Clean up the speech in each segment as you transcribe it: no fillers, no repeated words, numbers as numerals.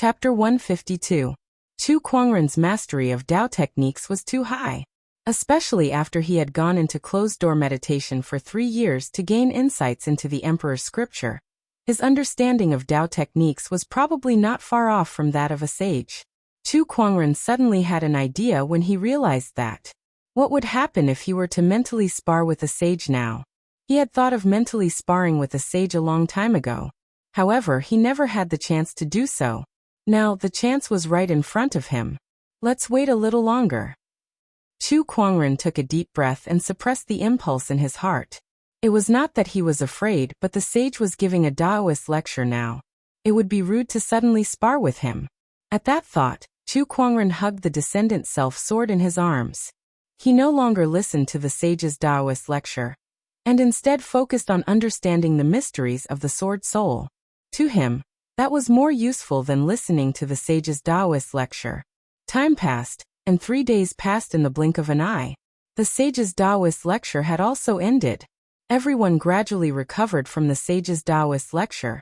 Chapter 152. Chu Kuangren's mastery of Tao techniques was too high. Especially after he had gone into closed-door meditation for 3 years to gain insights into the emperor's scripture. His understanding of Tao techniques was probably not far off from that of a sage. Chu Kuangren suddenly had an idea when he realized that. What would happen if he were to mentally spar with a sage now? He had thought of mentally sparring with a sage a long time ago. However, he never had the chance to do so. Now, the chance was right in front of him. Let's wait a little longer. Chu Kuangren took a deep breath and suppressed the impulse in his heart. It was not that he was afraid, but the sage was giving a Taoist lecture now. It would be rude to suddenly spar with him. At that thought, Chu Kuangren hugged the descendant self-sword in his arms. He no longer listened to the sage's Taoist lecture, and instead focused on understanding the mysteries of the sword soul. To him, that was more useful than listening to the sage's Taoist lecture. Time passed, and 3 days passed in the blink of an eye. The sage's Taoist lecture had also ended. Everyone gradually recovered from the sage's Taoist lecture,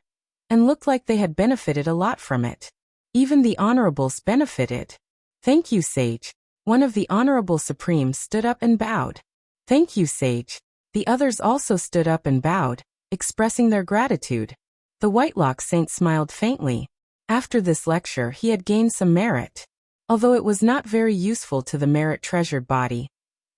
and looked like they had benefited a lot from it. Even the honorables benefited. "Thank you, sage." One of the honorable supremes stood up and bowed. "Thank you, sage." The others also stood up and bowed, expressing their gratitude. The Whitelock Saint smiled faintly. After this lecture he had gained some merit. Although it was not very useful to the merit-treasured body,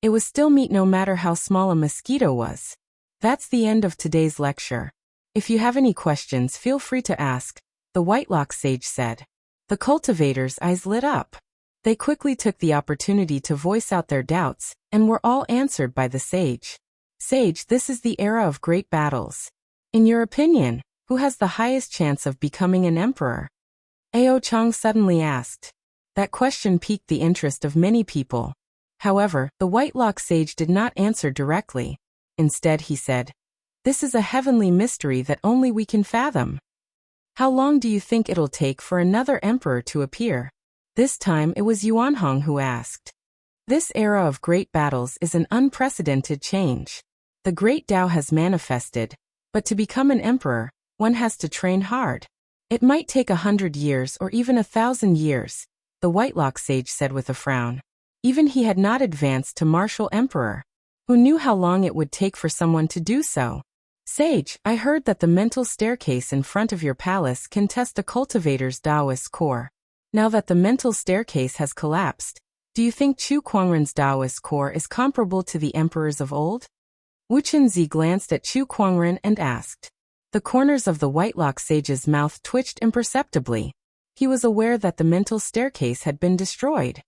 it was still meat no matter how small a mosquito was. That's the end of today's lecture. If you have any questions, feel free to ask, the Whitelock Sage said. The cultivators' eyes lit up. They quickly took the opportunity to voice out their doubts, and were all answered by the sage. "Sage, this is the era of great battles. In your opinion, who has the highest chance of becoming an emperor?" Ao Chang suddenly asked. That question piqued the interest of many people. However, the Whitelock Sage did not answer directly. Instead he said, "This is a heavenly mystery that only we can fathom. How long do you think it'll take for another emperor to appear?" This time it was Yuanhong who asked. "This era of great battles is an unprecedented change. The great Tao has manifested, but to become an emperor, one has to train hard. It might take 100 years or even 1,000 years, the Whitelock Sage said with a frown. Even he had not advanced to martial emperor. Who knew how long it would take for someone to do so? "Sage, I heard that the mental staircase in front of your palace can test a cultivator's Taoist core. Now that the mental staircase has collapsed, do you think Chu Kuangren's Taoist core is comparable to the emperors of old?" Wu Chenzi glanced at Chu Kuangren and asked. The corners of the Whitelock Sage's mouth twitched imperceptibly. He was aware that the mental staircase had been destroyed.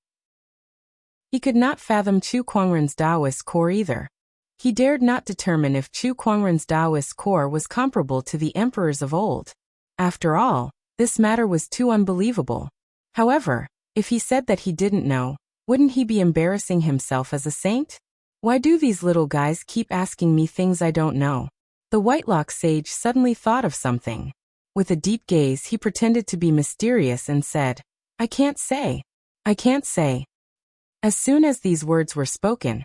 He could not fathom Chu Kuangren's Taoist core either. He dared not determine if Chu Kuangren's Taoist core was comparable to the emperors of old. After all, this matter was too unbelievable. However, if he said that he didn't know, wouldn't he be embarrassing himself as a saint? Why do these little guys keep asking me things I don't know? The Whitelock Sage suddenly thought of something. With a deep gaze he pretended to be mysterious and said, "I can't say. I can't say." As soon as these words were spoken,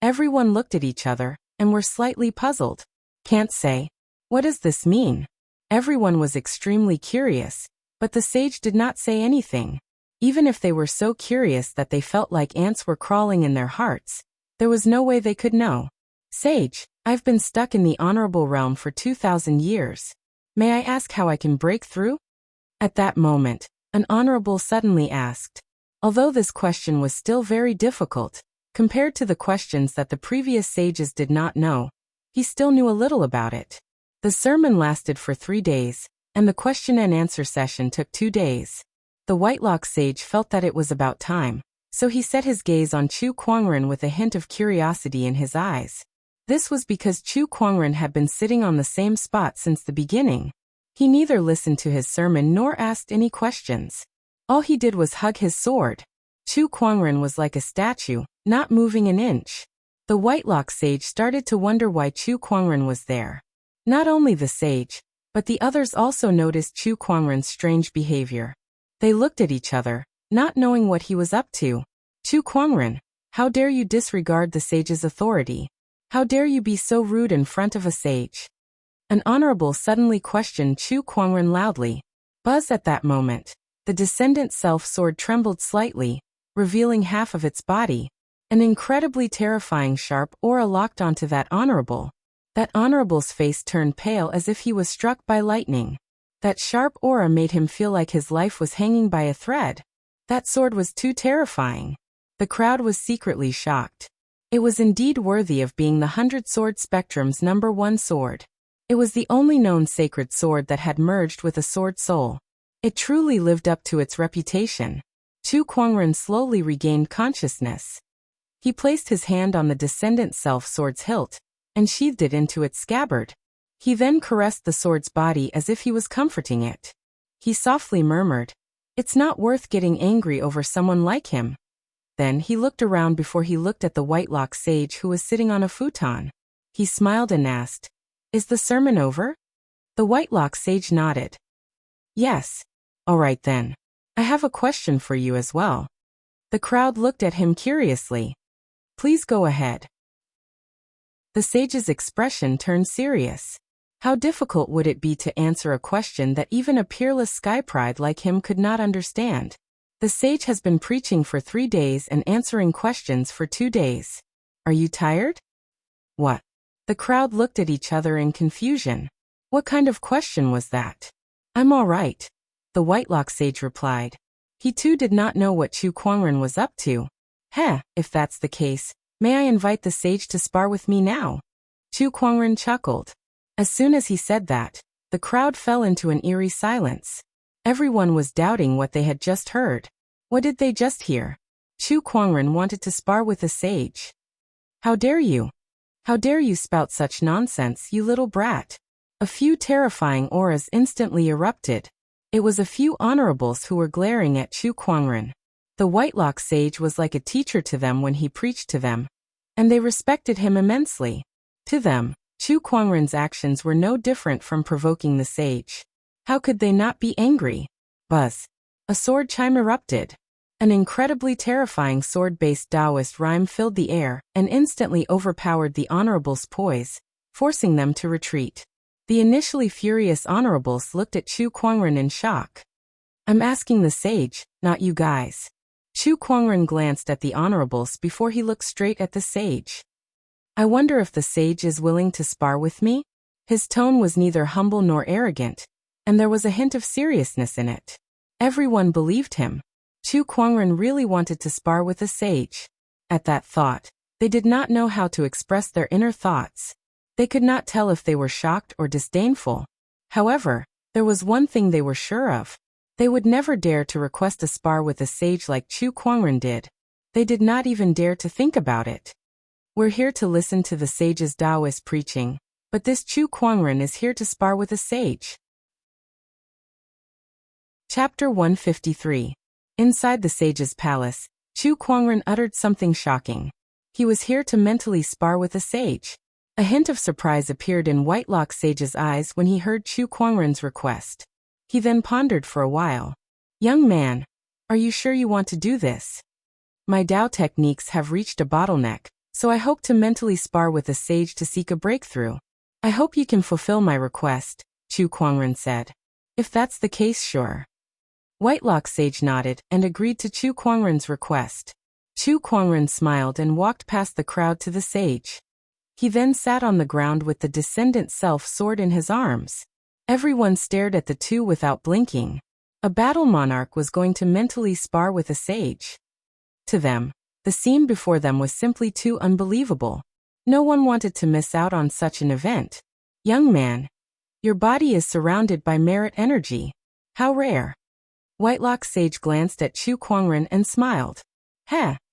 everyone looked at each other, and were slightly puzzled. "Can't say? What does this mean?" Everyone was extremely curious, but the sage did not say anything. Even if they were so curious that they felt like ants were crawling in their hearts, there was no way they could know. "Sage, I've been stuck in the honorable realm for 2,000 years. May I ask how I can break through?" At that moment, an honorable suddenly asked. Although this question was still very difficult, compared to the questions that the previous sages did not know, he still knew a little about it. The sermon lasted for 3 days, and the question and answer session took 2 days. The Whitelock Sage felt that it was about time, so he set his gaze on Chu Kuangren with a hint of curiosity in his eyes. This was because Chu Kuangren had been sitting on the same spot since the beginning. He neither listened to his sermon nor asked any questions. All he did was hug his sword. Chu Kuangren was like a statue, not moving an inch. The Whitelock Sage started to wonder why Chu Kuangren was there. Not only the sage, but the others also noticed Chu Kuangren's strange behavior. They looked at each other, not knowing what he was up to. "Chu Kuangren, how dare you disregard the sage's authority? How dare you be so rude in front of a sage?" An honorable suddenly questioned Chu Kuangren loudly. Buzz at that moment. The descendant self-sword trembled slightly, revealing half of its body. An incredibly terrifying sharp aura locked onto that honorable. That honorable's face turned pale as if he was struck by lightning. That sharp aura made him feel like his life was hanging by a thread. That sword was too terrifying. The crowd was secretly shocked. It was indeed worthy of being the 100-sword spectrum's #1 sword. It was the only known sacred sword that had merged with a sword soul. It truly lived up to its reputation. Chu Kuangren slowly regained consciousness. He placed his hand on the descendant self-sword's hilt, and sheathed it into its scabbard. He then caressed the sword's body as if he was comforting it. He softly murmured, "It's not worth getting angry over someone like him." Then he looked around before he looked at the Whitelock sage who was sitting on a futon. He smiled and asked, "Is the sermon over?" The Whitelock sage nodded. "Yes. All right then. I have a question for you as well." The crowd looked at him curiously. "Please go ahead." The sage's expression turned serious. How difficult would it be to answer a question that even a peerless sky pride like him could not understand? The sage has been preaching for 3 days and answering questions for 2 days. Are you tired? What? The crowd looked at each other in confusion. What kind of question was that? "I'm all right," the Whitelock sage replied. He too did not know what Chu Kuangren was up to. If that's the case, may I invite the sage to spar with me now?" Chu Kuangren chuckled. As soon as he said that, the crowd fell into an eerie silence. Everyone was doubting what they had just heard. What did they just hear? Chu Kuangren wanted to spar with a sage. "How dare you? How dare you spout such nonsense, you little brat?" A few terrifying auras instantly erupted. It was a few honorables who were glaring at Chu Kuangren. The Whitelock sage was like a teacher to them when he preached to them, and they respected him immensely. To them, Chu Kuangren's actions were no different from provoking the sage. How could they not be angry? Buzz. A sword chime erupted. An incredibly terrifying sword-based Taoist rhyme filled the air and instantly overpowered the honorable's poise, forcing them to retreat. The initially furious honorables looked at Chu Kuangren in shock. "I'm asking the sage, not you guys." Chu Kuangren glanced at the honorables before he looked straight at the sage. "I wonder if the sage is willing to spar with me?" His tone was neither humble nor arrogant, and there was a hint of seriousness in it. Everyone believed him. Chu Kuangren really wanted to spar with a sage. At that thought, they did not know how to express their inner thoughts. They could not tell if they were shocked or disdainful. However, there was one thing they were sure of. They would never dare to request a spar with a sage like Chu Kuangren did. They did not even dare to think about it. "We're here to listen to the sage's Taoist preaching, but this Chu Kuangren is here to spar with a sage." Chapter 153. Inside the sage's palace, Chu Kuangren uttered something shocking. He was here to mentally spar with a sage. A hint of surprise appeared in Whitelock sage's eyes when he heard Chu Kuangren's request. He then pondered for a while. "Young man, are you sure you want to do this? My Dao techniques have reached a bottleneck, so I hope to mentally spar with a sage to seek a breakthrough. I hope you can fulfill my request," Chu Kuangren said. "If that's the case, sure." Whitelock sage nodded and agreed to Chu Kuangren's request. Chu Kuangren smiled and walked past the crowd to the sage. He then sat on the ground with the descendant self-sword in his arms. Everyone stared at the two without blinking. A battle monarch was going to mentally spar with a sage. To them, the scene before them was simply too unbelievable. No one wanted to miss out on such an event. "Young man, your body is surrounded by merit energy. How rare." Whitelock sage glanced at Chu Kuangren and smiled.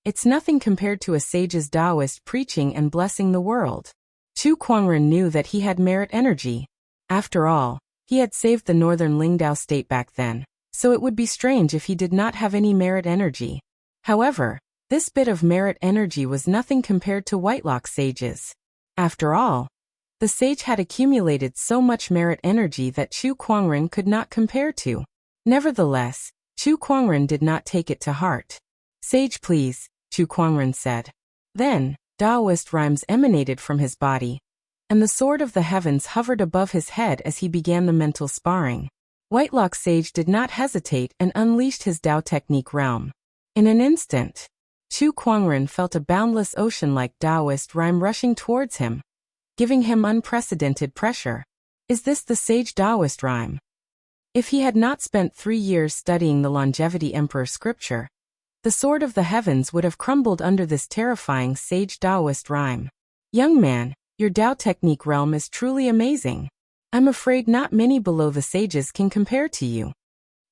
It's nothing compared to a sage's Taoist preaching and blessing the world." Chu Kuangren knew that he had merit energy. After all, he had saved the northern Lingdao state back then, so it would be strange if he did not have any merit energy. However, this bit of merit energy was nothing compared to Whitelock sage's. After all, the sage had accumulated so much merit energy that Chu Kuangren could not compare to. Nevertheless, Chu Kuangren did not take it to heart. "Sage, please," Chu Kuangren said. Then, Taoist rhymes emanated from his body, and the sword of the heavens hovered above his head as he began the mental sparring. Whitelock Sage did not hesitate and unleashed his Tao technique realm. In an instant, Chu Kuangren felt a boundless ocean-like Taoist rhyme rushing towards him, giving him unprecedented pressure. Is this the sage Taoist rhyme? If he had not spent 3 years studying the longevity emperor scripture, the sword of the heavens would have crumbled under this terrifying sage Taoist rhyme. Young man, your Tao technique realm is truly amazing. I'm afraid not many below the sages can compare to you.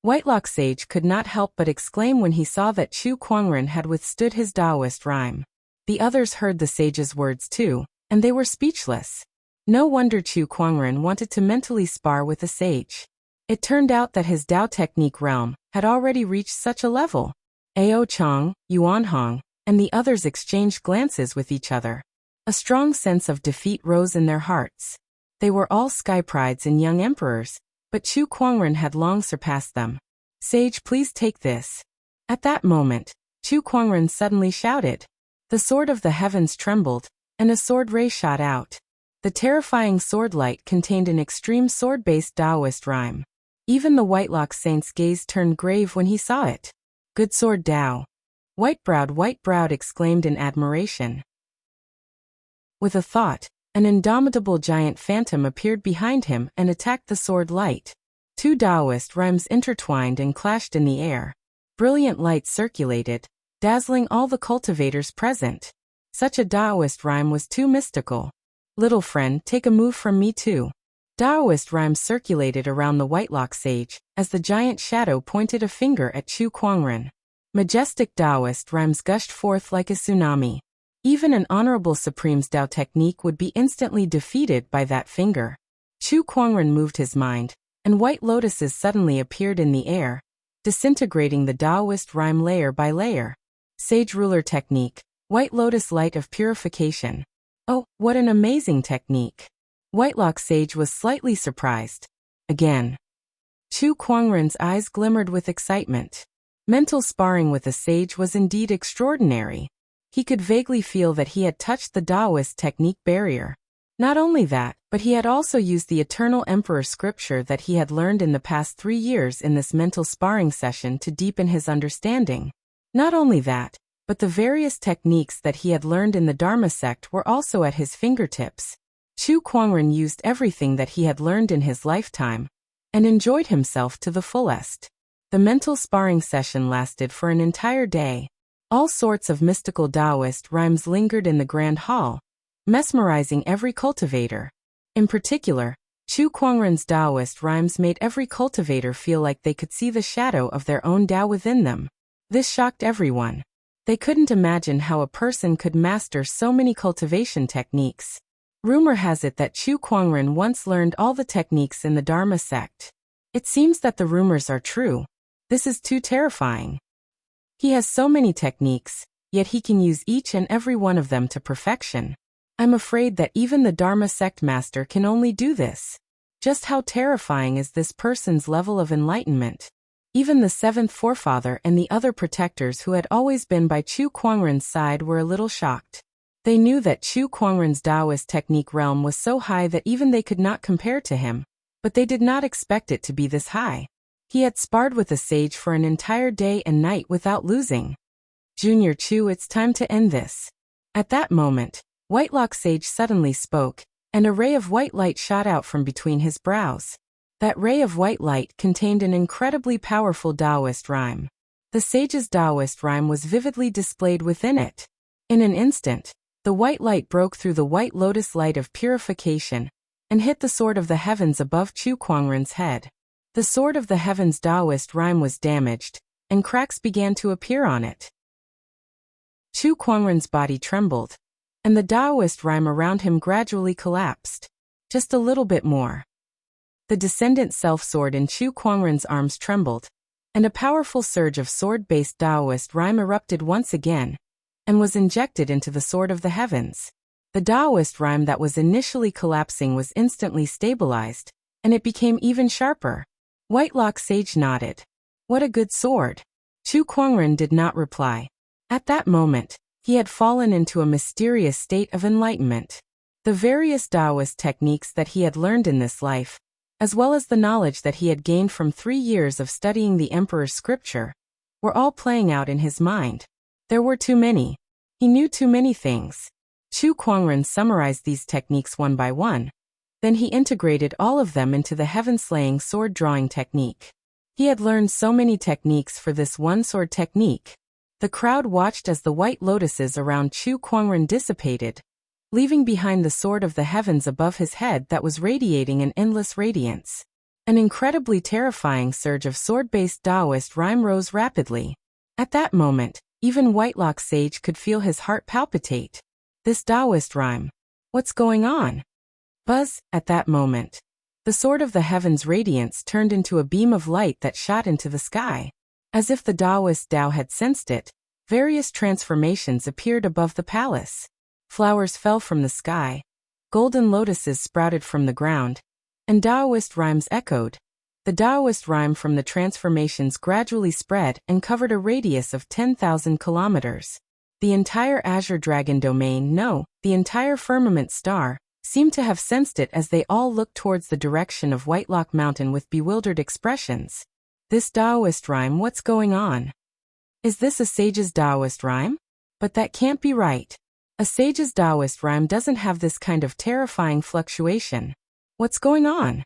Whitelock Sage could not help but exclaim when he saw that Chu Kuangren had withstood his Taoist rhyme. The others heard the sage's words too, and they were speechless. No wonder Chu Kuangren wanted to mentally spar with the sage. It turned out that his Tao technique realm had already reached such a level. Ao Chang, Yuan Hong, and the others exchanged glances with each other. A strong sense of defeat rose in their hearts. They were all sky prides and young emperors, but Chu Kuangren had long surpassed them. Sage, please take this. At that moment, Chu Kuangren suddenly shouted. The sword of the heavens trembled, and a sword ray shot out. The terrifying sword light contained an extreme sword-based Taoist rhyme. Even the Whitelock Saint's gaze turned grave when he saw it. Good sword Tao. White-browed exclaimed in admiration. With a thought, an indomitable giant phantom appeared behind him and attacked the sword light. 2 Taoist rhymes intertwined and clashed in the air. Brilliant light circulated, dazzling all the cultivators present. Such a Taoist rhyme was too mystical. Little friend, take a move from me too. Taoist rhymes circulated around the Whitelock Sage, as the giant shadow pointed a finger at Chu Kuangren. Majestic Taoist rhymes gushed forth like a tsunami. Even an honorable Supreme's Tao technique would be instantly defeated by that finger. Chu Kuangren moved his mind, and white lotuses suddenly appeared in the air, disintegrating the Taoist rhyme layer by layer. Sage ruler technique, white lotus light of purification. Oh, what an amazing technique! Whitelock Sage was slightly surprised. Again. Chu Kuangren's eyes glimmered with excitement. Mental sparring with a sage was indeed extraordinary. He could vaguely feel that he had touched the Taoist technique barrier. Not only that, but he had also used the Eternal Emperor scripture that he had learned in the past 3 years in this mental sparring session to deepen his understanding. Not only that, but the various techniques that he had learned in the Dharma sect were also at his fingertips. Chu Kuangren used everything that he had learned in his lifetime, and enjoyed himself to the fullest. The mental sparring session lasted for an entire day. All sorts of mystical Taoist rhymes lingered in the grand hall, mesmerizing every cultivator. In particular, Chu Kuangren's Taoist rhymes made every cultivator feel like they could see the shadow of their own Tao within them. This shocked everyone. They couldn't imagine how a person could master so many cultivation techniques. Rumor has it that Chu Kuangren once learned all the techniques in the Dharma sect. It seems that the rumors are true. This is too terrifying. He has so many techniques, yet he can use each and every one of them to perfection. I'm afraid that even the Dharma sect master can only do this. Just how terrifying is this person's level of enlightenment? Even the 7th forefather and the other protectors who had always been by Chu Kuangren's side were a little shocked. They knew that Chu Kuangren's Taoist technique realm was so high that even they could not compare to him, but they did not expect it to be this high. He had sparred with a sage for an entire day and night without losing. Junior Chu, it's time to end this. At that moment, Whitelock Sage suddenly spoke, and a ray of white light shot out from between his brows. That ray of white light contained an incredibly powerful Taoist rhyme. The sage's Taoist rhyme was vividly displayed within it. In an instant, the white light broke through the white lotus light of purification and hit the sword of the heavens above Chu Kuangren's head. The sword of the heavens Taoist rhyme was damaged, and cracks began to appear on it. Chu Kuangren's body trembled, and the Taoist rhyme around him gradually collapsed. Just a little bit more. The descendant self-sword in Chu Kuangren's arms trembled, and a powerful surge of sword-based Taoist rhyme erupted once again, and was injected into the sword of the heavens. The Taoist rhyme that was initially collapsing was instantly stabilized, and it became even sharper. Whitelock Sage nodded. What a good sword. Chu Kuangren did not reply. At that moment, he had fallen into a mysterious state of enlightenment. The various Taoist techniques that he had learned in this life as well as the knowledge that he had gained from 3 years of studying the emperor's scripture, were all playing out in his mind. There were too many. He knew too many things. Chu Kuangren summarized these techniques one by one. Then he integrated all of them into the heaven-slaying sword-drawing technique. He had learned so many techniques for this one sword technique. The crowd watched as the white lotuses around Chu Kuangren dissipated, leaving behind the sword of the heavens above his head that was radiating an endless radiance. An incredibly terrifying surge of sword-based Taoist rhyme rose rapidly. At that moment, even Whitelock Sage could feel his heart palpitate. This Taoist rhyme. What's going on? Buzz, at that moment. The sword of the heavens radiance turned into a beam of light that shot into the sky. As if the Taoist Tao had sensed it, various transformations appeared above the palace. Flowers fell from the sky, golden lotuses sprouted from the ground, and Taoist rhymes echoed. The Taoist rhyme from the transformations gradually spread and covered a radius of 10,000 kilometers. The entire Azure Dragon domain, no, the entire firmament star, seemed to have sensed it as they all looked towards the direction of Whitelock Mountain with bewildered expressions. This Taoist rhyme, what's going on? Is this a sage's Taoist rhyme? But that can't be right. A sage's Taoist rhyme doesn't have this kind of terrifying fluctuation. What's going on?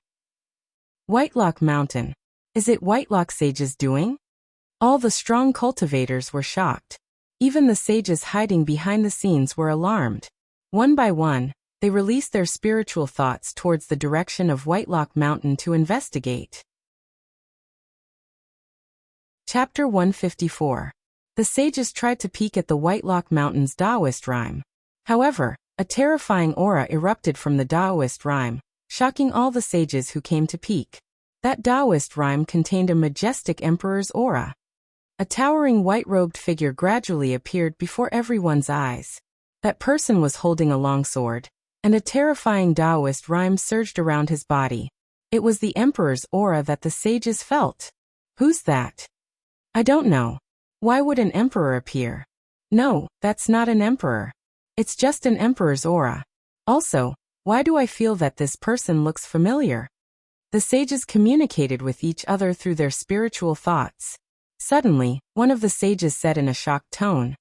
Whitelock Mountain. Is it Whitelock Sage's doing? All the strong cultivators were shocked. Even the sages hiding behind the scenes were alarmed. One by one, they released their spiritual thoughts towards the direction of Whitelock Mountain to investigate. Chapter 154. The sages tried to peek at the Whitelock Mountain's Taoist rhyme. However, a terrifying aura erupted from the Taoist rhyme, shocking all the sages who came to peek. That Taoist rhyme contained a majestic emperor's aura. A towering white-robed figure gradually appeared before everyone's eyes. That person was holding a long sword, and a terrifying Taoist rhyme surged around his body. It was the emperor's aura that the sages felt. Who's that? I don't know. Why would an emperor appear? No, that's not an emperor. It's just an emperor's aura. Also, why do I feel that this person looks familiar? The sages communicated with each other through their spiritual thoughts. Suddenly, one of the sages said in a shocked tone,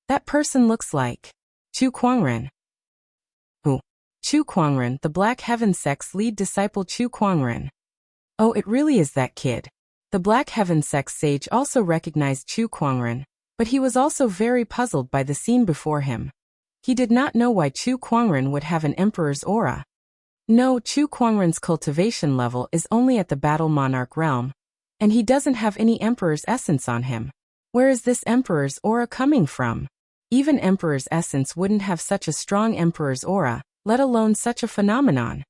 "That person looks like Chu Kuangren." Who? Chu Kuangren, the Black Heaven sect's lead disciple Chu Kuangren. Oh, it really is that kid. The Black Heaven sect's sage also recognized Chu Kuangren, but he was also very puzzled by the scene before him. He did not know why Chu Kuangren would have an emperor's aura. No, Chu Kuangren's cultivation level is only at the Battle Monarch realm, and he doesn't have any emperor's essence on him. Where is this emperor's aura coming from? Even emperor's essence wouldn't have such a strong emperor's aura, let alone such a phenomenon.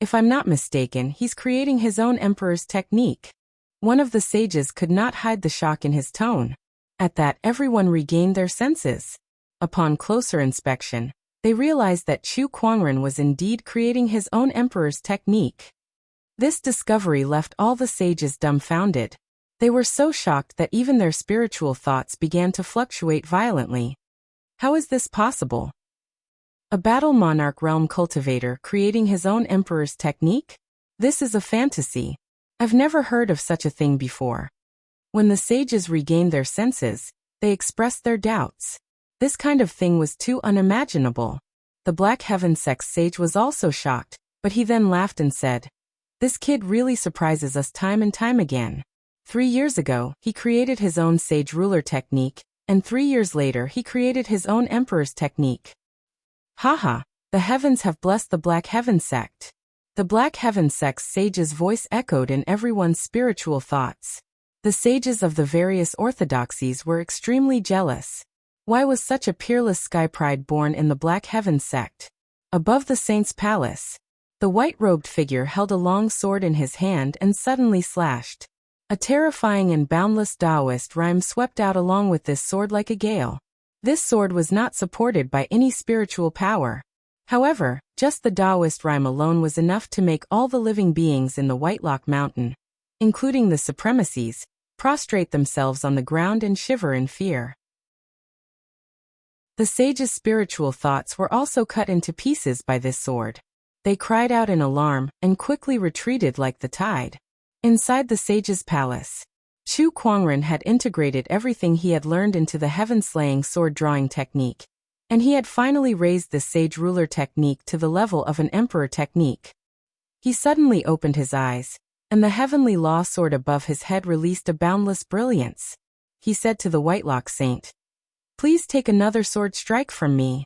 If I'm not mistaken, he's creating his own emperor's technique. One of the sages could not hide the shock in his tone. At that, everyone regained their senses. Upon closer inspection, they realized that Chu Kuangren was indeed creating his own emperor's technique. This discovery left all the sages dumbfounded. They were so shocked that even their spiritual thoughts began to fluctuate violently. How is this possible? A Battle Monarch realm cultivator creating his own emperor's technique? This is a fantasy. I've never heard of such a thing before. When the sages regained their senses, they expressed their doubts. This kind of thing was too unimaginable. The Black Heaven sect's sage was also shocked, but he then laughed and said, "This kid really surprises us time and time again. 3 years ago, he created his own sage ruler technique, and 3 years later he created his own emperor's technique." Haha, the heavens have blessed the Black Heaven sect. The Black Heaven sect's sage's voice echoed in everyone's spiritual thoughts. The sages of the various orthodoxies were extremely jealous. Why was such a peerless sky pride born in the Black Heaven sect? Above the saint's palace, the white-robed figure held a long sword in his hand and suddenly slashed. A terrifying and boundless Taoist rhyme swept out along with this sword like a gale. This sword was not supported by any spiritual power. However, just the Taoist rhyme alone was enough to make all the living beings in the Whitelock Mountain, including the supremacies, prostrate themselves on the ground and shiver in fear. The sage's spiritual thoughts were also cut into pieces by this sword. They cried out in alarm and quickly retreated like the tide. Inside the sage's palace, Chu Kuangren had integrated everything he had learned into the heaven-slaying sword-drawing technique, and he had finally raised this sage ruler technique to the level of an emperor technique. He suddenly opened his eyes, and the heavenly law sword above his head released a boundless brilliance. He said to the Whitelock Saint, "Please take another sword strike from me."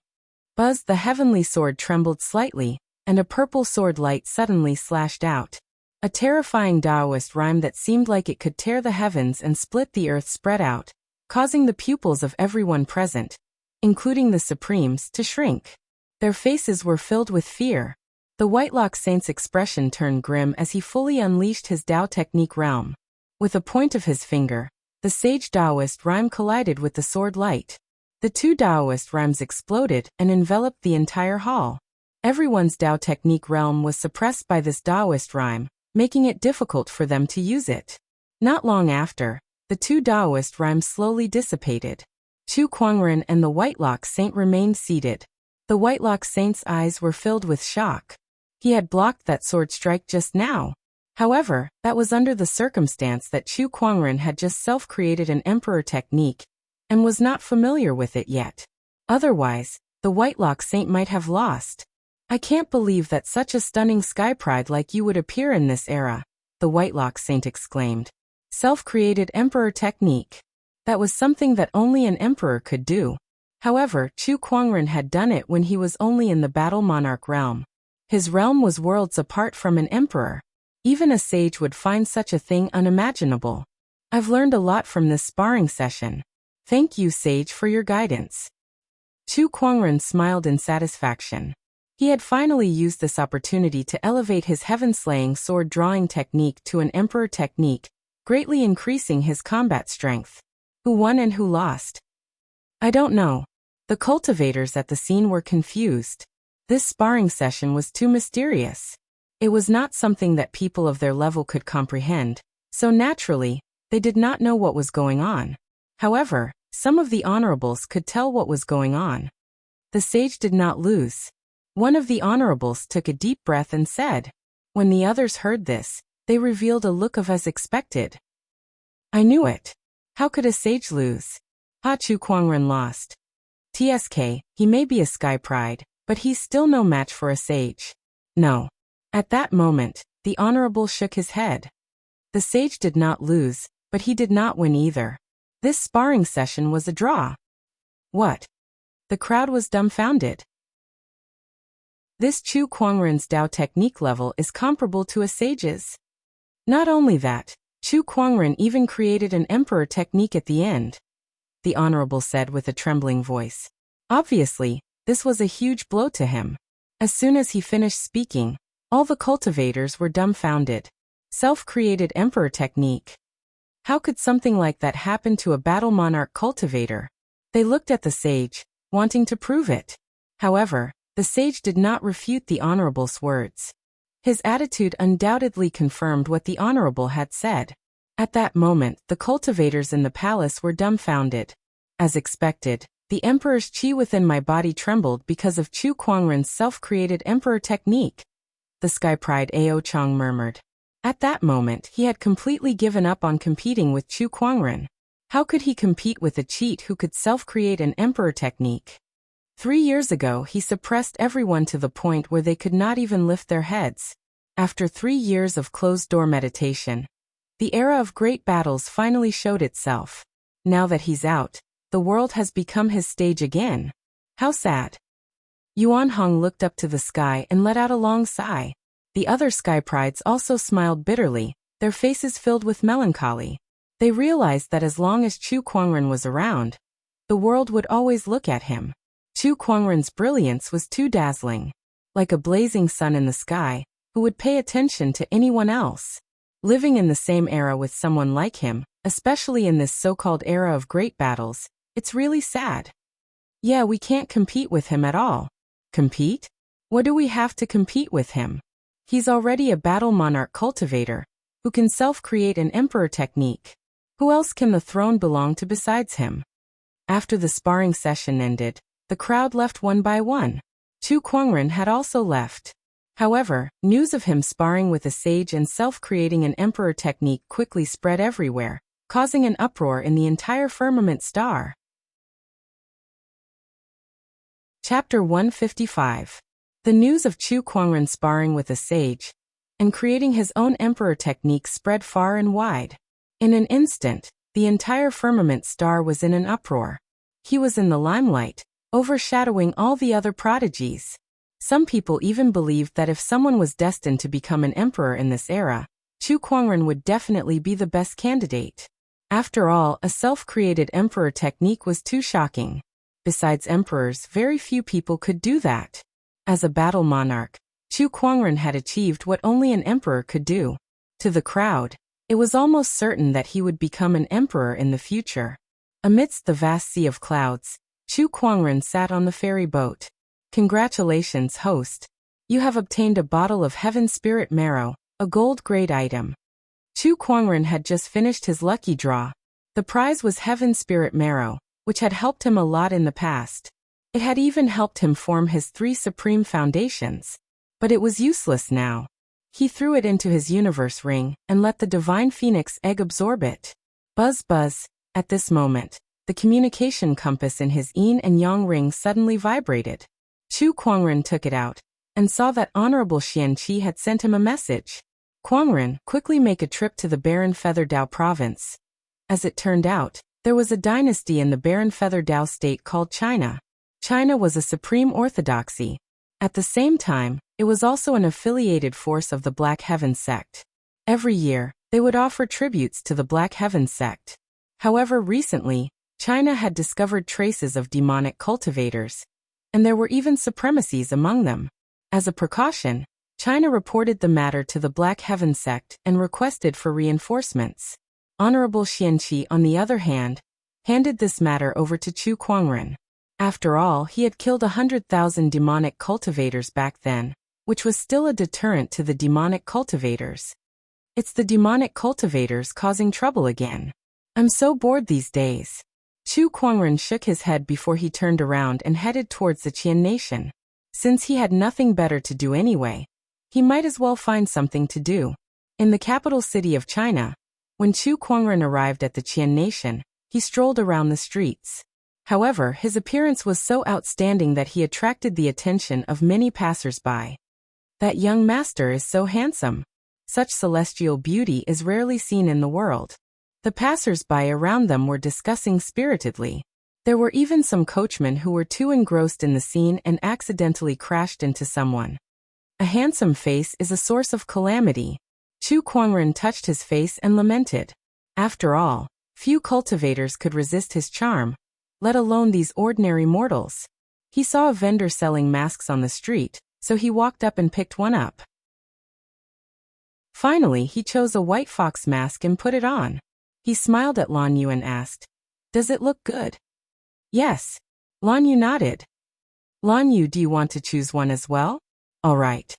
Buzz, the heavenly sword trembled slightly, and a purple sword light suddenly slashed out. A terrifying Taoist rhyme that seemed like it could tear the heavens and split the earth spread out, causing the pupils of everyone present, including the Supremes, to shrink. Their faces were filled with fear. The Whitelock Saint's expression turned grim as he fully unleashed his Tao technique realm. With a point of his finger, the sage Taoist rhyme collided with the sword light. The two Taoist rhymes exploded and enveloped the entire hall. Everyone's Tao technique realm was suppressed by this Taoist rhyme, making it difficult for them to use it. Not long after, the two Taoist rhymes slowly dissipated. Chu Kuangren and the Whitelock Saint remained seated. The Whitelock Saint's eyes were filled with shock. He had blocked that sword strike just now. However, that was under the circumstance that Chu Kuangren had just self-created an emperor technique and was not familiar with it yet. Otherwise, the Whitelock Saint might have lost. "I can't believe that such a stunning sky pride like you would appear in this era," the Whitelock Saint exclaimed. Self-created emperor technique. That was something that only an emperor could do. However, Chu Kuangren had done it when he was only in the battle monarch realm. His realm was worlds apart from an emperor. Even a sage would find such a thing unimaginable. "I've learned a lot from this sparring session. Thank you, sage, for your guidance." Chu Kuangren smiled in satisfaction. He had finally used this opportunity to elevate his heaven-slaying sword-drawing technique to an emperor technique, greatly increasing his combat strength. Who won and who lost? I don't know. The cultivators at the scene were confused. This sparring session was too mysterious. It was not something that people of their level could comprehend, so naturally, they did not know what was going on. However, some of the honorables could tell what was going on. The sage did not lose. One of the honorables took a deep breath and said. When the others heard this, they revealed a look of as expected. "I knew it. How could a sage lose?" Chu Kuangren lost. "TSK, he may be a sky pride, but he's still no match for a sage." "No." At that moment, the honorable shook his head. The sage did not lose, but he did not win either. This sparring session was a draw. What? The crowd was dumbfounded. This Chu Kuangren's Tao technique level is comparable to a sage's. Not only that, Chu Kuangren even created an emperor technique at the end, the honorable said with a trembling voice. Obviously, this was a huge blow to him. As soon as he finished speaking, all the cultivators were dumbfounded. Self-created emperor technique. How could something like that happen to a battle monarch cultivator? They looked at the sage, wanting to prove it. However, the sage did not refute the honorable's words. His attitude undoubtedly confirmed what the honorable had said. At that moment, the cultivators in the palace were dumbfounded. As expected, the emperor's chi within my body trembled because of Chu Kuangren's self-created emperor technique. The Sky Pride Ao Chong murmured. At that moment, he had completely given up on competing with Chu Kuangren. How could he compete with a cheat who could self-create an emperor technique? 3 years ago, he suppressed everyone to the point where they could not even lift their heads. After 3 years of closed-door meditation, the era of great battles finally showed itself. Now that he's out, the world has become his stage again. How sad. Yuan Hong looked up to the sky and let out a long sigh. The other sky prides also smiled bitterly, their faces filled with melancholy. They realized that as long as Chu Kuangren was around, the world would always look at him. Chu Kuangren's brilliance was too dazzling, like a blazing sun in the sky, who would pay attention to anyone else. Living in the same era with someone like him, especially in this so-called era of great battles, it's really sad. Yeah, we can't compete with him at all. Compete? What do we have to compete with him? He's already a battle monarch cultivator, who can self-create an emperor technique. Who else can the throne belong to besides him? After the sparring session ended, the crowd left one by one. Chu Kuangren had also left. However, news of him sparring with a sage and self-creating an emperor technique quickly spread everywhere, causing an uproar in the entire firmament star. Chapter 155. The news of Chu Kuangren sparring with a sage and creating his own emperor technique spread far and wide. In an instant, the entire firmament star was in an uproar. He was in the limelight, overshadowing all the other prodigies. Some people even believed that if someone was destined to become an emperor in this era, Chu Kuangren would definitely be the best candidate. After all, a self-created emperor technique was too shocking. Besides emperors, very few people could do that. As a battle monarch, Chu Kuangren had achieved what only an emperor could do. To the crowd, it was almost certain that he would become an emperor in the future. Amidst the vast sea of clouds, Chu Kuangren sat on the ferry boat. Congratulations, host. You have obtained a bottle of Heaven Spirit Marrow, a gold-grade item. Chu Kuangren had just finished his lucky draw. The prize was Heaven Spirit Marrow, which had helped him a lot in the past. It had even helped him form his 3 supreme foundations. But it was useless now. He threw it into his universe ring and let the divine phoenix egg absorb it. Buzz buzz. At this moment, the communication compass in his yin and yang ring suddenly vibrated. Chu Kuangren took it out and saw that Honorable Xian Qi had sent him a message. Kuangren, quickly make a trip to the Barren Feather Dao province. As it turned out, there was a dynasty in the Barren Feather Dao state called China. China was a supreme orthodoxy. At the same time, it was also an affiliated force of the Black Heaven sect. Every year, they would offer tributes to the Black Heaven sect. However, recently, China had discovered traces of demonic cultivators, and there were even supremacies among them. As a precaution, China reported the matter to the Black Heaven sect and requested for reinforcements. Honorable Xianqi, on the other hand, handed this matter over to Chu Kuangren. After all, he had killed 100,000 demonic cultivators back then, which was still a deterrent to the demonic cultivators. It's the demonic cultivators causing trouble again. I'm so bored these days. Chu Kuangren shook his head before he turned around and headed towards the Qian nation. Since he had nothing better to do anyway, he might as well find something to do. In the capital city of China, when Chu Kuangren arrived at the Qian nation, he strolled around the streets. However, his appearance was so outstanding that he attracted the attention of many passers-by. That young master is so handsome. Such celestial beauty is rarely seen in the world. The passers-by around them were discussing spiritedly. There were even some coachmen who were too engrossed in the scene and accidentally crashed into someone. A handsome face is a source of calamity. Chu Kuangren touched his face and lamented. After all, few cultivators could resist his charm, let alone these ordinary mortals. He saw a vendor selling masks on the street, so he walked up and picked one up. Finally, he chose a white fox mask and put it on. He smiled at Lan Yu and asked, "Does it look good?" "Yes." Lan Yu nodded. "Lan Yu, do you want to choose one as well?" "All right."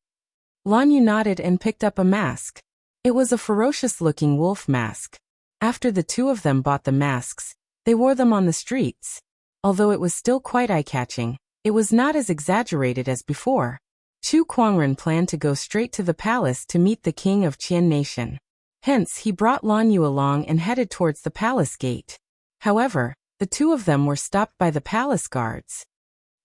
Lan Yu nodded and picked up a mask. It was a ferocious-looking wolf mask. After the two of them bought the masks, they wore them on the streets. Although it was still quite eye-catching, it was not as exaggerated as before. Chu Kuangren planned to go straight to the palace to meet the king of Qian nation. Hence, he brought Lan Yu along and headed towards the palace gate. However, the two of them were stopped by the palace guards.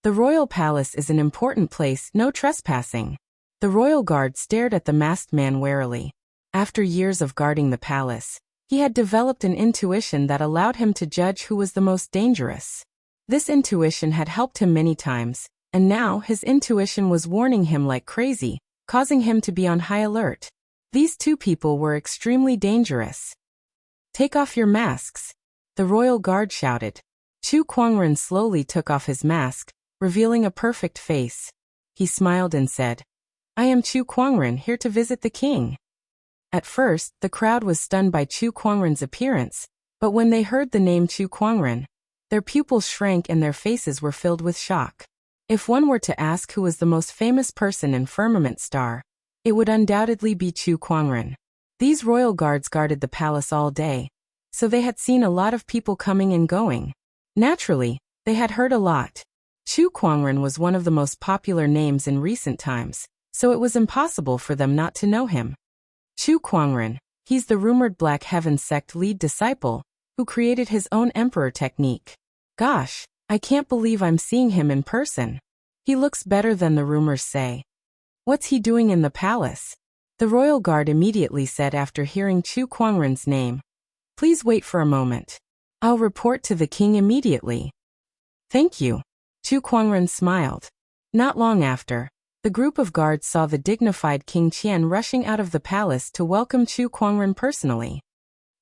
The royal palace is an important place, no trespassing. The royal guard stared at the masked man warily. After years of guarding the palace, he had developed an intuition that allowed him to judge who was the most dangerous. This intuition had helped him many times, and now his intuition was warning him like crazy, causing him to be on high alert. These two people were extremely dangerous. "Take off your masks," the royal guard shouted. Chu Kuangren slowly took off his mask, revealing a perfect face. He smiled and said, "I am Chu Kuangren, here to visit the king." At first, the crowd was stunned by Chu Kuangren's appearance, but when they heard the name Chu Kuangren, their pupils shrank and their faces were filled with shock. If one were to ask who was the most famous person in Firmament Star, it would undoubtedly be Chu Kuangren. These royal guards guarded the palace all day, so they had seen a lot of people coming and going. Naturally, they had heard a lot. Chu Kuangren was one of the most popular names in recent times, so it was impossible for them not to know him. Chu Kuangren, he's the rumored Black Heaven sect lead disciple, who created his own emperor technique. Gosh, I can't believe I'm seeing him in person. He looks better than the rumors say. What's he doing in the palace? The royal guard immediately said after hearing Chu Kuangren's name. Please wait for a moment. I'll report to the king immediately. Thank you. Chu Kuangren smiled. Not long after, the group of guards saw the dignified King Qian rushing out of the palace to welcome Chu Kuangren personally.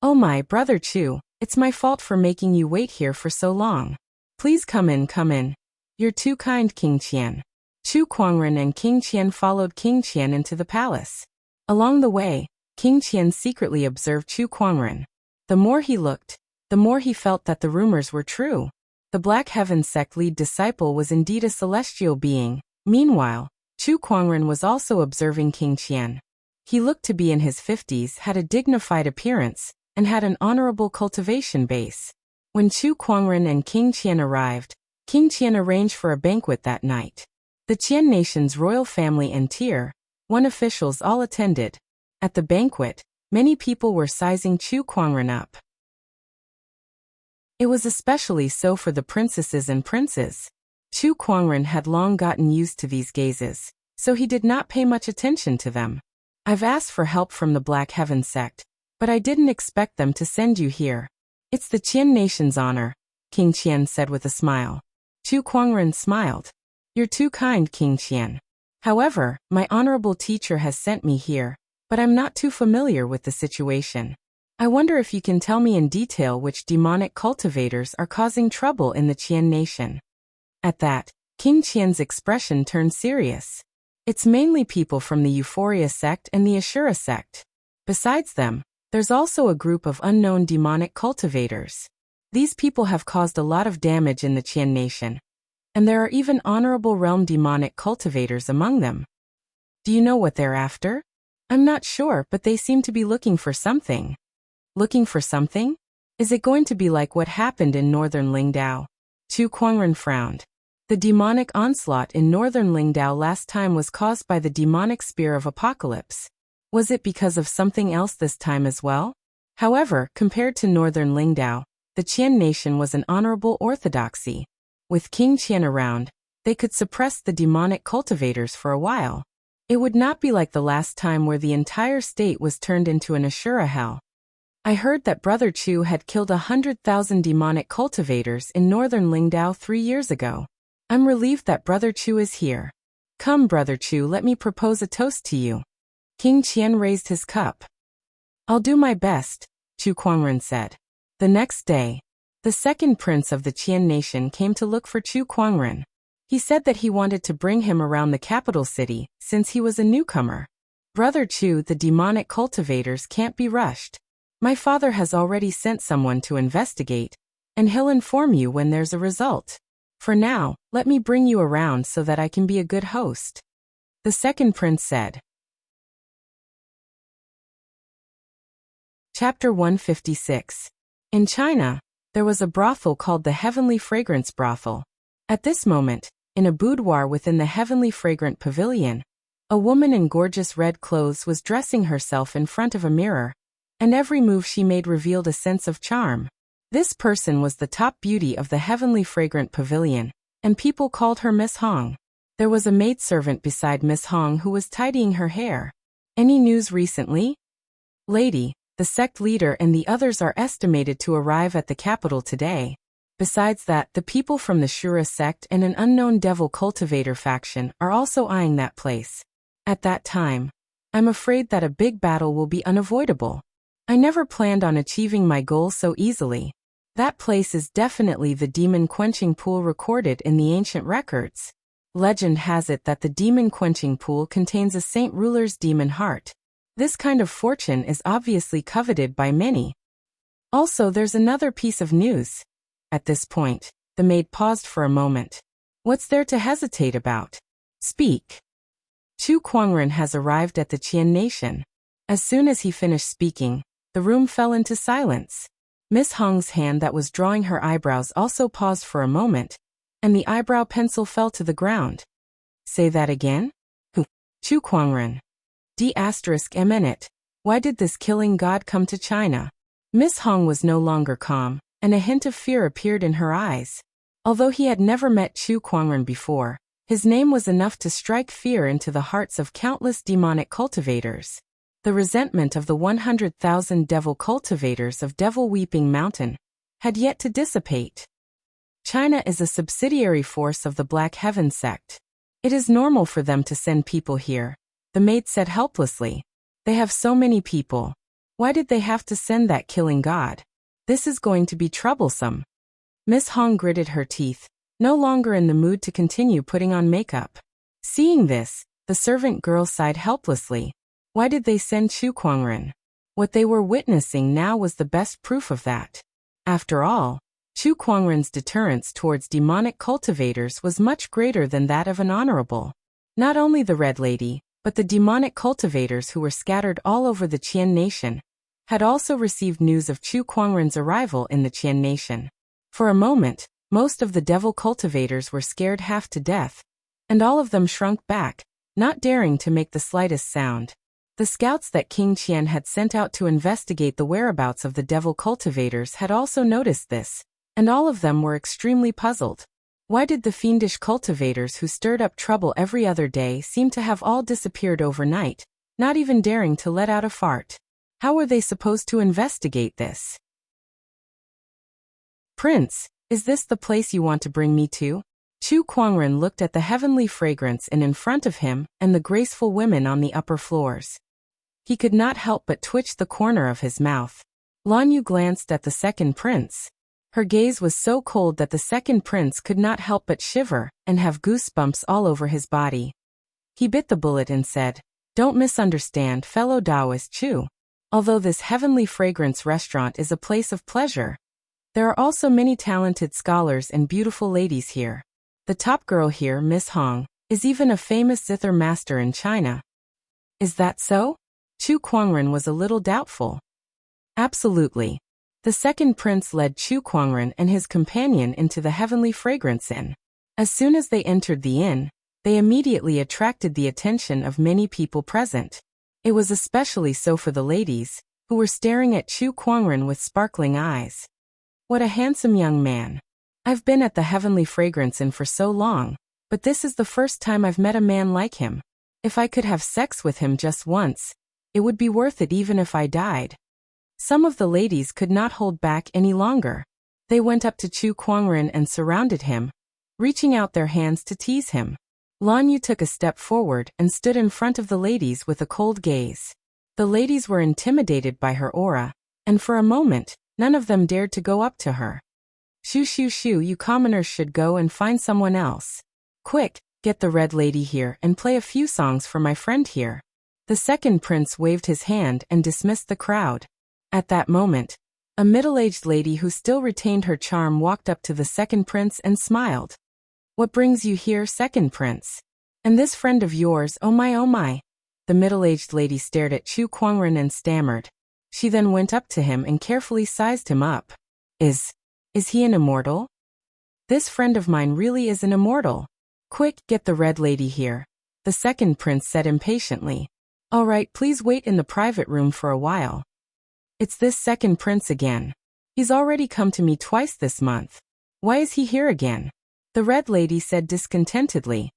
Oh my brother Chu, it's my fault for making you wait here for so long. Please come in, come in. You're too kind, King Qian. Chu Kuangren and King Qian followed King Qian into the palace. Along the way, King Qian secretly observed Chu Kuangren. The more he looked, the more he felt that the rumors were true. The Black Heaven sect lead disciple was indeed a celestial being. Meanwhile, Chu Kuangren was also observing King Qian. He looked to be in his 50s, had a dignified appearance, and had an honorable cultivation base. When Chu Kuangren and King Qian arrived, King Qian arranged for a banquet that night. The Qian nation's royal family and Tier 1 officials all attended. At the banquet, many people were sizing Chu Kuangren up. It was especially so for the princesses and princes. Chu Kuangren had long gotten used to these gazes, so he did not pay much attention to them. I've asked for help from the Black Heaven sect, but I didn't expect them to send you here. It's the Qian nation's honor, King Qian said with a smile. Chu Kuangren smiled. You're too kind, King Qian. However, my honorable teacher has sent me here, but I'm not too familiar with the situation. I wonder if you can tell me in detail which demonic cultivators are causing trouble in the Qian nation. At that, King Qian's expression turned serious. It's mainly people from the Euphoria sect and the Ashura sect. Besides them, there's also a group of unknown demonic cultivators. These people have caused a lot of damage in the Qian nation. And there are even honorable realm demonic cultivators among them. Do you know what they're after? I'm not sure, but they seem to be looking for something. Looking for something? Is it going to be like what happened in northern Lingdao? Chu Kuangren frowned. The demonic onslaught in northern Lingdao last time was caused by the demonic spear of apocalypse. Was it because of something else this time as well? However, compared to northern Lingdao, the Qian nation was an honorable orthodoxy. With King Qian around, they could suppress the demonic cultivators for a while. It would not be like the last time where the entire state was turned into an Ashura hell. I heard that Brother Chu had killed 100,000 demonic cultivators in northern Lingdao 3 years ago. I'm relieved that Brother Chu is here. Come, Brother Chu, let me propose a toast to you. King Qian raised his cup. I'll do my best, Chu Kuangren said. The next day, the second prince of the Qian nation came to look for Chu Kuangren. He said that he wanted to bring him around the capital city, since he was a newcomer. Brother Chu, the demonic cultivators can't be rushed. My father has already sent someone to investigate, and he'll inform you when there's a result. For now, let me bring you around so that I can be a good host. The second prince said. Chapter 156. In China, there was a brothel called the Heavenly Fragrance Brothel. At this moment, in a boudoir within the Heavenly Fragrant Pavilion, a woman in gorgeous red clothes was dressing herself in front of a mirror, and every move she made revealed a sense of charm. This person was the top beauty of the Heavenly Fragrant Pavilion, and people called her Miss Hong. There was a maidservant beside Miss Hong who was tidying her hair. Any news recently? Lady, the sect leader and the others are estimated to arrive at the capital today. Besides that, the people from the Shura sect and an unknown devil cultivator faction are also eyeing that place. At that time, I'm afraid that a big battle will be unavoidable. I never planned on achieving my goal so easily. That place is definitely the demon-quenching pool recorded in the ancient records. Legend has it that the demon-quenching pool contains a saint ruler's demon heart. This kind of fortune is obviously coveted by many. Also, there's another piece of news. At this point, the maid paused for a moment. What's there to hesitate about? Speak. Chu Kuangren has arrived at the Qian nation. As soon as he finished speaking, the room fell into silence. Miss Hong's hand that was drawing her eyebrows also paused for a moment, and the eyebrow pencil fell to the ground. Say that again? Chu Kuangren. D***. Why did this killing god come to China? Miss Hong was no longer calm, and a hint of fear appeared in her eyes. Although he had never met Chu Kuangren before, his name was enough to strike fear into the hearts of countless demonic cultivators. The resentment of the 100,000 devil cultivators of Devil Weeping Mountain had yet to dissipate. China is a subsidiary force of the Black Heaven sect. It is normal for them to send people here, the maid said helplessly. They have so many people. Why did they have to send that killing god? This is going to be troublesome. Miss Hong gritted her teeth, no longer in the mood to continue putting on makeup. Seeing this, the servant girl sighed helplessly. Why did they send Chu Kuangren? What they were witnessing now was the best proof of that. After all, Chu Kuangren's deterrence towards demonic cultivators was much greater than that of an honorable. Not only the Red Lady, but the demonic cultivators who were scattered all over the Qian nation had also received news of Chu Kuangren's arrival in the Qian nation. For a moment, most of the devil cultivators were scared half to death, and all of them shrunk back, not daring to make the slightest sound. The scouts that King Qian had sent out to investigate the whereabouts of the devil cultivators had also noticed this, and all of them were extremely puzzled. Why did the fiendish cultivators who stirred up trouble every other day seem to have all disappeared overnight, not even daring to let out a fart? How were they supposed to investigate this? Prince, is this the place you want to bring me to? Chu Kuangren looked at the heavenly fragrance in front of him and the graceful women on the upper floors. He could not help but twitch the corner of his mouth. Lan Yu glanced at the second prince. Her gaze was so cold that the second prince could not help but shiver and have goosebumps all over his body. He bit the bullet and said, "Don't misunderstand, fellow Taoist Chu. Although this heavenly fragrance restaurant is a place of pleasure, there are also many talented scholars and beautiful ladies here. The top girl here, Miss Hong, is even a famous zither master in China." Is that so? Chu Kuangren was a little doubtful. Absolutely. The second prince led Chu Kuangren and his companion into the heavenly fragrance inn. As soon as they entered the inn, they immediately attracted the attention of many people present. It was especially so for the ladies, who were staring at Chu Kuangren with sparkling eyes. What a handsome young man. I've been at the heavenly fragrance inn for so long, but this is the first time I've met a man like him. If I could have sex with him just once, it would be worth it even if I died. Some of the ladies could not hold back any longer. They went up to Chu Kuangren and surrounded him, reaching out their hands to tease him. Lan Yu took a step forward and stood in front of the ladies with a cold gaze. The ladies were intimidated by her aura, and for a moment, none of them dared to go up to her. "Shoo shoo shoo, you commoners should go and find someone else. Quick, get the Red Lady here and play a few songs for my friend here." The second prince waved his hand and dismissed the crowd. At that moment, a middle-aged lady who still retained her charm walked up to the second prince and smiled. "What brings you here, second prince? And this friend of yours, oh my oh my." The middle-aged lady stared at Chu Kuangren and stammered. She then went up to him and carefully sized him up. Is he an immortal? This friend of mine really is an immortal. Quick, get the Red Lady here, the second prince said impatiently. All right, please wait in the private room for a while. It's this second prince again. He's already come to me twice this month. Why is he here again? The Red Lady said discontentedly.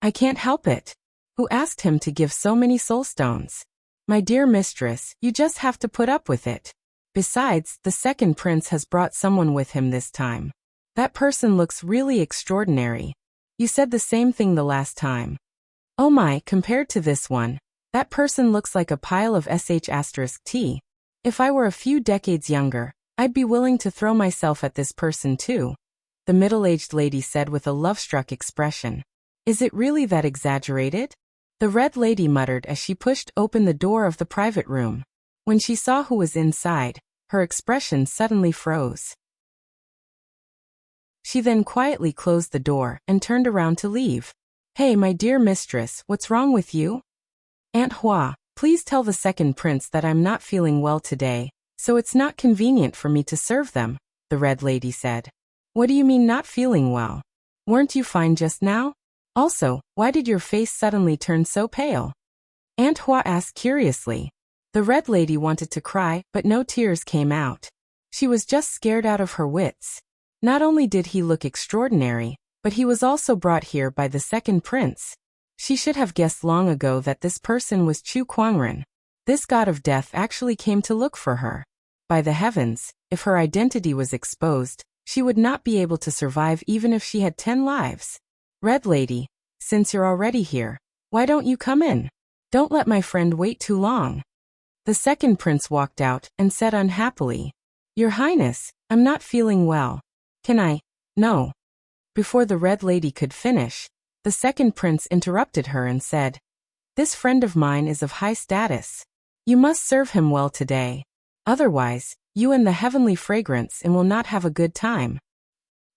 I can't help it. Who asked him to give so many soul stones? My dear mistress, you just have to put up with it. Besides, the second prince has brought someone with him this time. That person looks really extraordinary. You said the same thing the last time. Oh my, compared to this one, that person looks like a pile of sh*t. If I were a few decades younger, I'd be willing to throw myself at this person too. The middle-aged lady said with a love-struck expression. Is it really that exaggerated? The Red Lady muttered as she pushed open the door of the private room. When she saw who was inside, her expression suddenly froze. She then quietly closed the door and turned around to leave. Hey, my dear mistress, what's wrong with you? Aunt Hua, please tell the second prince that I'm not feeling well today, so it's not convenient for me to serve them, the Red Lady said. What do you mean not feeling well? Weren't you fine just now? Also, why did your face suddenly turn so pale? Aunt Hua asked curiously. The red lady wanted to cry, but no tears came out. She was just scared out of her wits. Not only did he look extraordinary, but he was also brought here by the second prince. She should have guessed long ago that this person was Chu Kuangren. This god of death actually came to look for her. By the heavens, if her identity was exposed, she would not be able to survive even if she had 10 lives. Red lady, since you're already here, why don't you come in? Don't let my friend wait too long. The second prince walked out and said unhappily, Your Highness, I'm not feeling well. Can I? No. Before the red lady could finish, the second prince interrupted her and said, This friend of mine is of high status. You must serve him well today. Otherwise, you and the heavenly fragrance will not have a good time.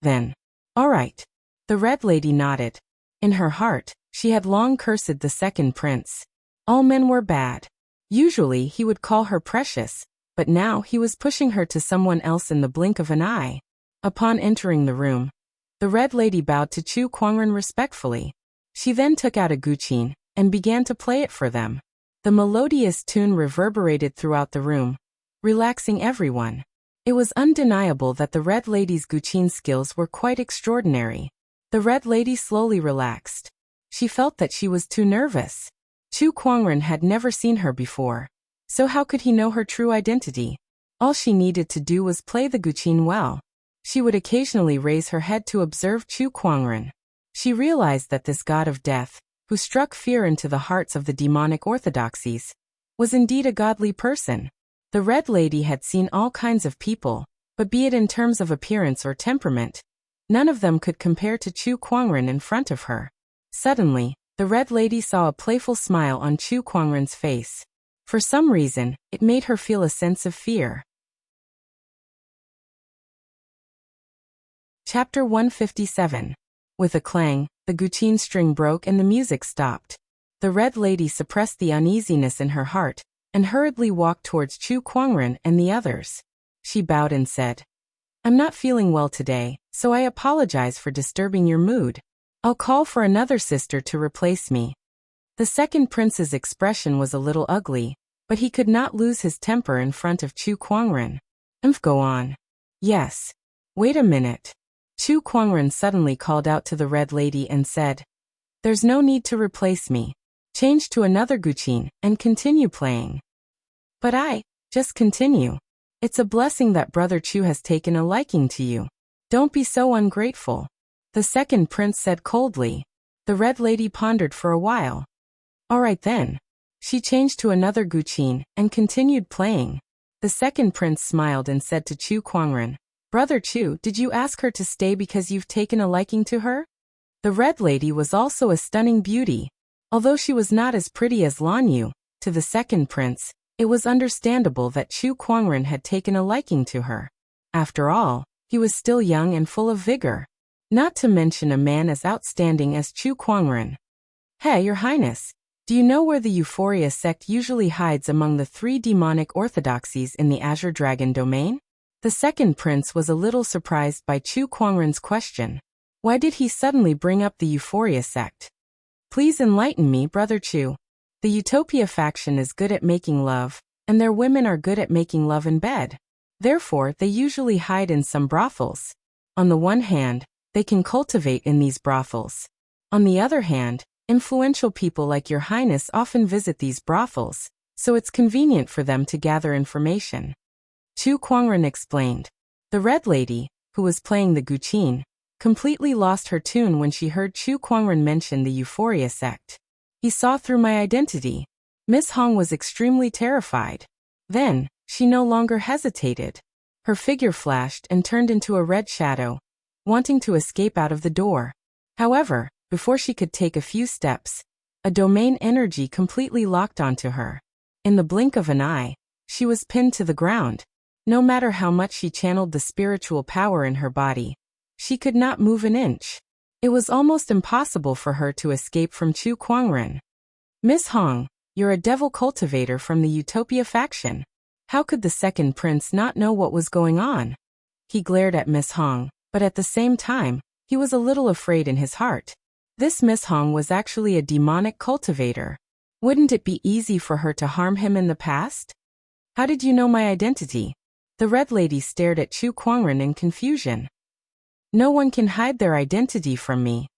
Then, all right. The red lady nodded. In her heart, she had long cursed the second prince. All men were bad. Usually he would call her precious, but now he was pushing her to someone else in the blink of an eye. Upon entering the room, the red lady bowed to Chu Kuangren respectfully. She then took out a guqin and began to play it for them. The melodious tune reverberated throughout the room, relaxing everyone. It was undeniable that the red lady's guqin skills were quite extraordinary. The red lady slowly relaxed. She felt that she was too nervous. Chu Kuangren had never seen her before, so how could he know her true identity? All she needed to do was play the guqin well. She would occasionally raise her head to observe Chu Kuangren. She realized that this god of death, who struck fear into the hearts of the demonic orthodoxies, was indeed a godly person. The red lady had seen all kinds of people, but be it in terms of appearance or temperament, none of them could compare to Chu Kuangren in front of her. Suddenly, the red lady saw a playful smile on Chu Kuangren's face. For some reason, it made her feel a sense of fear. Chapter 157. With a clang, the guqin string broke and the music stopped. The red lady suppressed the uneasiness in her heart and hurriedly walked towards Chu Kuangren and the others. She bowed and said, I'm not feeling well today, so I apologize for disturbing your mood. I'll call for another sister to replace me. The second prince's expression was a little ugly, but he could not lose his temper in front of Chu Kuangren. Go on. Yes. Wait a minute. Chu Kuangren suddenly called out to the red lady and said, There's no need to replace me. Change to another guqin and continue playing. But just continue. It's a blessing that Brother Chu has taken a liking to you. Don't be so ungrateful. The second prince said coldly. The red lady pondered for a while. All right then. She changed to another guqin and continued playing. The second prince smiled and said to Chu Kuangren, Brother Chu, did you ask her to stay because you've taken a liking to her? The red lady was also a stunning beauty. Although she was not as pretty as Lan Yu, to the second prince, it was understandable that Chu Kuangren had taken a liking to her. After all, he was still young and full of vigor. Not to mention a man as outstanding as Chu Kuangren. Hey, Your Highness, do you know where the Euphoria sect usually hides among the 3 demonic orthodoxies in the Azure Dragon domain? The second prince was a little surprised by Chu Kuangren's question. Why did he suddenly bring up the Euphoria sect? Please enlighten me, Brother Chu. The Utopia faction is good at making love, and their women are good at making love in bed. Therefore, they usually hide in some brothels. On the one hand, they can cultivate in these brothels. On the other hand, influential people like Your Highness often visit these brothels, so it's convenient for them to gather information. Chu Kuangren explained. The red lady, who was playing the guqin, completely lost her tune when she heard Chu Kuangren mention the Euphoria sect. He saw through my identity. Miss Hong was extremely terrified. Then, she no longer hesitated. Her figure flashed and turned into a red shadow, wanting to escape out of the door. However, before she could take a few steps, a domain energy completely locked onto her. In the blink of an eye, she was pinned to the ground. No matter how much she channeled the spiritual power in her body, she could not move an inch. It was almost impossible for her to escape from Chu Kuangren. Miss Hong, you're a devil cultivator from the Utopia faction. How could the second prince not know what was going on? He glared at Miss Hong, but at the same time, he was a little afraid in his heart. This Miss Hong was actually a demonic cultivator. Wouldn't it be easy for her to harm him in the past? How did you know my identity? The Red Lady stared at Chu Kuangren in confusion. No one can hide their identity from me.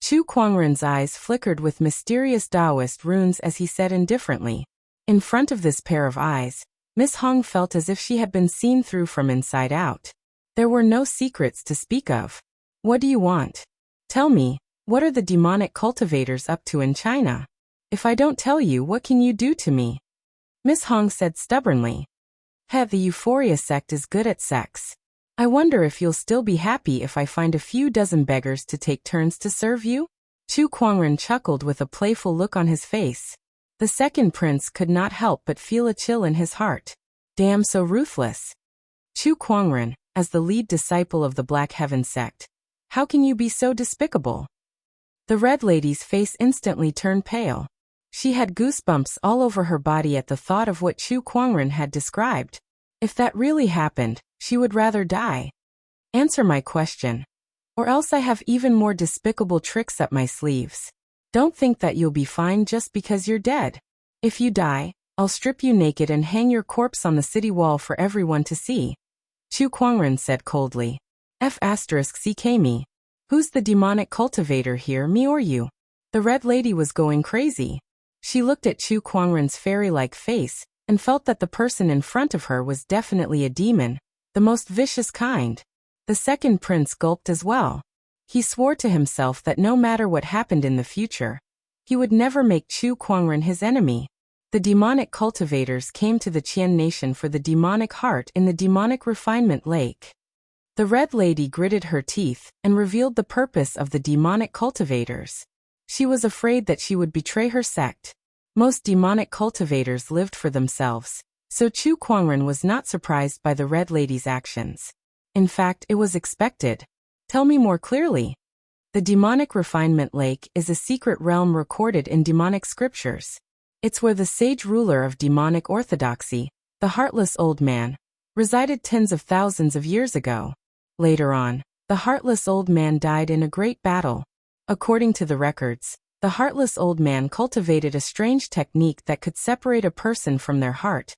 Chu Kuangren's eyes flickered with mysterious Taoist runes as he said indifferently. In front of this pair of eyes, Miss Hong felt as if she had been seen through from inside out. There were no secrets to speak of. What do you want? Tell me, what are the demonic cultivators up to in China? If I don't tell you, what can you do to me? Miss Hong said stubbornly. The Euphoria sect is good at sex. I wonder if you'll still be happy if I find a few dozen beggars to take turns to serve you? Chu Kuangren chuckled with a playful look on his face. The second prince could not help but feel a chill in his heart. Damn, so ruthless. Chu Kuangren, as the lead disciple of the Black Heaven sect, how can you be so despicable? The Red Lady's face instantly turned pale. She had goosebumps all over her body at the thought of what Chu Kuangren had described. If that really happened, she would rather die. Answer my question. Or else I have even more despicable tricks up my sleeves. Don't think that you'll be fine just because you're dead. If you die, I'll strip you naked and hang your corpse on the city wall for everyone to see. Chu Kuangren said coldly. CK me. Who's the demonic cultivator here, me or you? The Red Lady was going crazy. She looked at Chu Kuangren's fairy-like face and felt that the person in front of her was definitely a demon, the most vicious kind. The second prince gulped as well. He swore to himself that no matter what happened in the future, he would never make Chu Kuangren his enemy. The demonic cultivators came to the Qian nation for the demonic heart in the demonic refinement lake. The Red Lady gritted her teeth and revealed the purpose of the demonic cultivators. She was afraid that she would betray her sect. Most demonic cultivators lived for themselves, so Chu Kuangren was not surprised by the Red Lady's actions. In fact, it was expected. Tell me more clearly. The demonic refinement lake is a secret realm recorded in demonic scriptures. It's where the sage ruler of demonic orthodoxy, the heartless old man, resided tens of thousands of years ago. Later on, the heartless old man died in a great battle. According to the records, the heartless old man cultivated a strange technique that could separate a person from their heart,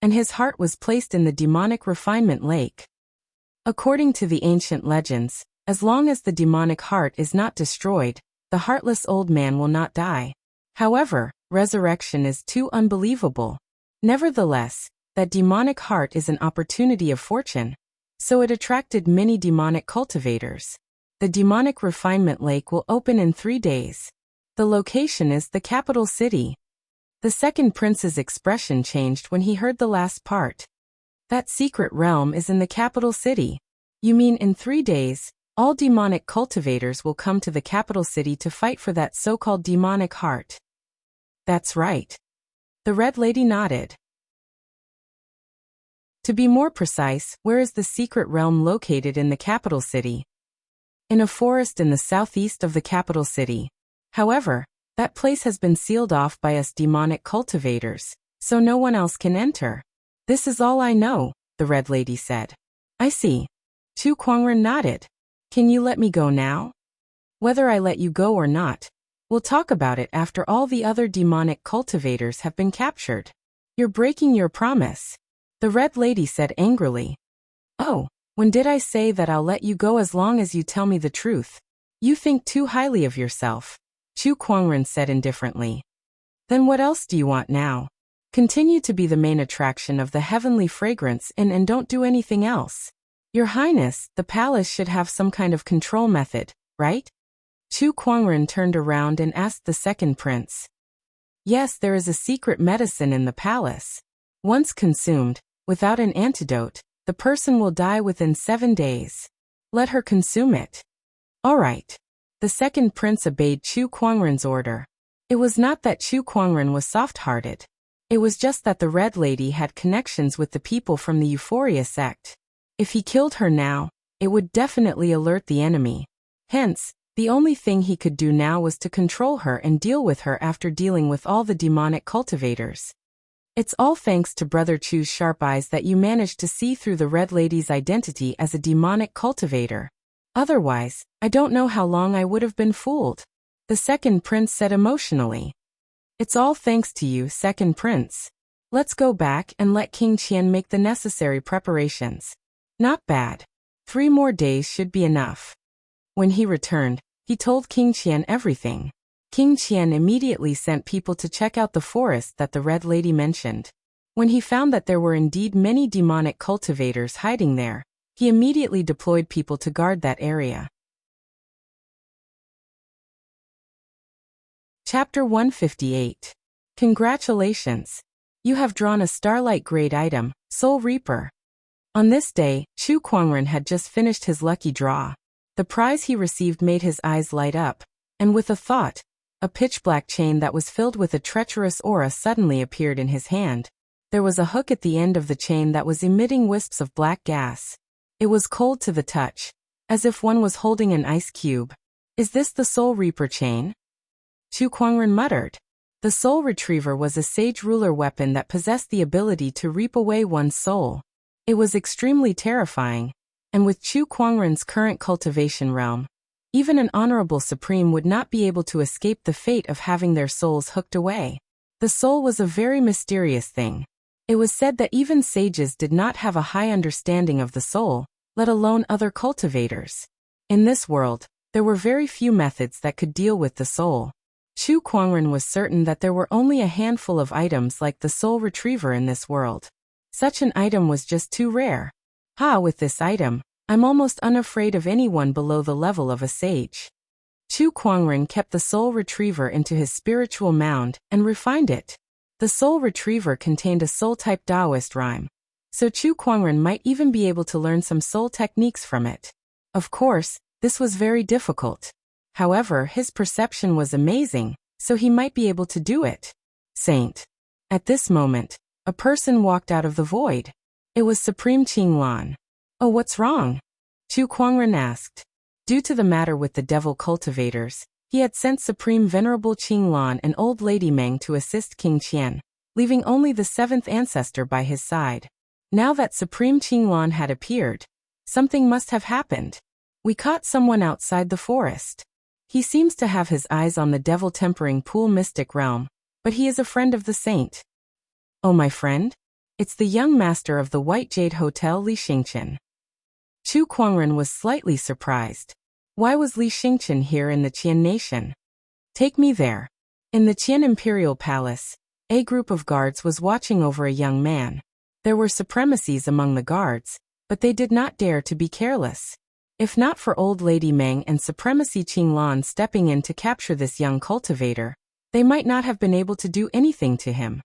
and his heart was placed in the demonic refinement lake. According to the ancient legends, as long as the demonic heart is not destroyed, the heartless old man will not die. However, resurrection is too unbelievable. Nevertheless, that demonic heart is an opportunity of fortune, so it attracted many demonic cultivators. The demonic refinement lake will open in 3 days. The location is the capital city. The second prince's expression changed when he heard the last part. That secret realm is in the capital city. You mean in 3 days, all demonic cultivators will come to the capital city to fight for that so-called demonic heart? That's right. The Red Lady nodded. To be more precise, where is the secret realm located in the capital city? In a forest in the southeast of the capital city. However, that place has been sealed off by us demonic cultivators, so no one else can enter. This is all I know, the Red Lady said. I see. Chu Kuangren nodded. Can you let me go now? Whether I let you go or not, we'll talk about it after all the other demonic cultivators have been captured. You're breaking your promise. The Red Lady said angrily. Oh, when did I say that I'll let you go as long as you tell me the truth? You think too highly of yourself, Chu Kuangren said indifferently. Then what else do you want now? Continue to be the main attraction of the heavenly fragrance and don't do anything else. Your Highness, the palace should have some kind of control method, right? Chu Kuangren turned around and asked the second prince. Yes, there is a secret medicine in the palace. Once consumed, without an antidote, the person will die within 7 days. Let her consume it. All right. The second prince obeyed Chu Kuangren's order. It was not that Chu Kuangren was soft-hearted. It was just that the Red Lady had connections with the people from the Euphoria sect. If he killed her now, it would definitely alert the enemy. Hence, the only thing he could do now was to control her and deal with her after dealing with all the demonic cultivators. It's all thanks to Brother Chu's sharp eyes that you managed to see through the Red Lady's identity as a demonic cultivator. Otherwise, I don't know how long I would have been fooled. The second prince said emotionally. It's all thanks to you, second prince. Let's go back and let King Qian make the necessary preparations. Not bad. 3 more days should be enough. When he returned, he told King Qian everything. King Qian immediately sent people to check out the forest that the Red Lady mentioned. When he found that there were indeed many demonic cultivators hiding there, he immediately deployed people to guard that area. Chapter 158. Congratulations! You have drawn a Starlight Grade item, Soul Reaper. On this day, Chu Kuangren had just finished his lucky draw. The prize he received made his eyes light up, and with a thought, a pitch-black chain that was filled with a treacherous aura suddenly appeared in his hand. There was a hook at the end of the chain that was emitting wisps of black gas. It was cold to the touch, as if one was holding an ice cube. Is this the Soul Reaper chain? Chu Kuangren muttered. The Soul Retriever was a sage ruler weapon that possessed the ability to reap away one's soul. It was extremely terrifying, and with Chu Kuangren's current cultivation realm, even an honorable supreme would not be able to escape the fate of having their souls hooked away. The soul was a very mysterious thing. It was said that even sages did not have a high understanding of the soul, let alone other cultivators. In this world, there were very few methods that could deal with the soul. Chu Kuangren was certain that there were only a handful of items like the Soul Retriever in this world. Such an item was just too rare. With this item, I'm almost unafraid of anyone below the level of a sage. Chu Kuangren kept the Soul Retriever into his spiritual mound and refined it. The Soul Retriever contained a soul-type Taoist rhyme, so Chu Kuangren might even be able to learn some soul techniques from it. Of course, this was very difficult. However, his perception was amazing, so he might be able to do it. Saint. At this moment, a person walked out of the void. It was Supreme Qinglan. Oh, what's wrong? Chu Kuangren asked. Due to the matter with the devil cultivators, he had sent Supreme Venerable Qinglan and Old Lady Meng to assist King Qian, leaving only the 7th ancestor by his side. Now that Supreme Qinglan had appeared, something must have happened. We caught someone outside the forest. He seems to have his eyes on the devil-tempering pool mystic realm, but he is a friend of the saint. Oh, my friend? It's the young master of the White Jade Hotel, Li Xingqian. Chu Kuangren was slightly surprised. Why was Li Xingqian here in the Qian nation? Take me there. In the Qian Imperial Palace, a group of guards was watching over a young man. There were supremacies among the guards, but they did not dare to be careless. If not for Old Lady Meng and Supremacy Qinglan stepping in to capture this young cultivator, they might not have been able to do anything to him.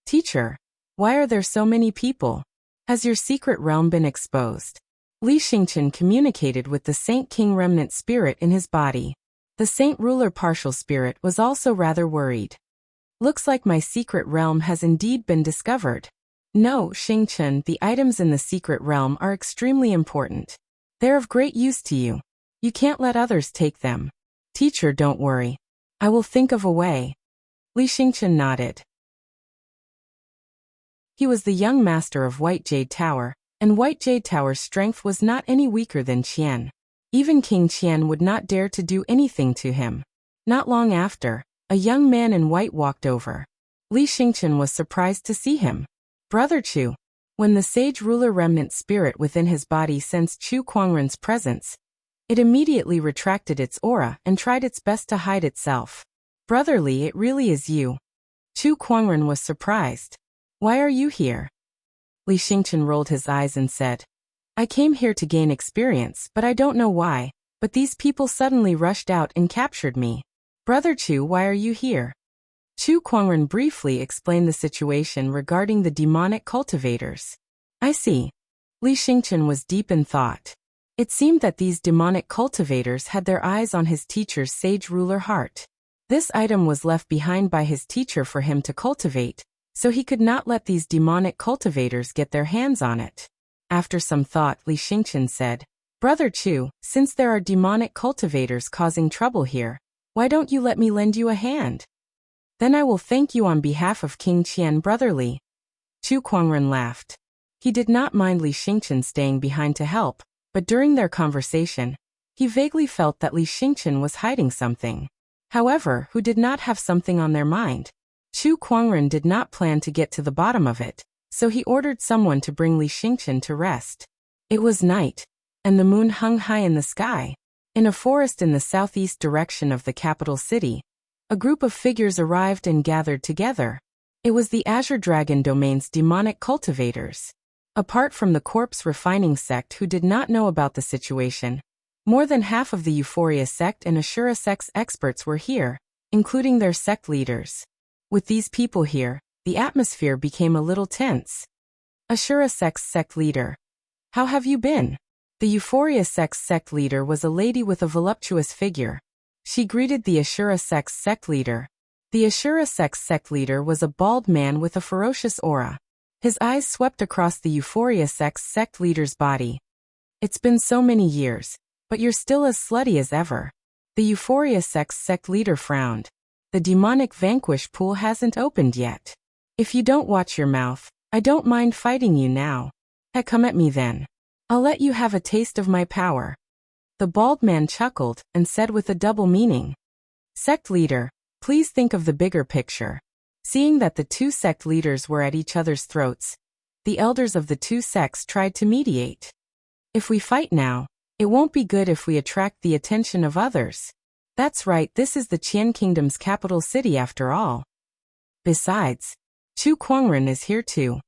Teacher, why are there so many people? Has your secret realm been exposed? Li Xingqian communicated with the Saint King Remnant spirit in his body. The Saint Ruler partial spirit was also rather worried. Looks like my secret realm has indeed been discovered. No, Xingqian, the items in the secret realm are extremely important. They're of great use to you. You can't let others take them. Teacher, don't worry. I will think of a way. Li Xingqian nodded. He was the young master of White Jade Tower, and White Jade Tower's strength was not any weaker than Qian. Even King Qian would not dare to do anything to him. Not long after, a young man in white walked over. Li Xingqian was surprised to see him. Brother Chu. When the sage ruler remnant spirit within his body sensed Chu Kuangren's presence, it immediately retracted its aura and tried its best to hide itself. Brotherly, it really is you. Chu Kuangren was surprised. Why are you here? Li Xingqian rolled his eyes and said, I came here to gain experience, but I don't know why, but these people suddenly rushed out and captured me. Brother Chu, why are you here? Chu Kuangren briefly explained the situation regarding the demonic cultivators. I see. Li Xingqian was deep in thought. It seemed that these demonic cultivators had their eyes on his teacher's sage ruler heart. This item was left behind by his teacher for him to cultivate, so he could not let these demonic cultivators get their hands on it. After some thought, Li Xingqian said, Brother Chu, since there are demonic cultivators causing trouble here, why don't you let me lend you a hand? Then I will thank you on behalf of King Qian, brotherly. Chu Kuangren laughed. He did not mind Li Xingqian staying behind to help, but during their conversation, He vaguely felt that Li Xingqian was hiding something. However, who did not have something on their mind? Chu Kuangren did not plan to get to the bottom of it, so he ordered someone to bring Li Xingqian to rest. It was night, and the moon hung high in the sky. In a forest in the southeast direction of the capital city, a group of figures arrived and gathered together. It was the Azure Dragon Domain's demonic cultivators. Apart from the corpse refining sect who did not know about the situation, more than half of the Euphoria sect and Ashura sect's experts were here, including their sect leaders. With these people here, the atmosphere became a little tense. Ashura sect's sect leader. How have you been? The Euphoria sect's sect leader was a lady with a voluptuous figure. She greeted the Ashura sect's sect leader. The Ashura sect's sect leader was a bald man with a ferocious aura. His eyes swept across the Euphoria sect's sect leader's body. It's been so many years, but you're still as slutty as ever. The Euphoria sect's sect leader frowned. The demonic vanquish pool hasn't opened yet. If you don't watch your mouth, I don't mind fighting you now. Come at me then. I'll let you have a taste of my power. The bald man chuckled and said with a double meaning. Sect leader, please think of the bigger picture. Seeing that the two sect leaders were at each other's throats, the elders of the two sects tried to mediate. If we fight now, it won't be good if we attract the attention of others. That's right, this is the Qian Kingdom's capital city after all. Besides, Chu Kuangren is here too.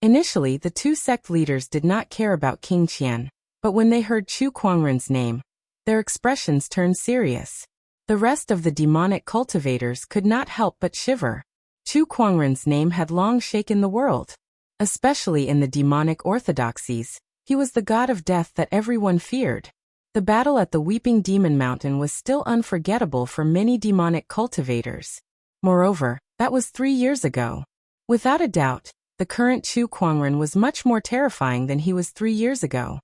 Initially, the two sect leaders did not care about King Qian, but when they heard Chu Kuangren's name, their expressions turned serious. The rest of the demonic cultivators could not help but shiver. Chu Kuangren's name had long shaken the world. Especially in the demonic orthodoxies, he was the god of death that everyone feared. The battle at the Weeping Demon Mountain was still unforgettable for many demonic cultivators. Moreover, that was 3 years ago. Without a doubt, the current Chu Kuangren was much more terrifying than he was 3 years ago.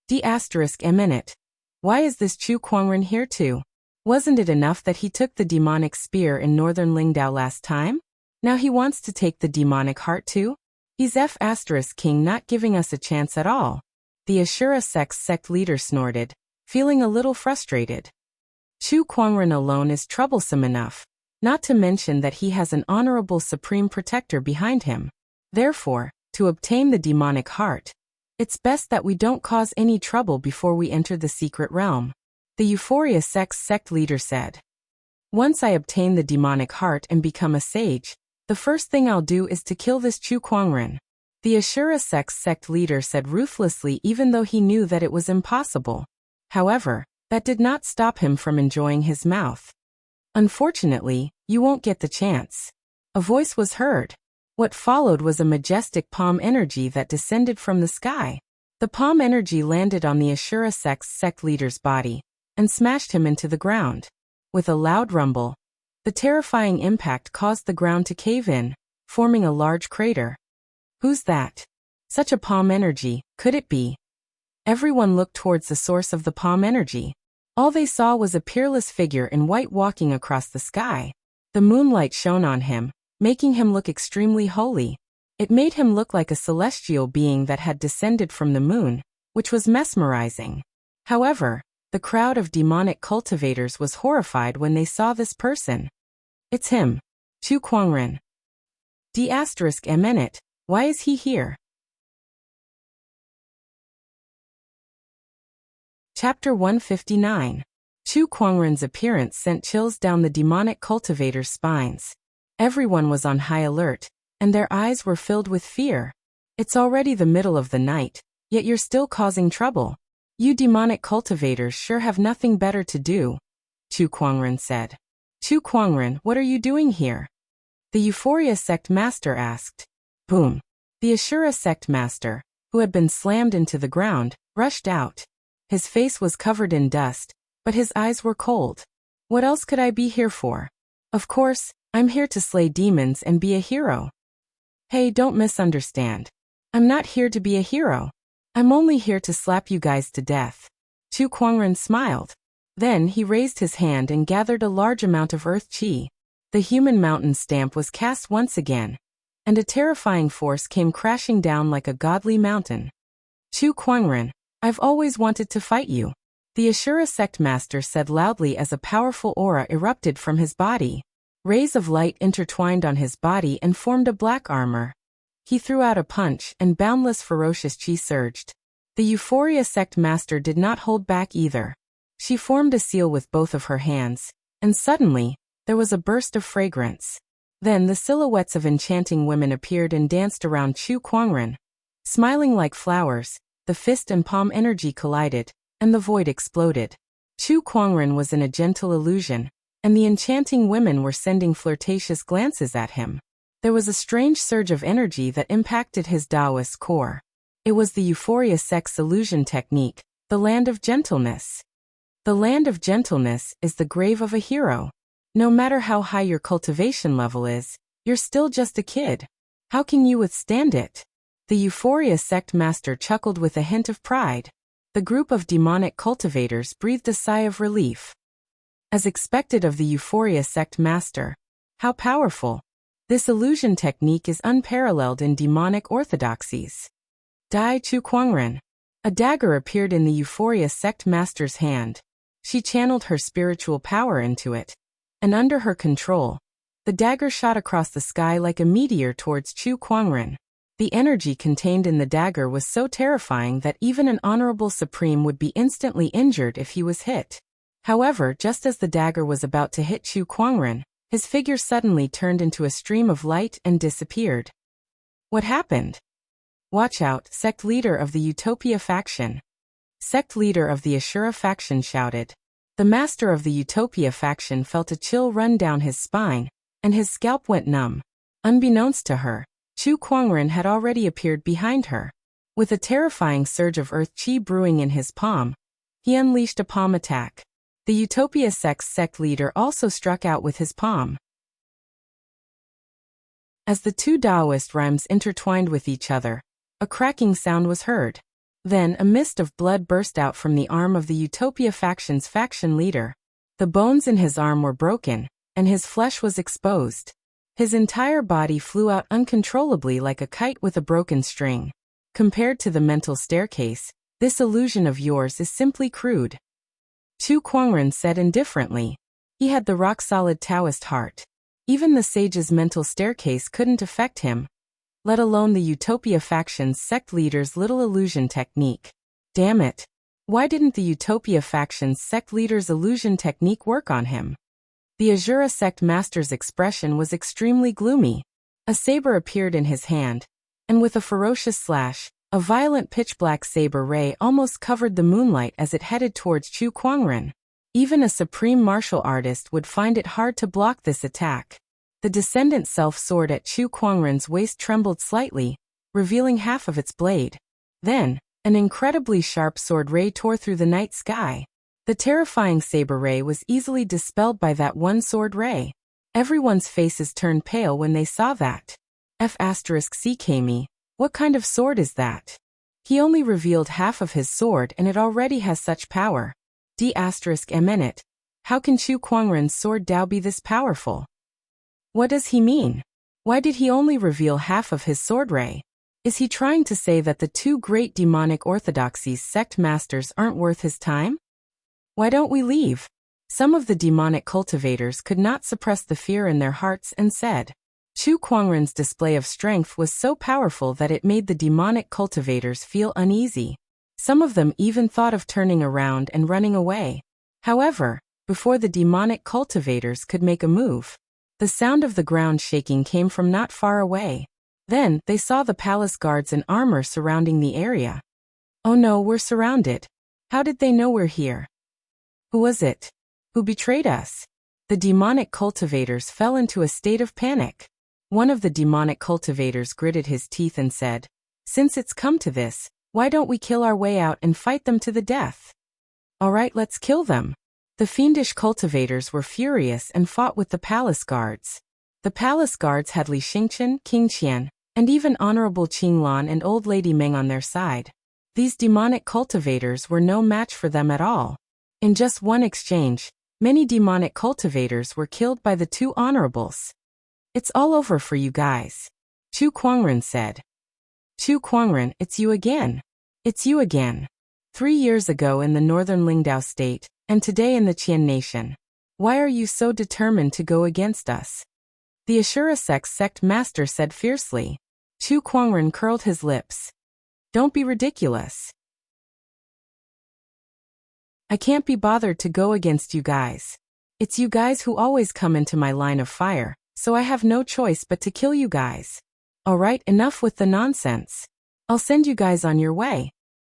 D***. Why is this Chu Kuangren here too? Wasn't it enough that he took the demonic spear in northern Lingdao last time? Now he wants to take the demonic heart too? He's F***king not giving us a chance at all. The Ashura sect's sect leader snorted, feeling a little frustrated. Chu Kuangren alone is troublesome enough, not to mention that he has an honorable supreme protector behind him. Therefore, to obtain the demonic heart, it's best that we don't cause any trouble before we enter the secret realm. The Euphoria sect's sect leader said. Once I obtain the demonic heart and become a sage, the first thing I'll do is to kill this Chu Kuangren. The Ashura sect's sect leader said ruthlessly, even though he knew that it was impossible. However, that did not stop him from enjoying his mouth. Unfortunately, you won't get the chance. A voice was heard. What followed was a majestic palm energy that descended from the sky. The palm energy landed on the Ashura sect's sect leader's body and smashed him into the ground. With a loud rumble, the terrifying impact caused the ground to cave in, forming a large crater. Who's that? Such a palm energy, could it be? Everyone looked towards the source of the palm energy. All they saw was a peerless figure in white walking across the sky. The moonlight shone on him, making him look extremely holy. It made him look like a celestial being that had descended from the moon, which was mesmerizing. However, the crowd of demonic cultivators was horrified when they saw this person. It's him, Chu Kuangren. D***. Why is he here? Chapter 159. Chu Kuangren's appearance sent chills down the demonic cultivators' spines. Everyone was on high alert, and their eyes were filled with fear. It's already the middle of the night, yet you're still causing trouble. You demonic cultivators sure have nothing better to do, Chu Kuangren said. Chu Kuangren, what are you doing here? The Euphoria sect master asked. Boom. The Ashura sect master, who had been slammed into the ground, rushed out. His face was covered in dust, but his eyes were cold. What else could I be here for? Of course, I'm here to slay demons and be a hero. Hey, don't misunderstand. I'm not here to be a hero. I'm only here to slap you guys to death. Chu Kuangren smiled. Then he raised his hand and gathered a large amount of earth chi. The human mountain stamp was cast once again, and a terrifying force came crashing down like a godly mountain. Chu Kuangren, I've always wanted to fight you. The Ashura sect master said loudly as a powerful aura erupted from his body. Rays of light intertwined on his body and formed a black armor. He threw out a punch, and boundless ferocious chi surged. The Euphoria sect master did not hold back either. She formed a seal with both of her hands, and suddenly, there was a burst of fragrance. Then the silhouettes of enchanting women appeared and danced around Chu Kuangren. Smiling like flowers, the fist and palm energy collided, and the void exploded. Chu Kuangren was in a gentle illusion, and the enchanting women were sending flirtatious glances at him. There was a strange surge of energy that impacted his Taoist core. It was the Euphoria sect's illusion technique, the land of gentleness. The land of gentleness is the grave of a hero. No matter how high your cultivation level is, you're still just a kid. How can you withstand it? The Euphoria sect master chuckled with a hint of pride. The group of demonic cultivators breathed a sigh of relief. As expected of the Euphoria sect master. How powerful! This illusion technique is unparalleled in demonic orthodoxies. Dai Chu Kuangren. A dagger appeared in the Euphoria sect master's hand. She channeled her spiritual power into it. And under her control, the dagger shot across the sky like a meteor towards Chu Kuangren. The energy contained in the dagger was so terrifying that even an honorable supreme would be instantly injured if he was hit. However, just as the dagger was about to hit Chu Kuangren, his figure suddenly turned into a stream of light and disappeared. What happened? Watch out, sect leader of the Utopia faction. Sect leader of the Ashura faction shouted. The master of the Utopia faction felt a chill run down his spine, and his scalp went numb. Unbeknownst to her, Chu Kuangren had already appeared behind her. With a terrifying surge of earth chi brewing in his palm, he unleashed a palm attack. The Utopia sect's sect leader also struck out with his palm. As the two Taoist rhymes intertwined with each other, a cracking sound was heard. Then a mist of blood burst out from the arm of the Utopia faction's faction leader. The bones in his arm were broken, and his flesh was exposed. His entire body flew out uncontrollably like a kite with a broken string. Compared to the mental staircase, this illusion of yours is simply crude. Chu Kuangren said indifferently. He had the rock-solid Taoist heart. Even the sage's mental staircase couldn't affect him, let alone the Utopia faction's sect leader's little illusion technique. Damn it. Why didn't the Utopia faction's sect leader's illusion technique work on him? The Ashura sect master's expression was extremely gloomy. A saber appeared in his hand, and with a ferocious slash, a violent pitch-black saber ray almost covered the moonlight as it headed towards Chu Kuangren. Even a supreme martial artist would find it hard to block this attack. The descendant self-sword at Chu Kuangren's waist trembled slightly, revealing half of its blade. Then, an incredibly sharp sword ray tore through the night sky. The terrifying saber ray was easily dispelled by that one sword ray. Everyone's faces turned pale when they saw that. F***CKMe. What kind of sword is that? He only revealed half of his sword and it already has such power. D***MN. How can Chu Kuangren's sword Dao be this powerful? What does he mean? Why did he only reveal half of his sword ray? Is he trying to say that the two great demonic orthodoxies sect masters aren't worth his time? Why don't we leave? Some of the demonic cultivators could not suppress the fear in their hearts and said. Chu Kuangren's display of strength was so powerful that it made the demonic cultivators feel uneasy. Some of them even thought of turning around and running away. However, before the demonic cultivators could make a move, the sound of the ground shaking came from not far away. Then, they saw the palace guards in armor surrounding the area. Oh no, we're surrounded. How did they know we're here? Who was it? Who betrayed us? The demonic cultivators fell into a state of panic. One of the demonic cultivators gritted his teeth and said, "Since it's come to this, why don't we kill our way out and fight them to the death?" Alright, let's kill them. The fiendish cultivators were furious and fought with the palace guards. The palace guards had Li Xingqian, King Qian, and even Honorable Qinglan and Old Lady Meng on their side. These demonic cultivators were no match for them at all. In just one exchange, many demonic cultivators were killed by the two honorables. "It's all over for you guys," Chu Kuangren said. "Chu Kuangren, it's you again. It's you again." 3 years ago in the northern Lingdao state, and today in the Qian nation. Why are you so determined to go against us? The Ashura sect master said fiercely. Chu Kuangren curled his lips. Don't be ridiculous. I can't be bothered to go against you guys. It's you guys who always come into my line of fire, so I have no choice but to kill you guys. Alright, enough with the nonsense. I'll send you guys on your way.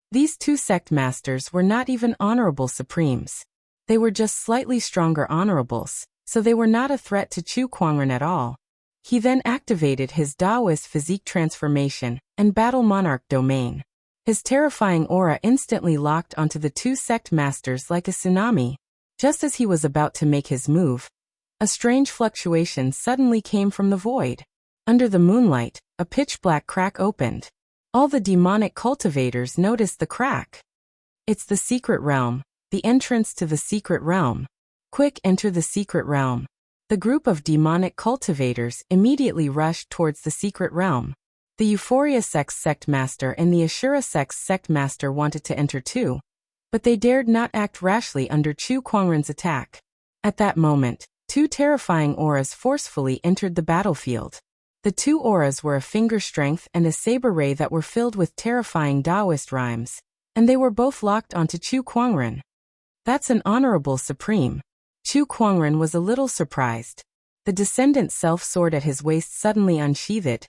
These two sect masters were not even honorable supremes. They were just slightly stronger honorables, so they were not a threat to Chu Kuangren at all. He then activated his Daoist physique transformation and battle monarch domain. His terrifying aura instantly locked onto the two sect masters like a tsunami. Just as he was about to make his move, a strange fluctuation suddenly came from the void. Under the moonlight, a pitch-black crack opened. All the demonic cultivators noticed the crack. It's the secret realm, the entrance to the secret realm. Quick, enter the secret realm. The group of demonic cultivators immediately rushed towards the secret realm. The Euphoria sect master and the Ashura sect master wanted to enter too, but they dared not act rashly under Chu Kuangren's attack. At that moment, two terrifying auras forcefully entered the battlefield. The two auras were a finger strength and a saber ray that were filled with terrifying Taoist rhymes, and they were both locked onto Chu Kuangren. That's an honorable supreme. Chu Kuangren was a little surprised. The descendant self-sword at his waist suddenly unsheathed,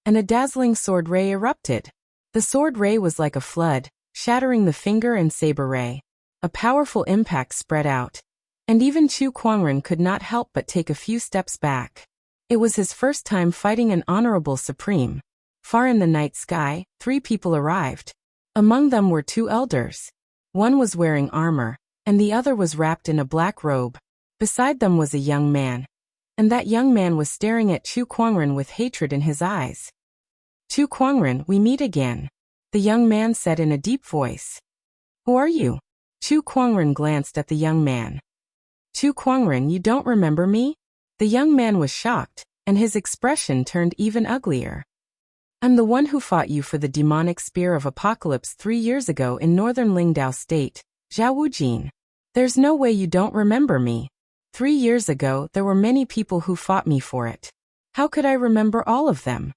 and a dazzling sword ray erupted. The sword ray was like a flood, shattering the finger and saber ray. A powerful impact spread out, and even Chu Kuangren could not help but take a few steps back. It was his first time fighting an honorable supreme. Far in the night sky, 3 people arrived. Among them were 2 elders. One was wearing armor, and the other was wrapped in a black robe. Beside them was a young man, and that young man was staring at Chu Kuangren with hatred in his eyes. Chu Kuangren, we meet again, the young man said in a deep voice. Who are you? Chu Kuangren glanced at the young man. Chu Kuangren, you don't remember me? The young man was shocked, and his expression turned even uglier. I'm the one who fought you for the demonic spear of apocalypse 3 years ago in northern Lingdao state, Zhao Wujin. There's no way you don't remember me. 3 years ago, there were many people who fought me for it. How could I remember all of them?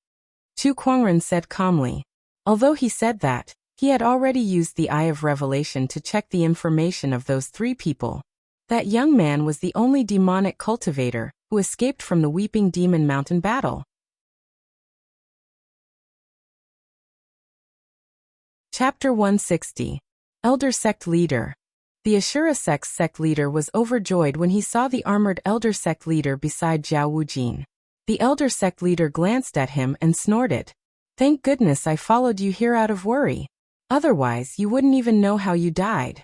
Chu Kuangren said calmly. Although he said that, he had already used the Eye of Revelation to check the information of those 3 people. That young man was the only demonic cultivator who escaped from the Weeping Demon Mountain battle. Chapter 160. Elder Sect Leader. The Ashura sect leader was overjoyed when he saw the armored Elder Sect leader beside Zhao Wujin. The Elder Sect leader glanced at him and snorted. Thank goodness I followed you here out of worry. Otherwise, you wouldn't even know how you died.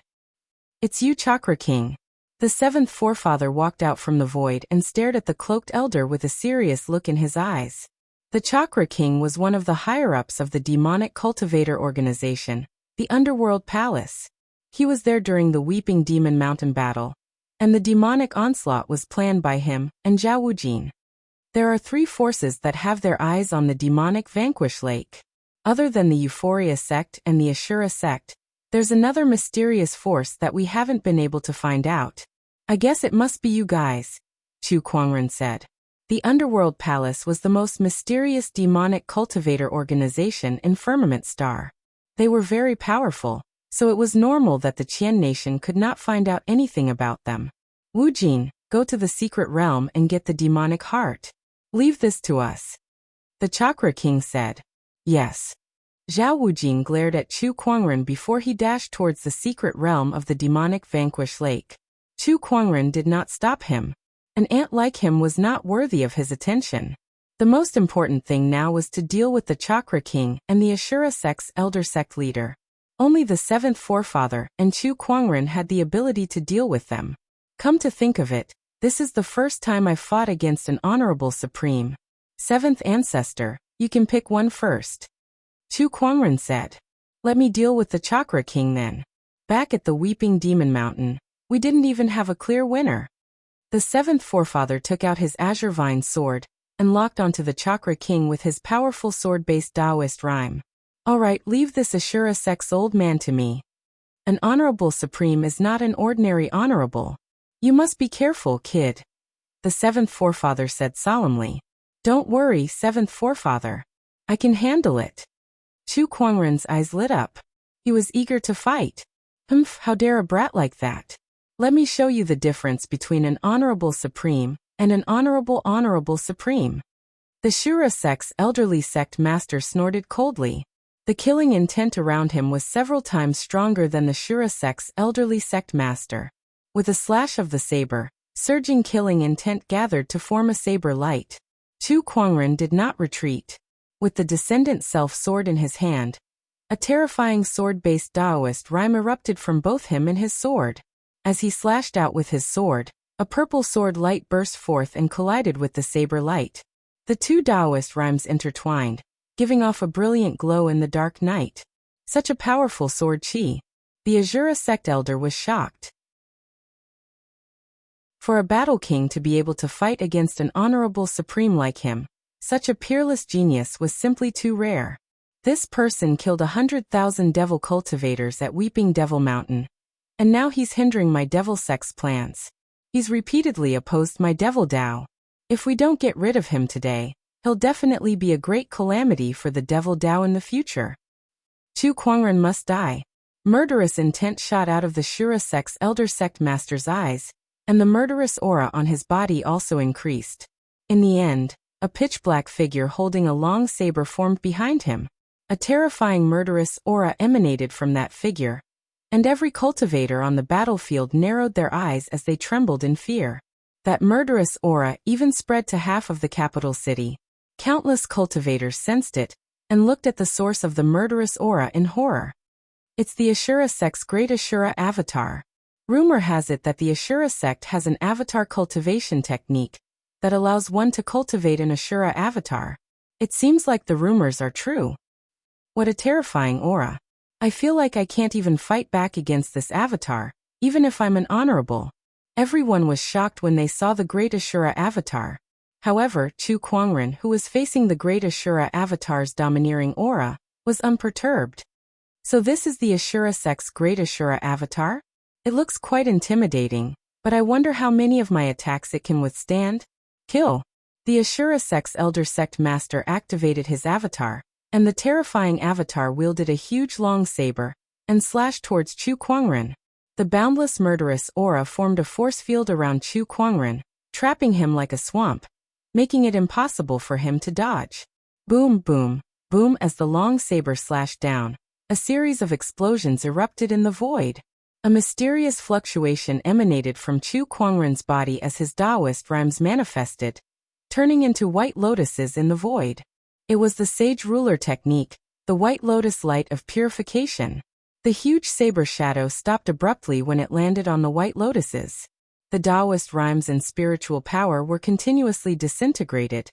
It's you, Chakra King. The 7th forefather walked out from the void and stared at the cloaked elder with a serious look in his eyes. The Chakra King was one of the higher-ups of the demonic cultivator organization, the Underworld Palace. He was there during the Weeping Demon Mountain battle, and the demonic onslaught was planned by him and Zhao Wujin. There are 3 forces that have their eyes on the demonic Vanquish Lake. Other than the Euphoria sect and the Ashura sect, there's another mysterious force that we haven't been able to find out. I guess it must be you guys, Chu Kuangren said. The Underworld Palace was the most mysterious demonic cultivator organization in Firmament Star. They were very powerful, so it was normal that the Qian nation could not find out anything about them. Wujin, go to the secret realm and get the demonic heart. Leave this to us. The Chakra King said. Yes. Zhao Wujin glared at Chu Kuangren before he dashed towards the secret realm of the demonic Vanquish Lake. Chu Kuangren did not stop him. An ant like him was not worthy of his attention. The most important thing now was to deal with the Chakra King and the Ashura sect's Elder Sect leader. Only the 7th forefather and Chu Kuangren had the ability to deal with them. Come to think of it, this is the first time I've fought against an honorable supreme. 7th ancestor, you can pick one first. Chu Kuangren said. Let me deal with the Chakra King then. Back at the Weeping Demon Mountain, we didn't even have a clear winner. The 7th forefather took out his Azure Vine sword and locked onto the Chakra King with his powerful sword-based Taoist rhyme. Alright, leave this Ashura sect's old man to me. An honorable supreme is not an ordinary honorable. You must be careful, kid. The seventh forefather said solemnly. Don't worry, seventh forefather. I can handle it. Chu Kuangren's eyes lit up. He was eager to fight. Humph, how dare a brat like that? Let me show you the difference between an honorable supreme and an honorable supreme. The Shura sect's elderly sect master snorted coldly. The killing intent around him was several times stronger than the Shura sect's elderly sect master. With a slash of the saber, surging killing intent gathered to form a saber light. Chu Kuangren did not retreat. With the descendant self sword in his hand, a terrifying sword-based Taoist rhyme erupted from both him and his sword. As he slashed out with his sword, a purple sword light burst forth and collided with the saber light. The two Taoist rhymes intertwined, giving off a brilliant glow in the dark night. Such a powerful sword chi. The Azura sect elder was shocked. For a battle king to be able to fight against an honorable supreme like him, such a peerless genius was simply too rare. This person killed 100,000 devil cultivators at Weeping Devil Mountain. And now he's hindering my devil sect's plans. He's repeatedly opposed my devil Dao. If we don't get rid of him today, he'll definitely be a great calamity for the devil Dao in the future. Chu Kuangren must die. Murderous intent shot out of the Shura sect's elder sect master's eyes, and the murderous aura on his body also increased. In the end, a pitch-black figure holding a long saber formed behind him. A terrifying murderous aura emanated from that figure, and every cultivator on the battlefield narrowed their eyes as they trembled in fear. That murderous aura even spread to half of the capital city. Countless cultivators sensed it, and looked at the source of the murderous aura in horror. It's the Ashura sect's great Ashura avatar. Rumor has it that the Ashura sect has an avatar cultivation technique that allows one to cultivate an Ashura avatar. It seems like the rumors are true. What a terrifying aura. I feel like I can't even fight back against this avatar, even if I'm an honorable. Everyone was shocked when they saw the great Ashura avatar. However, Chu Kuangren, who was facing the great Ashura avatar's domineering aura, was unperturbed. So this is the Ashura sect's great Ashura avatar? It looks quite intimidating, but I wonder how many of my attacks it can withstand. Kill. The Ashura sect's elder sect master activated his avatar, and the terrifying avatar wielded a huge long saber and slashed towards Chu Kuangren. The boundless murderous aura formed a force field around Chu Kuangren, trapping him like a swamp, making it impossible for him to dodge. Boom, boom, boom as the long saber slashed down. A series of explosions erupted in the void. A mysterious fluctuation emanated from Chu Kuangren's body as his Taoist rhymes manifested, turning into white lotuses in the void. It was the sage ruler technique, the white lotus light of purification. The huge saber shadow stopped abruptly when it landed on the white lotuses. The Taoist rhymes and spiritual power were continuously disintegrated,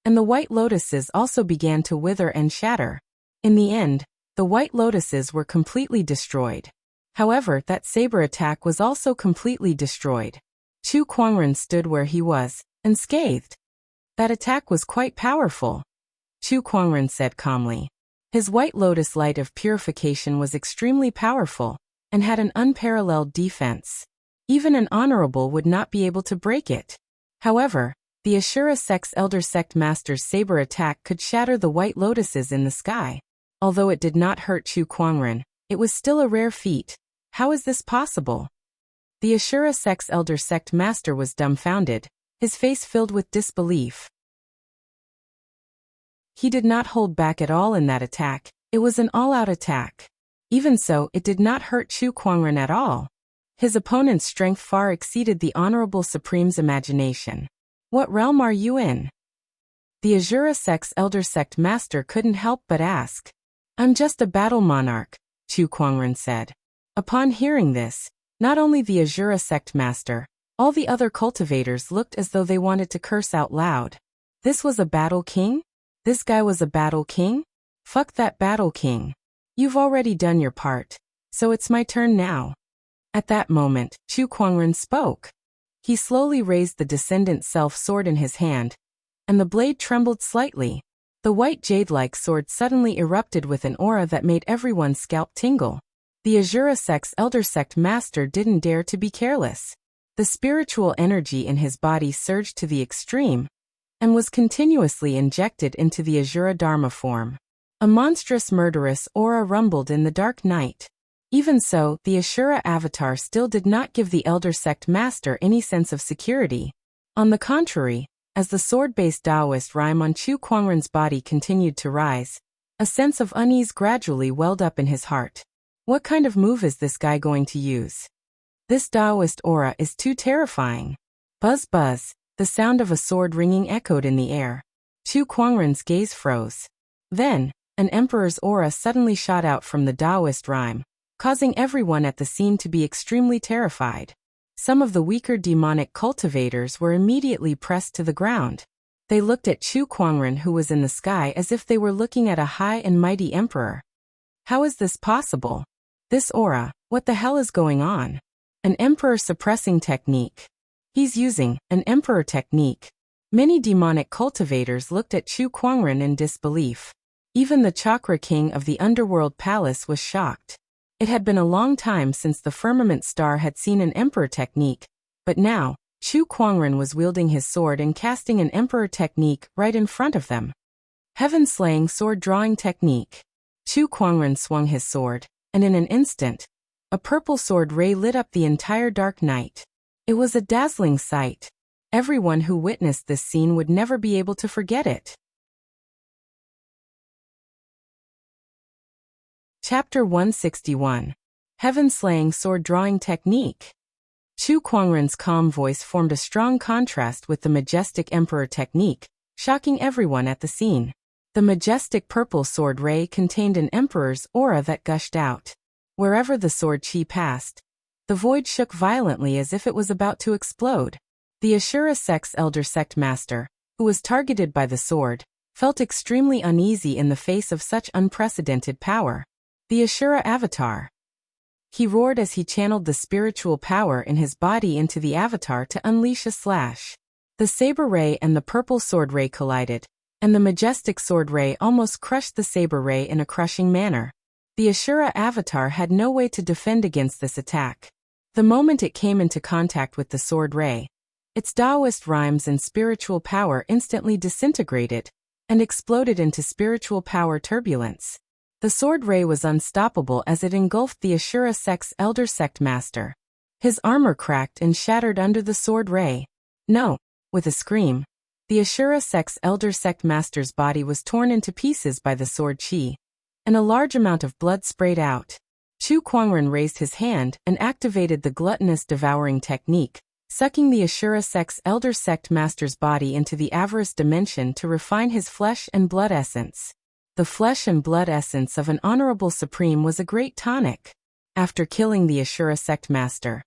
and the white lotuses also began to wither and shatter. In the end, the white lotuses were completely destroyed. However, that saber attack was also completely destroyed. Chu Kuangren stood where he was, unscathed. That attack was quite powerful, Chu Kuangren said calmly. His white lotus light of purification was extremely powerful, and had an unparalleled defense. Even an honorable would not be able to break it. However, the Ashura sect's elder sect master's saber attack could shatter the white lotuses in the sky. Although it did not hurt Chu Kuangren, it was still a rare feat. How is this possible? The Ashura sect's elder sect master was dumbfounded, his face filled with disbelief. He did not hold back at all in that attack. It was an all-out attack. Even so, it did not hurt Chu Kuangren at all. His opponent's strength far exceeded the Honorable Supreme's imagination. What realm are you in? The Azura sect's elder sect master couldn't help but ask. I'm just a battle monarch, Chu Kuangren said. Upon hearing this, not only the Azura sect master, all the other cultivators looked as though they wanted to curse out loud. This was a battle king? This guy was a battle king? Fuck that battle king. You've already done your part, so it's my turn now. At that moment, Chu Kuangren spoke. He slowly raised the descendant self sword in his hand, and the blade trembled slightly. The white jade-like sword suddenly erupted with an aura that made everyone's scalp tingle. The Azura sect's elder sect master didn't dare to be careless. The spiritual energy in his body surged to the extreme and was continuously injected into the Azura Dharma form. A monstrous murderous aura rumbled in the dark night. Even so, the Ashura avatar still did not give the elder sect master any sense of security. On the contrary, as the sword-based Taoist rhyme on Chu Kuangren's body continued to rise, a sense of unease gradually welled up in his heart. What kind of move is this guy going to use? This Taoist aura is too terrifying. Buzz buzz, the sound of a sword ringing echoed in the air. Chu Kuangren's gaze froze. Then, an emperor's aura suddenly shot out from the Taoist rhyme, causing everyone at the scene to be extremely terrified. Some of the weaker demonic cultivators were immediately pressed to the ground. They looked at Chu Kuangren, who was in the sky, as if they were looking at a high and mighty emperor. How is this possible? This aura, what the hell is going on? An emperor suppressing technique. He's using an emperor technique. Many demonic cultivators looked at Chu Kuangren in disbelief. Even the Chakra King of the Underworld Palace was shocked. It had been a long time since the Firmament Star had seen an emperor technique, but now, Chu Kuangren was wielding his sword and casting an emperor technique right in front of them. Heaven-slaying sword-drawing technique. Chu Kuangren swung his sword, and in an instant, a purple sword ray lit up the entire dark night. It was a dazzling sight. Everyone who witnessed this scene would never be able to forget it. Chapter 161. Heaven-slaying sword-drawing technique. Chu Kuangren's calm voice formed a strong contrast with the majestic emperor technique, shocking everyone at the scene. The majestic purple sword ray contained an emperor's aura that gushed out. Wherever the sword chi passed, the void shook violently as if it was about to explode. The Ashura sect's elder sect master, who was targeted by the sword, felt extremely uneasy in the face of such unprecedented power. The Ashura avatar. He roared as he channeled the spiritual power in his body into the avatar to unleash a slash. The saber ray and the purple sword ray collided, and the majestic sword ray almost crushed the saber ray in a crushing manner. The Ashura avatar had no way to defend against this attack. The moment it came into contact with the sword ray, its Taoist rhymes and spiritual power instantly disintegrated and exploded into spiritual power turbulence. The sword ray was unstoppable as it engulfed the Ashura sect's elder sect master. His armor cracked and shattered under the sword ray. No! With a scream, the Ashura sect's elder sect master's body was torn into pieces by the sword chi, and a large amount of blood sprayed out. Chu Kuangren raised his hand and activated the gluttonous devouring technique, sucking the Ashura sect's elder sect master's body into the avarice dimension to refine his flesh and blood essence. The flesh and blood essence of an honorable supreme was a great tonic. After killing the Ashura sect master,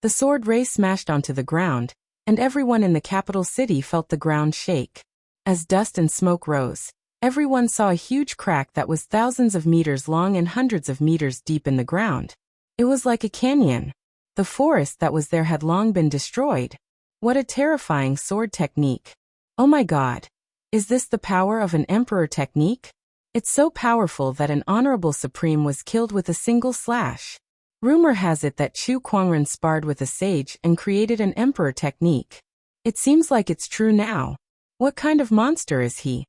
the sword ray smashed onto the ground, and everyone in the capital city felt the ground shake. As dust and smoke rose, everyone saw a huge crack that was thousands of meters long and hundreds of meters deep in the ground. It was like a canyon. The forest that was there had long been destroyed. What a terrifying sword technique. Oh my god. Is this the power of an emperor technique? It's so powerful that an honorable supreme was killed with a single slash. Rumor has it that Chu Kuangren sparred with a sage and created an emperor technique. It seems like it's true now. What kind of monster is he?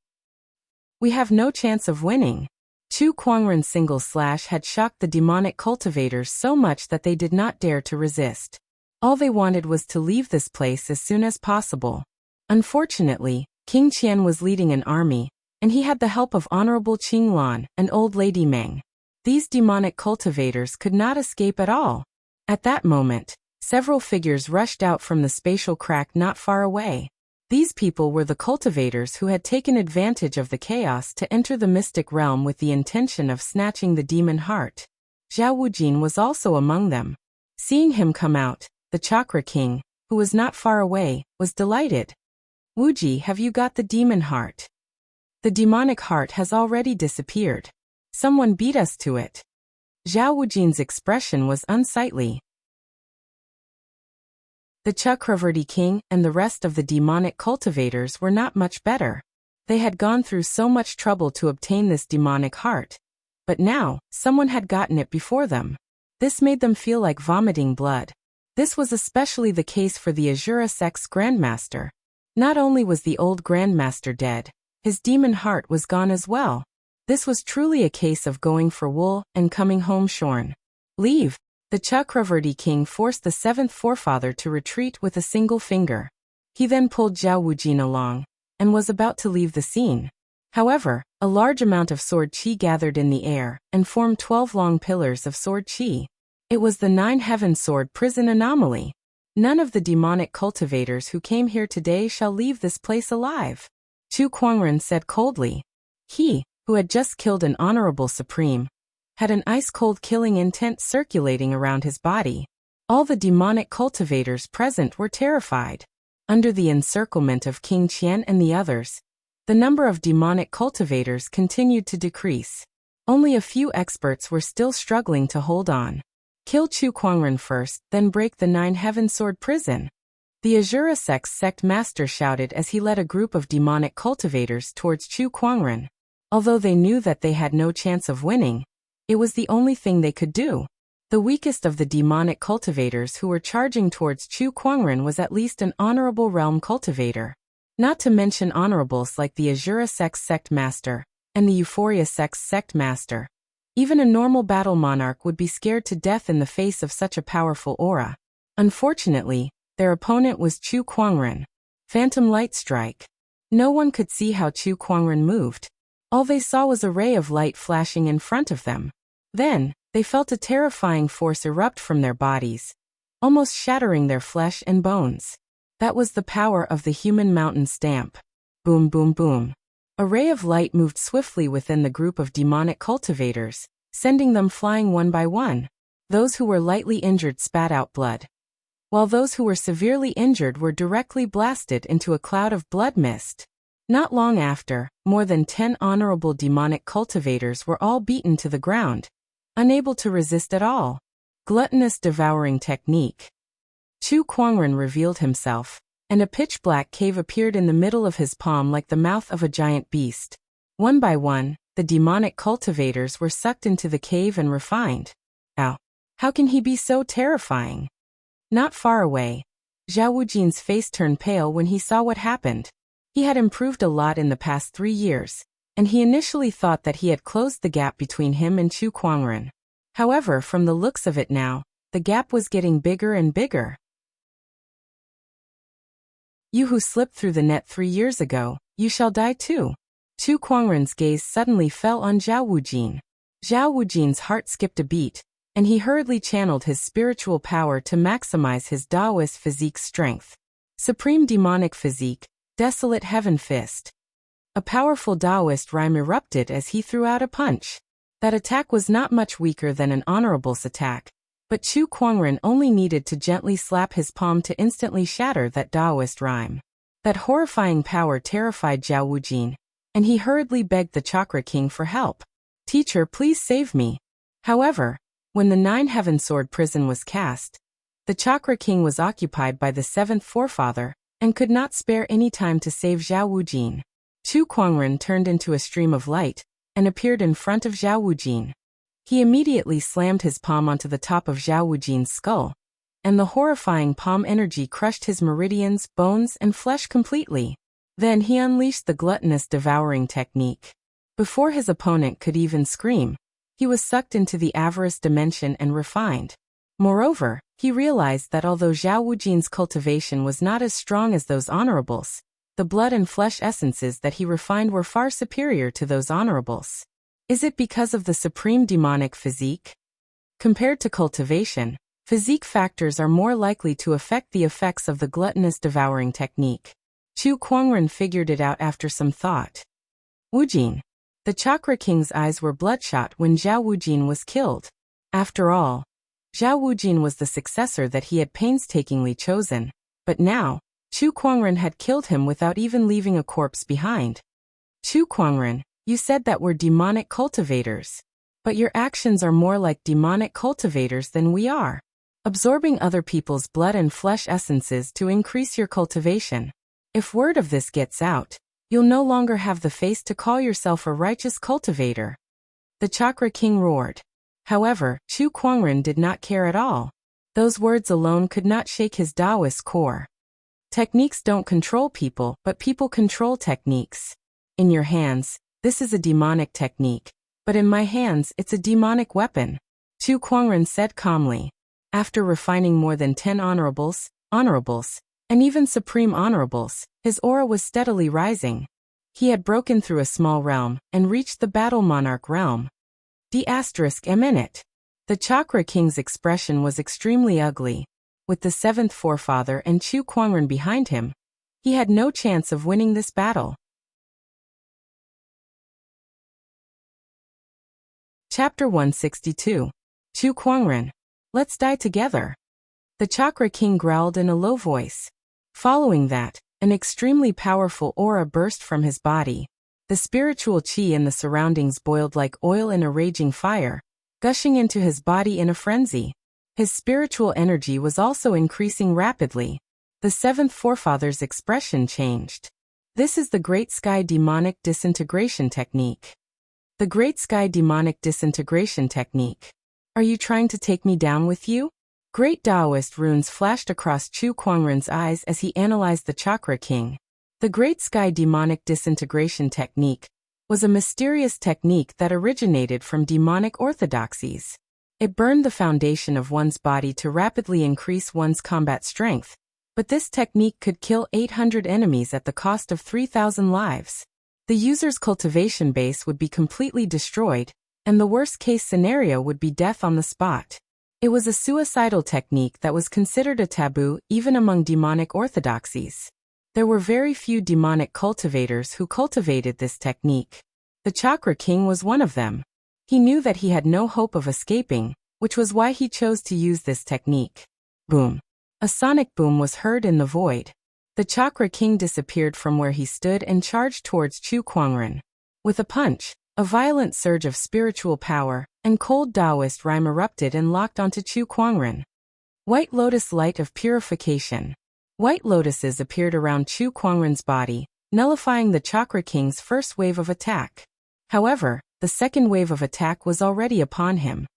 We have no chance of winning. Chu Kuangren's single slash had shocked the demonic cultivators so much that they did not dare to resist. All they wanted was to leave this place as soon as possible. Unfortunately, King Qian was leading an army, and he had the help of Honorable Qing Lan and Old Lady Meng. These demonic cultivators could not escape at all. At that moment, several figures rushed out from the spatial crack not far away. These people were the cultivators who had taken advantage of the chaos to enter the mystic realm with the intention of snatching the demon heart. Zhao Wujin was also among them. Seeing him come out, the Chakra King, who was not far away, was delighted. Wuji, have you got the demon heart? The demonic heart has already disappeared. Someone beat us to it. Zhao Wujin's expression was unsightly. The Chakravarti King and the rest of the demonic cultivators were not much better. They had gone through so much trouble to obtain this demonic heart. But now, someone had gotten it before them. This made them feel like vomiting blood. This was especially the case for the Azura Sect's Grandmaster. Not only was the old Grandmaster dead, his demon heart was gone as well. This was truly a case of going for wool and coming home shorn. Leave! The Chakravarti king forced the seventh forefather to retreat with a single finger. He then pulled Zhao Wujin along, and was about to leave the scene. However, a large amount of sword qi gathered in the air, and formed 12 long pillars of sword qi. It was the 9-heaven sword prison anomaly. None of the demonic cultivators who came here today shall leave this place alive, Chu Kuangren said coldly. He, who had just killed an honorable supreme, had an ice-cold killing intent circulating around his body. All the demonic cultivators present were terrified. Under the encirclement of King Qian and the others, the number of demonic cultivators continued to decrease. Only a few experts were still struggling to hold on. Kill Chu Kuangren first, then break the 9-heaven sword prison. The Azura Sect's sect master shouted as he led a group of demonic cultivators towards Chu Kuangren. Although they knew that they had no chance of winning, it was the only thing they could do. The weakest of the demonic cultivators who were charging towards Chu Kuangren was at least an honorable realm cultivator. Not to mention honorables like the Azura Sect's sect master, and the Euphoria Sect's sect master. Even a normal battle monarch would be scared to death in the face of such a powerful aura. Unfortunately, their opponent was Chu Kuangren. Phantom light strike. No one could see how Chu Kuangren moved. All they saw was a ray of light flashing in front of them. Then, they felt a terrifying force erupt from their bodies, almost shattering their flesh and bones. That was the power of the human mountain stamp. Boom, boom, boom. A ray of light moved swiftly within the group of demonic cultivators, sending them flying one by one. Those who were lightly injured spat out blood, while those who were severely injured were directly blasted into a cloud of blood mist. Not long after, more than 10 honorable demonic cultivators were all beaten to the ground, unable to resist at all. Gluttonous devouring technique. Chu Kuangren revealed himself, and a pitch-black cave appeared in the middle of his palm like the mouth of a giant beast. One by one, the demonic cultivators were sucked into the cave and refined. Ow! How can he be so terrifying? Not far away, Zhao Wujin's face turned pale when he saw what happened. He had improved a lot in the past 3 years, and he initially thought that he had closed the gap between him and Chu Kuangren. However, from the looks of it now, the gap was getting bigger and bigger. You who slipped through the net 3 years ago, you shall die too. Chu Kuangren's gaze suddenly fell on Zhao Wujin. Zhao Wujin's heart skipped a beat, and he hurriedly channeled his spiritual power to maximize his Taoist physique strength. Supreme demonic physique, desolate heaven fist. A powerful Taoist rhyme erupted as he threw out a punch. That attack was not much weaker than an honorable's attack, but Chu Kuangren only needed to gently slap his palm to instantly shatter that Taoist rhyme. That horrifying power terrified Zhao Wujin, and he hurriedly begged the Chakra King for help. Teacher, please save me. However, when the 9-heaven sword prison was cast, the Chakra King was occupied by the 7th forefather, and could not spare any time to save Zhao Wujin. Chu Kuangren turned into a stream of light, and appeared in front of Zhao Wujin. He immediately slammed his palm onto the top of Zhao Wujin's skull, and the horrifying palm energy crushed his meridians, bones, and flesh completely. Then he unleashed the gluttonous devouring technique. Before his opponent could even scream, he was sucked into the avarice dimension and refined. Moreover, he realized that although Zhao Wujin's cultivation was not as strong as those honorables, the blood and flesh essences that he refined were far superior to those honorables. Is it because of the supreme demonic physique? Compared to cultivation, physique factors are more likely to affect the effects of the gluttonous devouring technique. Chu Kuangren figured it out after some thought. Wujin. The Chakra King's eyes were bloodshot when Zhao Wujin was killed. After all, Zhao Wujin was the successor that he had painstakingly chosen, but now, Chu Kuangren had killed him without even leaving a corpse behind. Chu Kuangren, you said that we're demonic cultivators. But your actions are more like demonic cultivators than we are. Absorbing other people's blood and flesh essences to increase your cultivation. If word of this gets out, you'll no longer have the face to call yourself a righteous cultivator. The Chakra King roared. However, Chu Kuangren did not care at all. Those words alone could not shake his Taoist core. Techniques don't control people, but people control techniques. In your hands, this is a demonic technique, but in my hands it's a demonic weapon, Chu Kuangren said calmly. After refining more than 10 honorables, and even supreme honorables, his aura was steadily rising. He had broken through a small realm and reached the battle monarch realm. The Chakra King's expression was extremely ugly. With the seventh forefather and Chu Kuangren behind him, he had no chance of winning this battle. Chapter 162. Chu Kuangren. Let's die together. The Chakra King growled in a low voice. Following that, an extremely powerful aura burst from his body. The spiritual chi in the surroundings boiled like oil in a raging fire, gushing into his body in a frenzy. His spiritual energy was also increasing rapidly. The seventh forefather's expression changed. This is the Great Sky Demonic Disintegration Technique. The Great Sky Demonic Disintegration Technique. Are you trying to take me down with you? Great Taoist runes flashed across Chu Kuangren's eyes as he analyzed the Chakra King. The Great Sky Demonic Disintegration Technique was a mysterious technique that originated from demonic orthodoxies. It burned the foundation of one's body to rapidly increase one's combat strength, but this technique could kill 800 enemies at the cost of 3,000 lives. The user's cultivation base would be completely destroyed, and the worst-case scenario would be death on the spot. It was a suicidal technique that was considered a taboo even among demonic orthodoxies. There were very few demonic cultivators who cultivated this technique. The Chakra King was one of them. He knew that he had no hope of escaping, which was why he chose to use this technique. Boom. A sonic boom was heard in the void. The Chakra King disappeared from where he stood and charged towards Chu Kuangren. With a punch, a violent surge of spiritual power and cold Taoist rhyme erupted and locked onto Chu Kuangren. White Lotus Light of Purification. White lotuses appeared around Chu Kuangren's body, nullifying the Chakra King's first wave of attack. However, the second wave of attack was already upon him.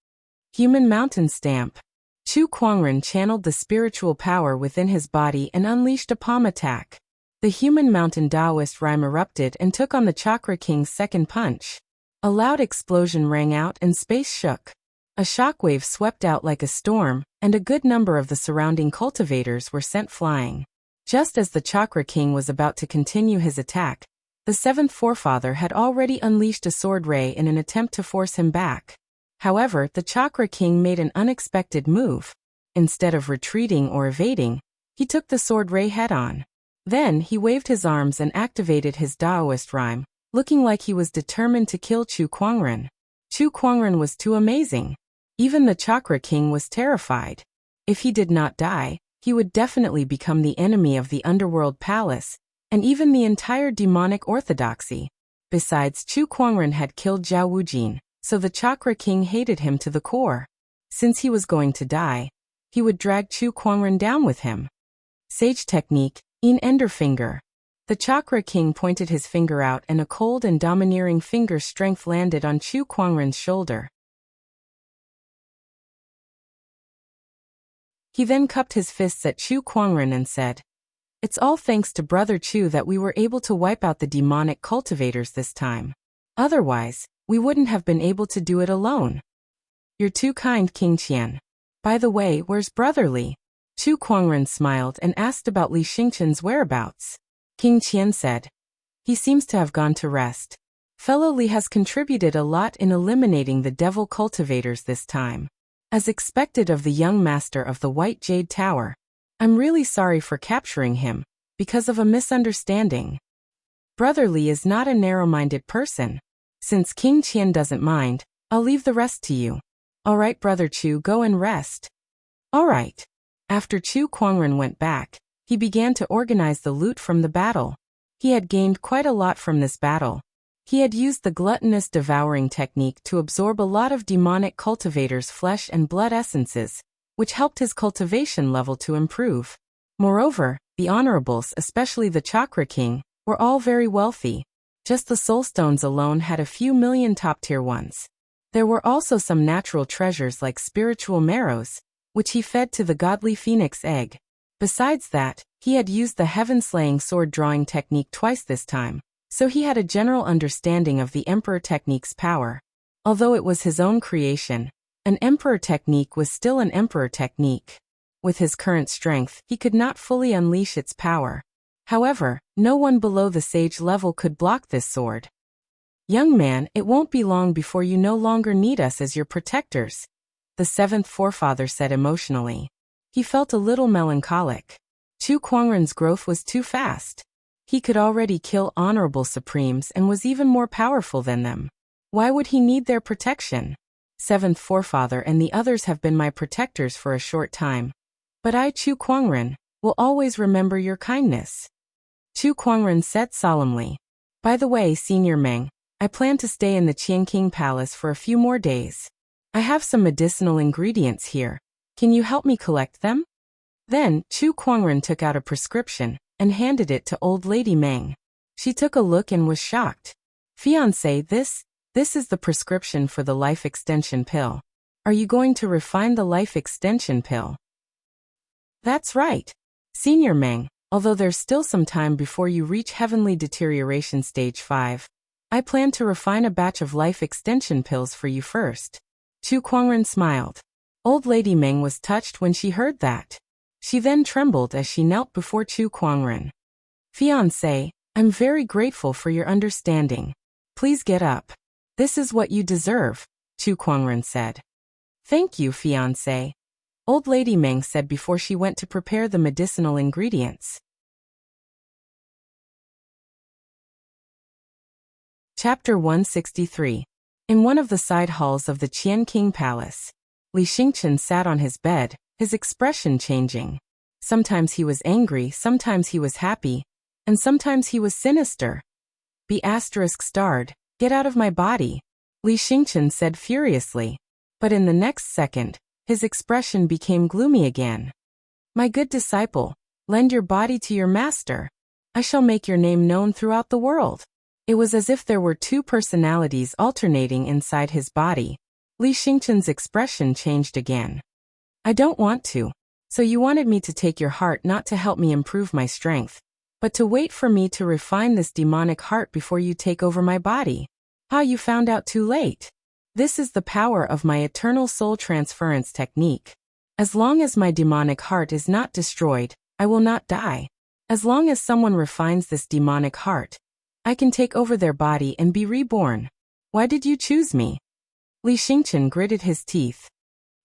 Human Mountain Stamp. Chu Kuangren channeled the spiritual power within his body and unleashed a palm attack. The Human Mountain Taoist rhyme erupted and took on the Chakra King's second punch. A loud explosion rang out and space shook. A shockwave swept out like a storm, and a good number of the surrounding cultivators were sent flying. Just as the Chakra King was about to continue his attack, the seventh forefather had already unleashed a sword ray in an attempt to force him back. However, the Chakra King made an unexpected move. Instead of retreating or evading, he took the sword ray head-on. Then he waved his arms and activated his Taoist rhyme, looking like he was determined to kill Chu Kuangren. Chu Kuangren was too amazing. Even the Chakra King was terrified. If he did not die, he would definitely become the enemy of the Underworld Palace, and even the entire demonic orthodoxy. Besides, Chu Kuangren had killed Zhao Wujin, so the Chakra King hated him to the core. Since he was going to die, he would drag Chu Kuangren down with him. Sage Technique, Een Ender Finger. The Chakra King pointed his finger out and a cold and domineering finger strength landed on Chu Kuangren's shoulder. He then cupped his fists at Chu Kuangren and said, "It's all thanks to Brother Chu that we were able to wipe out the demonic cultivators this time. Otherwise, we wouldn't have been able to do it alone. You're too kind, King Qian. By the way, where's Brother Li?" Chu Kuangren smiled and asked about Li Xingqian's whereabouts. King Qian said, "He seems to have gone to rest. Fellow Li has contributed a lot in eliminating the devil cultivators this time. As expected of the young master of the White Jade Tower, I'm really sorry for capturing him, because of a misunderstanding. Brother Li is not a narrow-minded person. Since King Qian doesn't mind, I'll leave the rest to you. All right, Brother Chu, go and rest." All right. After Chu Kuangren went back, he began to organize the loot from the battle. He had gained quite a lot from this battle. He had used the gluttonous devouring technique to absorb a lot of demonic cultivators' flesh and blood essences, which helped his cultivation level to improve. Moreover, the honorables, especially the Chakra King, were all very wealthy. Just the soul stones alone had a few million top-tier ones. There were also some natural treasures like spiritual marrows, which he fed to the godly phoenix egg. Besides that, he had used the heaven-slaying sword drawing technique twice this time, so he had a general understanding of the Emperor technique's power. Although it was his own creation, an Emperor technique was still an Emperor technique. With his current strength, he could not fully unleash its power. However, no one below the sage level could block this sword. "Young man, it won't be long before you no longer need us as your protectors," the seventh forefather said emotionally. He felt a little melancholic. Chu Kuangren's growth was too fast. He could already kill honorable supremes and was even more powerful than them. Why would he need their protection? Seventh forefather and the others have been my protectors for a short time. But I, Chu Kuangren, will always remember your kindness. Chu Kuangren said solemnly. By the way, Senior Meng, I plan to stay in the Qianqing Palace for a few more days. I have some medicinal ingredients here. Can you help me collect them? Then, Chu Kuangren took out a prescription and handed it to Old Lady Meng. She took a look and was shocked. Fiancé, this is the prescription for the life extension pill. Are you going to refine the life extension pill? That's right. Senior Meng, although there's still some time before you reach heavenly deterioration stage 5, I plan to refine a batch of life extension pills for you first. Chu Kuangren smiled. Old Lady Meng was touched when she heard that. She then trembled as she knelt before Chu Kuangren. Fiancé, I'm very grateful for your understanding. Please get up. This is what you deserve, Chu Kuangren said. Thank you, fiancé, Old Lady Meng said before she went to prepare the medicinal ingredients. Chapter 163. In one of the side halls of the Qianqing Palace, Li Xingchen sat on his bed, his expression changing. Sometimes he was angry, sometimes he was happy, and sometimes he was sinister. Be ***, get out of my body, Li Xingchen said furiously. But in the next second, his expression became gloomy again. My good disciple, lend your body to your master. I shall make your name known throughout the world. It was as if there were two personalities alternating inside his body. Li Xingchen's expression changed again. I don't want to. So you wanted me to take your heart not to help me improve my strength, but to wait for me to refine this demonic heart before you take over my body. Ah, you found out too late. This is the power of my eternal soul transference technique. As long as my demonic heart is not destroyed, I will not die. As long as someone refines this demonic heart, I can take over their body and be reborn. Why did you choose me? Li Xingchen gritted his teeth.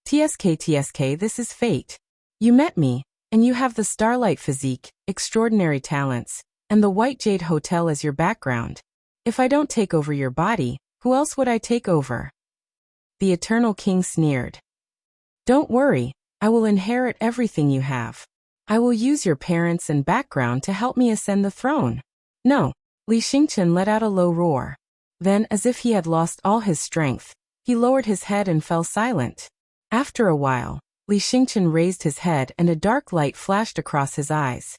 TSK, this is fate. You met me, and you have the starlight physique, extraordinary talents, and the White Jade Hotel as your background. If I don't take over your body, who else would I take over? The Eternal King sneered. Don't worry, I will inherit everything you have. I will use your parents and background to help me ascend the throne. No. Li Xingchen let out a low roar. Then, as if he had lost all his strength, he lowered his head and fell silent. After a while, Li Xingchen raised his head and a dark light flashed across his eyes.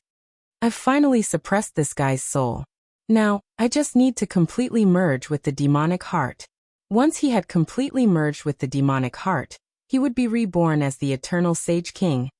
I've finally suppressed this guy's soul. Now, I just need to completely merge with the demonic heart. Once he had completely merged with the demonic heart, he would be reborn as the eternal Sage King,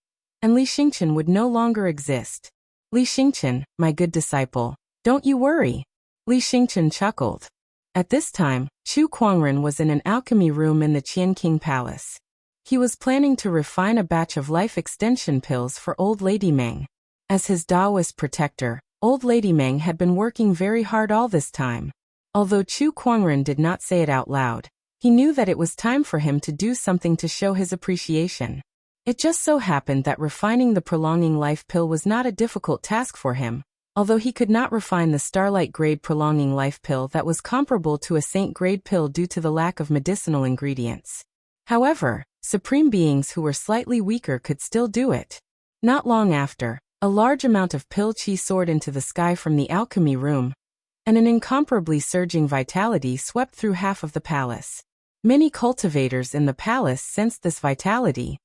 and Li Xingchen would no longer exist. Li Xingchen, my good disciple, don't you worry. Li Xingchen chuckled. At this time, Chu Kuangren was in an alchemy room in the Qianqing Palace. He was planning to refine a batch of life extension pills for Old Lady Meng. As his Taoist protector, Old Lady Meng had been working very hard all this time. Although Chu Kuangren did not say it out loud, he knew that it was time for him to do something to show his appreciation. It just so happened that refining the prolonging life pill was not a difficult task for him, although he could not refine the Starlight grade prolonging life pill that was comparable to a Saint grade pill due to the lack of medicinal ingredients. However, supreme beings who were slightly weaker could still do it. Not long after, a large amount of pill chi soared into the sky from the alchemy room, and an incomparably surging vitality swept through half of the palace. Many cultivators in the palace sensed this vitality.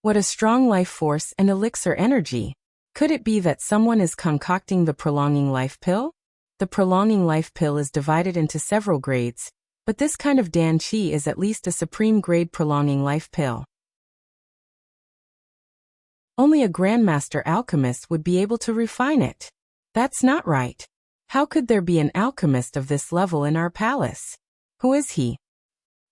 What a strong life force and elixir energy! Could it be that someone is concocting the prolonging life pill? The prolonging life pill is divided into several grades, But this kind of Dan Qi is at least a supreme grade prolonging life pill. Only a grandmaster alchemist would be able to refine it. That's not right. How could there be an alchemist of this level in our palace? Who is he?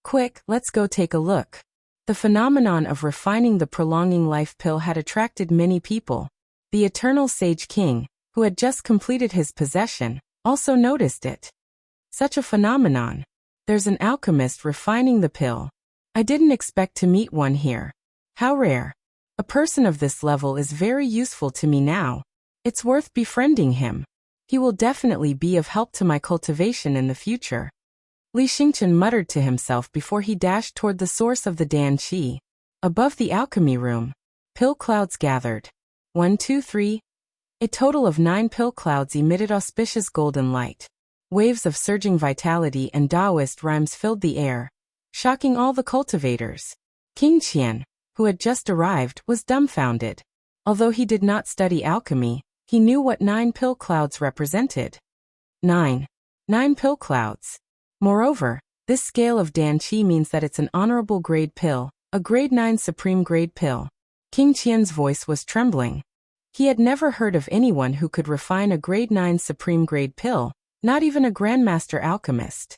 Quick, let's go take a look. The phenomenon of refining the prolonging life pill had attracted many people. The Eternal Sage King, who had just completed his possession, also noticed it. Such a phenomenon. There's an alchemist refining the pill. I didn't expect to meet one here. How rare. A person of this level is very useful to me now. It's worth befriending him. He will definitely be of help to my cultivation in the future. Li Xingchen muttered to himself before he dashed toward the source of the Dan Qi. Above the alchemy room, pill clouds gathered. 1, 2, 3. A total of 9 pill clouds emitted auspicious golden light. Waves of surging vitality and Taoist rhymes filled the air, shocking all the cultivators. King Qian, who had just arrived, was dumbfounded. Although he did not study alchemy, he knew what 9 pill clouds represented. 9 pill clouds. Moreover, this scale of Dan Qi means that it's an honorable grade pill, a grade 9 supreme grade pill. King Qian's voice was trembling. He had never heard of anyone who could refine a grade 9 supreme grade pill, not even a grandmaster alchemist.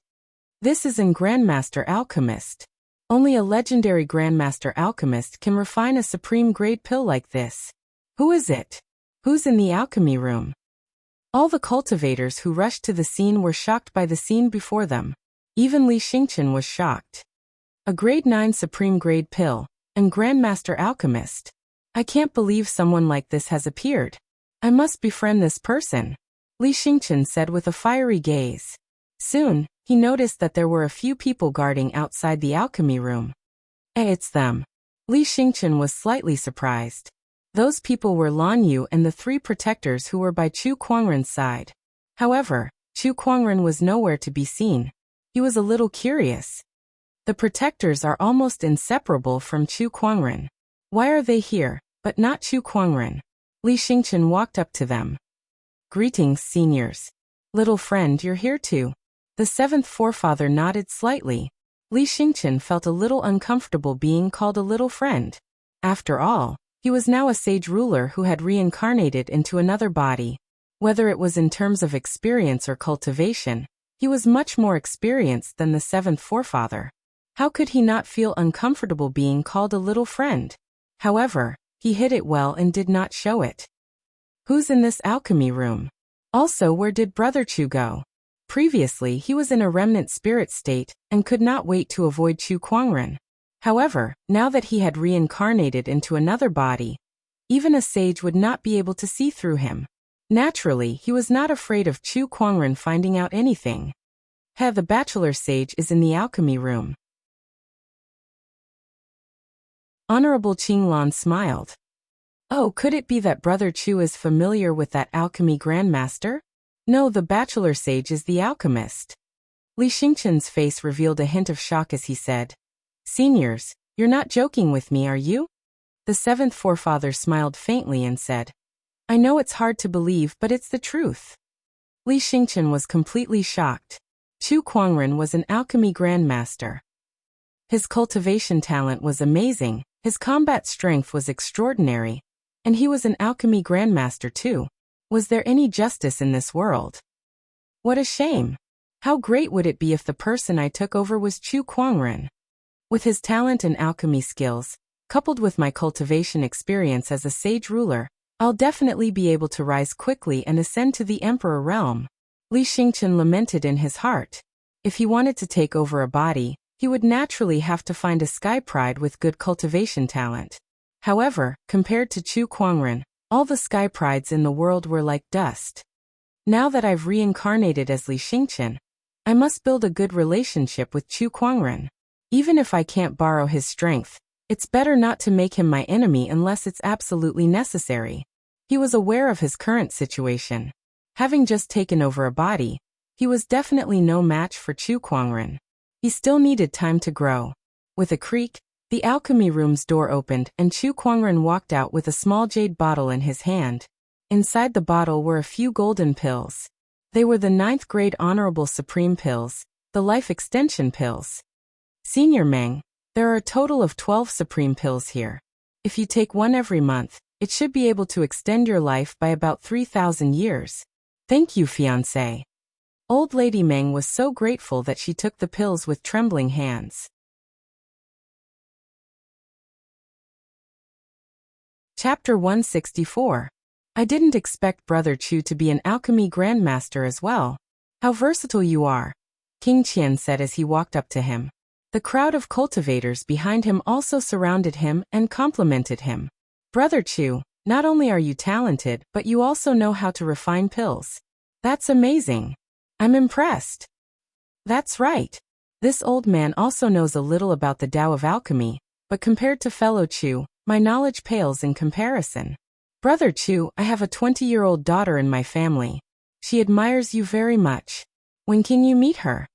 This is an grandmaster alchemist. Only a legendary grandmaster alchemist can refine a supreme grade pill like this. Who is it? Who's in the alchemy room? All the cultivators who rushed to the scene were shocked by the scene before them. Even Li Xingchen was shocked. A grade 9 supreme grade pill, and grandmaster alchemist. I can't believe someone like this has appeared. I must befriend this person, Li Xingchen said with a fiery gaze. Soon, he noticed that there were a few people guarding outside the alchemy room. It's them. Li Xingchen was slightly surprised. Those people were Lan Yu and the 3 protectors who were by Chu Kuangren's side. However, Chu Kuangren was nowhere to be seen. He was a little curious. The protectors are almost inseparable from Chu Kuangren. Why are they here, but not Chu Kuangren? Li Xingchen walked up to them. Greetings, seniors. Little friend, you're here too. The 7th forefather nodded slightly. Li Xingchen felt a little uncomfortable being called a little friend. After all, he was now a sage ruler who had reincarnated into another body. Whether it was in terms of experience or cultivation, he was much more experienced than the 7th forefather. How could he not feel uncomfortable being called a little friend? However, he hid it well and did not show it. Who's in this alchemy room? Also, where did Brother Chu go? Previously, he was in a remnant spirit state and could not wait to avoid Chu Kuangren. However, now that he had reincarnated into another body, even a sage would not be able to see through him. Naturally, he was not afraid of Chu Kuangren finding out anything. The bachelor sage is in the alchemy room. Honorable Qinglan smiled. Oh, could it be that Brother Chu is familiar with that alchemy grandmaster? No, the bachelor sage is the alchemist. Li Xingchen's face revealed a hint of shock as he said, Seniors, you're not joking with me, are you? The 7th forefather smiled faintly and said, I know it's hard to believe, but it's the truth. Li Xingchen was completely shocked. Chu Kuangren was an alchemy grandmaster. His cultivation talent was amazing, his combat strength was extraordinary, and he was an alchemy grandmaster too. Was there any justice in this world? What a shame. How great would it be if the person I took over was Chu Kuangren? With his talent and alchemy skills, coupled with my cultivation experience as a sage ruler, I'll definitely be able to rise quickly and ascend to the emperor realm. Li Xingchen lamented in his heart. If he wanted to take over a body, he would naturally have to find a sky pride with good cultivation talent. However, compared to Chu Kuangren, all the sky prides in the world were like dust. Now that I've reincarnated as Li Xingchen, I must build a good relationship with Chu Kuangren. Even if I can't borrow his strength, it's better not to make him my enemy unless it's absolutely necessary. He was aware of his current situation. Having just taken over a body, he was definitely no match for Chu Kuangren. He still needed time to grow. With a creak, the alchemy room's door opened and Chu Kuangren walked out with a small jade bottle in his hand. Inside the bottle were a few golden pills. They were the 9th grade honorable supreme pills, the life extension pills. Senior Meng, there are a total of 12 supreme pills here. If you take one every month, it should be able to extend your life by about 3,000 years. Thank you, fiancé. Old Lady Meng was so grateful that she took the pills with trembling hands. Chapter 164. I didn't expect Brother Chu to be an alchemy grandmaster as well. How versatile you are, King Qian said as he walked up to him. The crowd of cultivators behind him also surrounded him and complimented him. Brother Chu, not only are you talented, but you also know how to refine pills. That's amazing. I'm impressed. That's right. This old man also knows a little about the Tao of alchemy, but compared to fellow Chu, my knowledge pales in comparison. Brother Chu, I have a 20-year-old daughter in my family. She admires you very much. When can you meet her?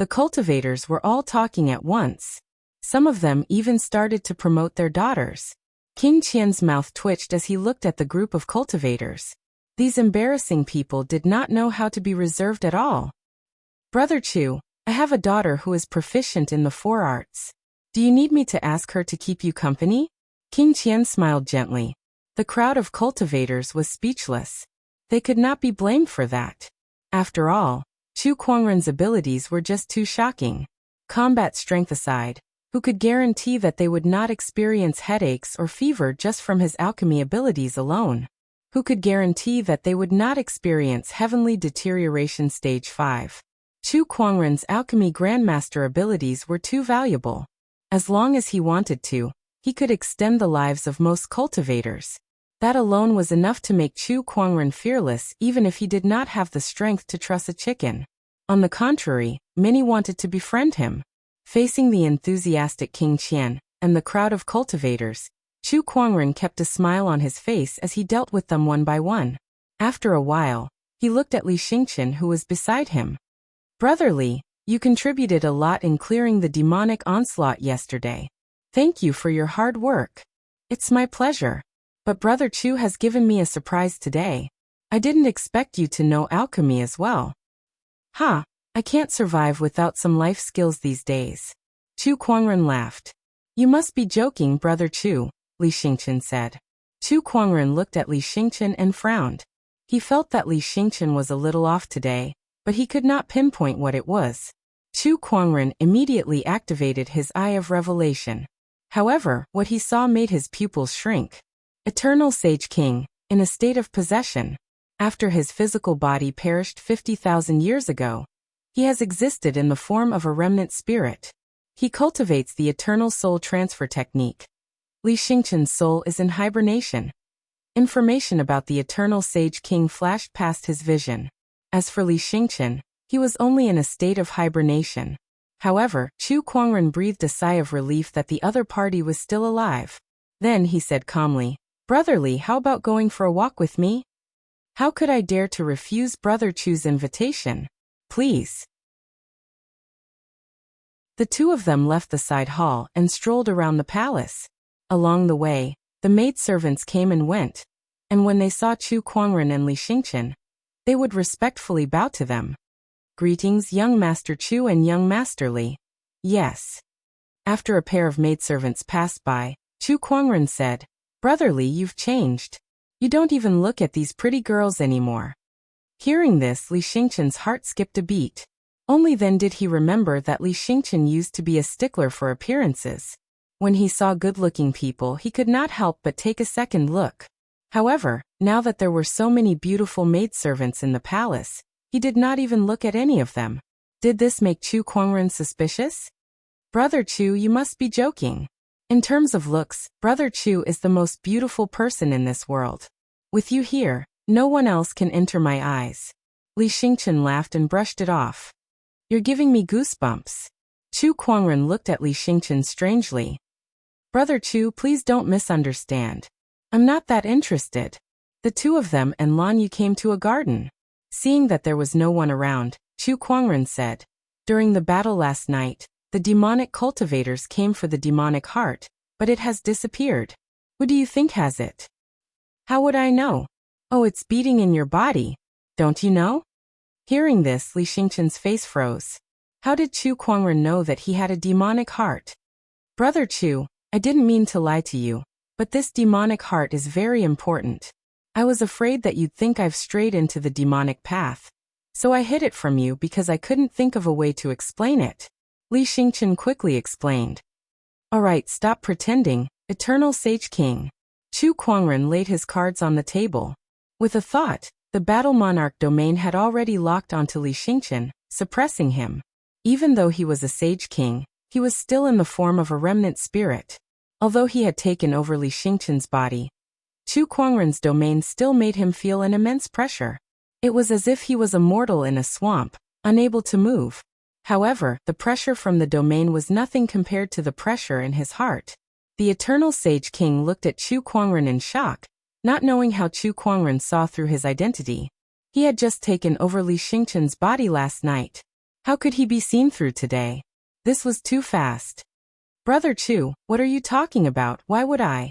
The cultivators were all talking at once. Some of them even started to promote their daughters. King Qian's mouth twitched as he looked at the group of cultivators. These embarrassing people did not know how to be reserved at all. Brother Chu, I have a daughter who is proficient in the four arts. Do you need me to ask her to keep you company? King Qian smiled gently. The crowd of cultivators was speechless. They could not be blamed for that. After all, Chu Kuangren's abilities were just too shocking. Combat strength aside, who could guarantee that they would not experience headaches or fever just from his alchemy abilities alone? Who could guarantee that they would not experience heavenly deterioration stage 5? Chu Kuangren's alchemy grandmaster abilities were too valuable. As long as he wanted to, he could extend the lives of most cultivators. That alone was enough to make Chu Kuangren fearless even if he did not have the strength to truss a chicken. On the contrary, many wanted to befriend him. Facing the enthusiastic King Qian and the crowd of cultivators, Chu Kuangren kept a smile on his face as he dealt with them one by one. After a while, he looked at Li Xingqian who was beside him. Brother Li, you contributed a lot in clearing the demonic onslaught yesterday. Thank you for your hard work. It's my pleasure. But Brother Chu has given me a surprise today. I didn't expect you to know alchemy as well. Ha, I can't survive without some life skills these days. Chu Kuangren laughed. You must be joking, Brother Chu, Li Xingqian said. Chu Kuangren looked at Li Xingqian and frowned. He felt that Li Xingqian was a little off today, but he could not pinpoint what it was. Chu Kuangren immediately activated his Eye of Revelation. However, what he saw made his pupils shrink. Eternal Sage King, in a state of possession. After his physical body perished 50,000 years ago, he has existed in the form of a remnant spirit. He cultivates the eternal soul transfer technique. Li Xingqian's soul is in hibernation. Information about the Eternal Sage King flashed past his vision. As for Li Xingqian, he was only in a state of hibernation. However, Chu Kuangren breathed a sigh of relief that the other party was still alive. Then he said calmly, Brother Li, how about going for a walk with me? How could I dare to refuse Brother Chu's invitation? Please. The two of them left the side hall and strolled around the palace. Along the way, the maidservants came and went, and when they saw Chu Kuangren and Li Xingqian, they would respectfully bow to them. Greetings, young Master Chu and young Master Li. Yes. After a pair of maidservants passed by, Chu Kuangren said, Brother Li, you've changed. You don't even look at these pretty girls anymore. Hearing this, Li Xingqian's heart skipped a beat. Only then did he remember that Li Xingqian used to be a stickler for appearances. When he saw good-looking people, he could not help but take a second look. However, now that there were so many beautiful maidservants in the palace, he did not even look at any of them. Did this make Chu Kuangren suspicious? Brother Chu, you must be joking. In terms of looks, Brother Chu is the most beautiful person in this world. With you here, no one else can enter my eyes. Li Xingqian laughed and brushed it off. You're giving me goosebumps. Chu Kuangren looked at Li Xingqian strangely. Brother Chu, please don't misunderstand. I'm not that interested. The two of them and Lan Yu came to a garden. Seeing that there was no one around, Chu Kuangren said, During the battle last night, the demonic cultivators came for the demonic heart, but it has disappeared. Who do you think has it? How would I know? Oh, it's beating in your body. Don't you know? Hearing this, Li Xingqian's face froze. How did Chu Kuangren know that he had a demonic heart? Brother Chu, I didn't mean to lie to you, but this demonic heart is very important. I was afraid that you'd think I've strayed into the demonic path, so I hid it from you because I couldn't think of a way to explain it. Li Xingqian quickly explained. Alright, stop pretending, Eternal Sage King. Chu Kuangren laid his cards on the table. With a thought, the Battle Monarch domain had already locked onto Li Xingqian, suppressing him. Even though he was a Sage King, he was still in the form of a remnant spirit. Although he had taken over Li Xingqian's body, Chu Kuangren's domain still made him feel an immense pressure. It was as if he was a mortal in a swamp, unable to move. However, the pressure from the domain was nothing compared to the pressure in his heart. The Eternal Sage King looked at Chu Kuangren in shock, not knowing how Chu Kuangren saw through his identity. He had just taken over Li Xingqian's body last night. How could he be seen through today? This was too fast. Brother Chu, what are you talking about? Why would I?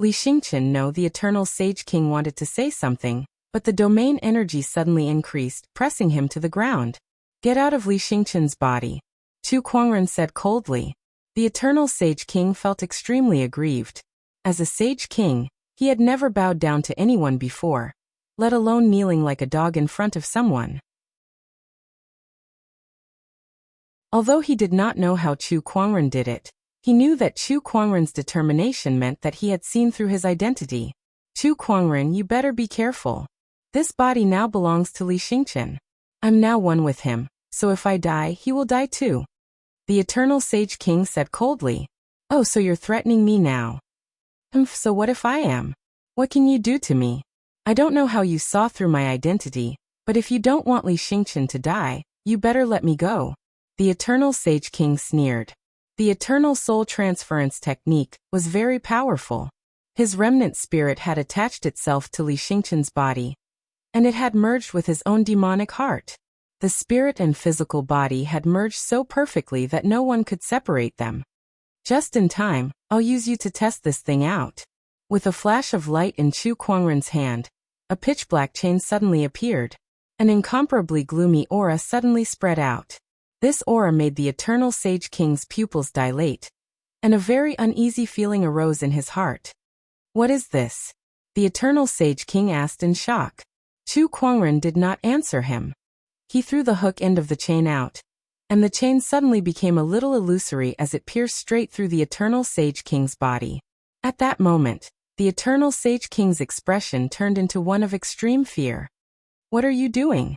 Li Xingqian knew the Eternal Sage King wanted to say something, but the domain energy suddenly increased, pressing him to the ground. Get out of Li Xingqian's body, Chu Kuangren said coldly. The Eternal Sage King felt extremely aggrieved. As a Sage King, he had never bowed down to anyone before, let alone kneeling like a dog in front of someone. Although he did not know how Chu Kuangren did it, he knew that Chu Kuangren's determination meant that he had seen through his identity. Chu Kuangren, you better be careful. This body now belongs to Li Xingqian. I'm now one with him, so if I die, he will die too. The Eternal Sage King said coldly. Oh, so you're threatening me now? So what if I am? What can you do to me? I don't know how you saw through my identity, but if you don't want Li Xingqian to die, you better let me go. The Eternal Sage King sneered. The Eternal Soul Transference technique was very powerful. His remnant spirit had attached itself to Li Xingqian's body, and it had merged with his own demonic heart. The spirit and physical body had merged so perfectly that no one could separate them. Just in time, I'll use you to test this thing out. With a flash of light in Chu Kuangren's hand, a pitch-black chain suddenly appeared. An incomparably gloomy aura suddenly spread out. This aura made the Eternal Sage King's pupils dilate, and a very uneasy feeling arose in his heart. What is this? The Eternal Sage King asked in shock. Chu Kuangren did not answer him. He threw the hook end of the chain out, and the chain suddenly became a little illusory as it pierced straight through the Eternal Sage King's body. At that moment, the Eternal Sage King's expression turned into one of extreme fear. What are you doing?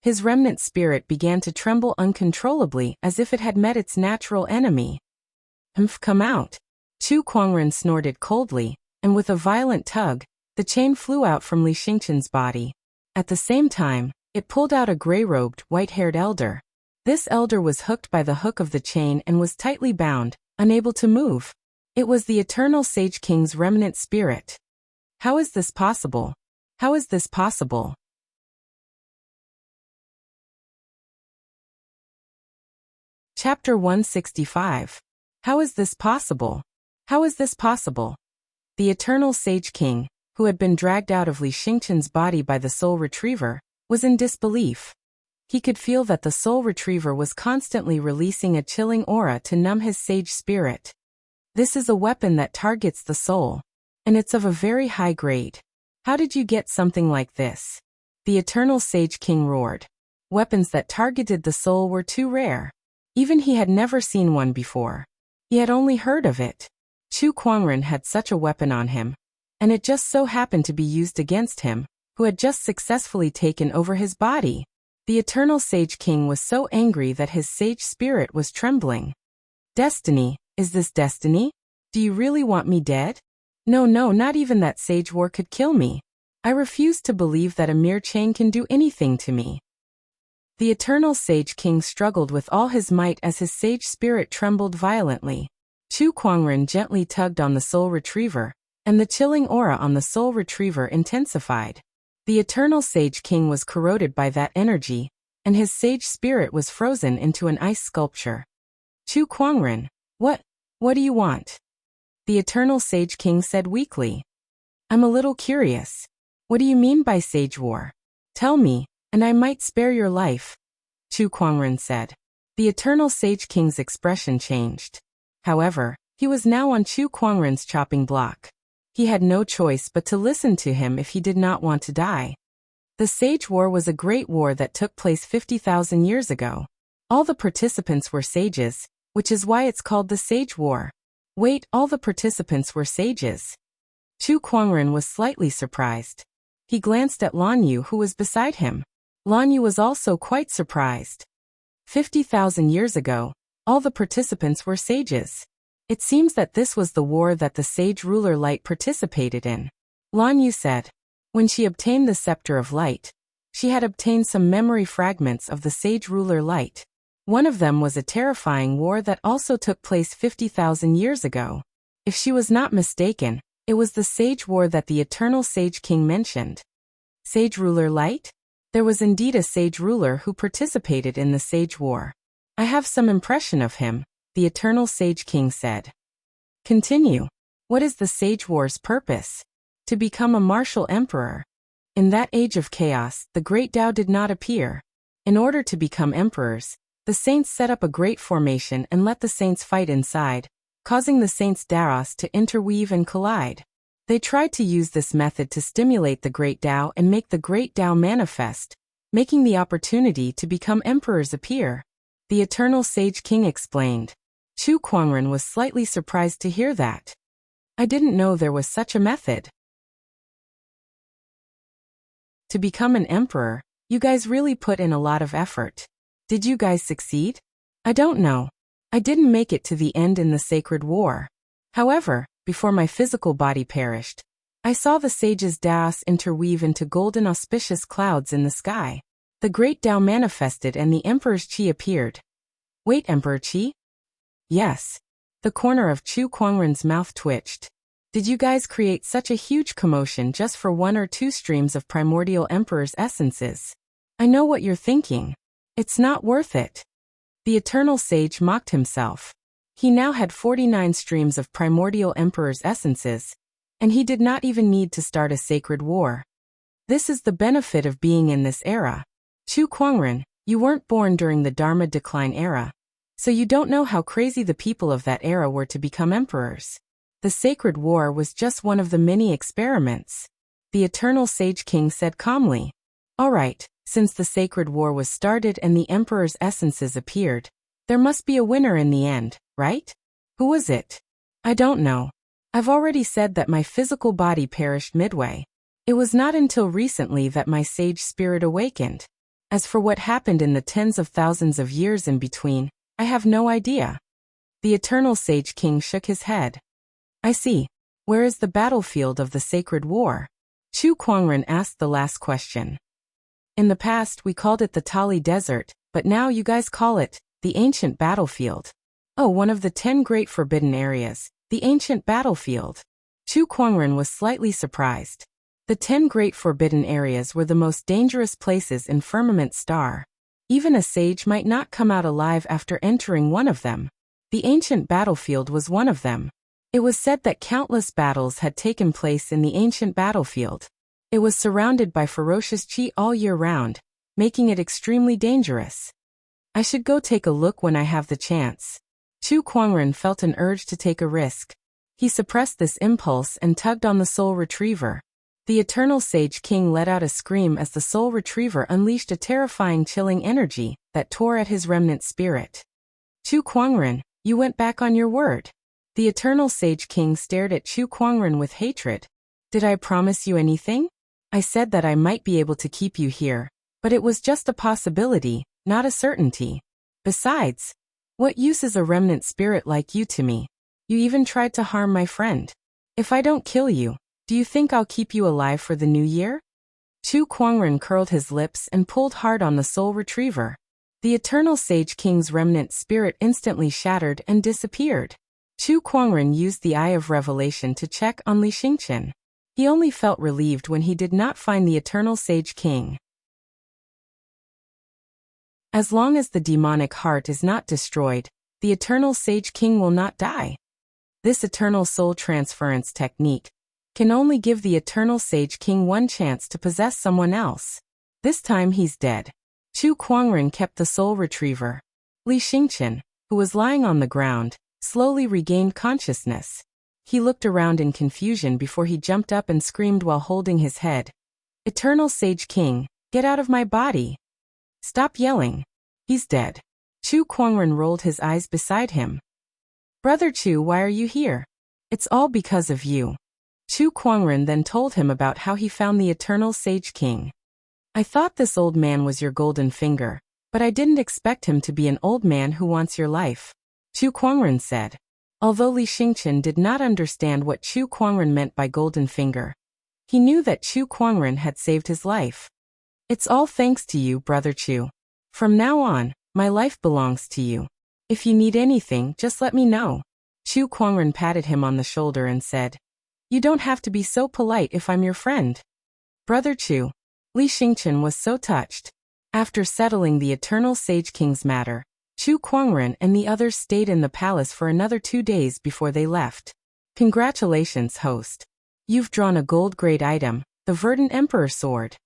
His remnant spirit began to tremble uncontrollably as if it had met its natural enemy. Come out. Chu Kuangren snorted coldly, and with a violent tug, the chain flew out from Li Xingqian's body. At the same time, it pulled out a gray-robed, white-haired elder. This elder was hooked by the hook of the chain and was tightly bound, unable to move. It was the Eternal Sage King's remnant spirit. How is this possible? How is this possible? Chapter 165. How is this possible? How is this possible? The Eternal Sage King, who had been dragged out of Li Xingqian's body by the Soul Retriever, was in disbelief. He could feel that the Soul Retriever was constantly releasing a chilling aura to numb his sage spirit. This is a weapon that targets the soul, and it's of a very high grade. How did you get something like this? The Eternal Sage King roared. Weapons that targeted the soul were too rare. Even he had never seen one before. He had only heard of it. Chu Kuangren had such a weapon on him, and it just so happened to be used against him, who had just successfully taken over his body. The Eternal Sage King was so angry that his sage spirit was trembling. Destiny, is this destiny? Do you really want me dead? No, not even that sage war could kill me. I refuse to believe that a mere chain can do anything to me. The Eternal Sage King struggled with all his might as his sage spirit trembled violently. Chu Kuangren gently tugged on the Soul Retriever, and the chilling aura on the Soul Retriever intensified. The Eternal Sage King was corroded by that energy, and his sage spirit was frozen into an ice sculpture. Chu Kuangren, what do you want? The Eternal Sage King said weakly. I'm a little curious. What do you mean by sage war? Tell me, and I might spare your life, Chu Kuangren said. The Eternal Sage King's expression changed. However, he was now on Chu Kuangren's chopping block. He had no choice but to listen to him if he did not want to die. The Sage War was a great war that took place 50,000 years ago. All the participants were sages, which is why it's called the Sage War. Wait, all the participants were sages? Chu Kuangren was slightly surprised. He glanced at Lan Yu, who was beside him. Lan Yu was also quite surprised. 50,000 years ago, all the participants were sages. It seems that this was the war that the sage ruler Light participated in. Lan Yu said. When she obtained the Scepter of Light, she had obtained some memory fragments of the sage ruler Light. One of them was a terrifying war that also took place 50,000 years ago. If she was not mistaken, it was the Sage War that the Eternal Sage King mentioned. Sage ruler Light? There was indeed a sage ruler who participated in the Sage War. I have some impression of him, the Eternal Sage King said. Continue. What is the Sage War's purpose? To become a martial emperor. In that age of chaos, the great Tao did not appear. In order to become emperors, the saints set up a great formation and let the saints fight inside, causing the saints' Daos to interweave and collide. They tried to use this method to stimulate the great Tao and make the great Tao manifest, making the opportunity to become emperors appear. The Eternal Sage King explained. Chu Kuangren was slightly surprised to hear that. I didn't know there was such a method. To become an emperor, you guys really put in a lot of effort. Did you guys succeed? I don't know. I didn't make it to the end in the Sacred War. However, before my physical body perished, I saw the sage's Daos interweave into golden auspicious clouds in the sky. The great Tao manifested and the Emperor's Qi appeared. Wait, Emperor Qi? Yes. The corner of Chu Kuangren's mouth twitched. Did you guys create such a huge commotion just for 1 or 2 streams of primordial Emperor's essences? I know what you're thinking. It's not worth it. The Eternal Sage mocked himself. He now had 49 streams of primordial Emperor's essences, and he did not even need to start a sacred war. This is the benefit of being in this era. Chu Kuangren, you weren't born during the Dharma decline era, so you don't know how crazy the people of that era were to become emperors. The Sacred War was just one of the many experiments. The Eternal Sage King said calmly. All right, since the Sacred War was started and the Emperor's essences appeared, there must be a winner in the end, right? Who was it? I don't know. I've already said that my physical body perished midway. It was not until recently that my sage spirit awakened. As for what happened in the tens of thousands of years in between, I have no idea. The Eternal Sage King shook his head. I see. Where is the battlefield of the Sacred War? Chu Kuangren asked the last question. In the past we called it the Tali Desert, but now you guys call it the Ancient Battlefield. Oh, one of the 10 great forbidden areas, the Ancient Battlefield. Chu Kuangren was slightly surprised. The 10 great forbidden areas were the most dangerous places in Firmament Star. Even a sage might not come out alive after entering one of them. The Ancient Battlefield was one of them. It was said that countless battles had taken place in the Ancient Battlefield. It was surrounded by ferocious Qi all year round, making it extremely dangerous. I should go take a look when I have the chance. Chu Kuangren felt an urge to take a risk. He suppressed this impulse and tugged on the Soul Retriever. The Eternal Sage King let out a scream as the Soul Retriever unleashed a terrifying chilling energy that tore at his remnant spirit. Chu Kuangren, you went back on your word. The Eternal Sage King stared at Chu Kuangren with hatred. Did I promise you anything? I said that I might be able to keep you here, but it was just a possibility, not a certainty. Besides, what use is a remnant spirit like you to me? You even tried to harm my friend. If I don't kill you, do you think I'll keep you alive for the new year? Chu Kuangren curled his lips and pulled hard on the Soul Retriever. The Eternal Sage King's remnant spirit instantly shattered and disappeared. Chu Kuangren used the Eye of Revelation to check on Li Xingqian. He only felt relieved when he did not find the Eternal Sage King. As long as the demonic heart is not destroyed, the Eternal Sage King will not die. This eternal soul transference technique can only give the Eternal Sage King one chance to possess someone else. This time he's dead. Chu Kuangren kept the Soul Retriever. Li Xingqian, who was lying on the ground, slowly regained consciousness. He looked around in confusion before he jumped up and screamed while holding his head. "Eternal Sage King, get out of my body! Stop yelling. He's dead." Chu Kuangren rolled his eyes beside him. "Brother Chu, why are you here? It's all because of you." Chu Kuangren then told him about how he found the Eternal Sage King. "I thought this old man was your golden finger, but I didn't expect him to be an old man who wants your life," Chu Kuangren said. Although Li Xingqian did not understand what Chu Kuangren meant by golden finger, he knew that Chu Kuangren had saved his life. "It's all thanks to you, Brother Chu. From now on, my life belongs to you. If you need anything, just let me know." Chu Kuangren patted him on the shoulder and said, "You don't have to be so polite if I'm your friend." "Brother Chu." Li Xingqian was so touched. After settling the Eternal Sage King's matter, Chu Kuangren and the others stayed in the palace for another 2 days before they left. "Congratulations, host. You've drawn a gold-grade item, the Verdant Emperor Sword."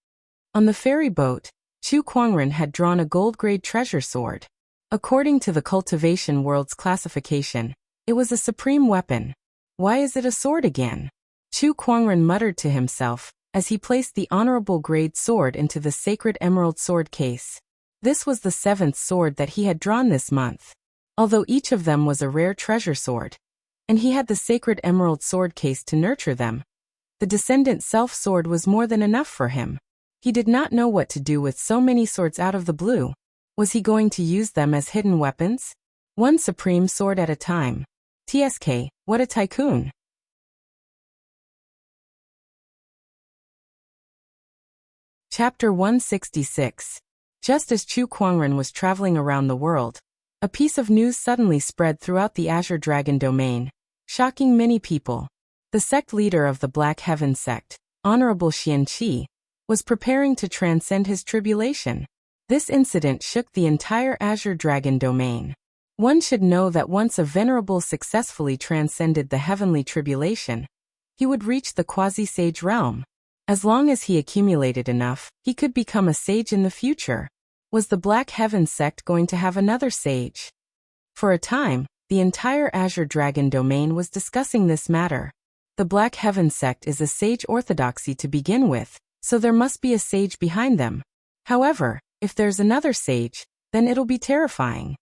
On the ferry boat, Chu Kuangren had drawn a gold-grade treasure sword. According to the Cultivation World's classification, it was a supreme weapon. "Why is it a sword again?" Chu Kuangren muttered to himself as he placed the honorable grade sword into the sacred emerald sword case. This was the 7th sword that he had drawn this month. Although each of them was a rare treasure sword, and he had the sacred emerald sword case to nurture them, the Descendant Self sword was more than enough for him. He did not know what to do with so many swords out of the blue. Was he going to use them as hidden weapons? One supreme sword at a time. TSK, what a tycoon. Chapter 166. Just as Chu Kuangren was traveling around the world, a piece of news suddenly spread throughout the Azure Dragon domain, shocking many people. The sect leader of the Black Heaven sect, Honorable Xian Qi, was preparing to transcend his tribulation. This incident shook the entire Azure Dragon domain. One should know that once a venerable successfully transcended the heavenly tribulation, he would reach the quasi-sage realm. As long as he accumulated enough, he could become a sage in the future. Was the Black Heaven sect going to have another sage? For a time, the entire Azure Dragon domain was discussing this matter. The Black Heaven sect is a sage orthodoxy to begin with, so there must be a sage behind them. However, if there's another sage, then it'll be terrifying.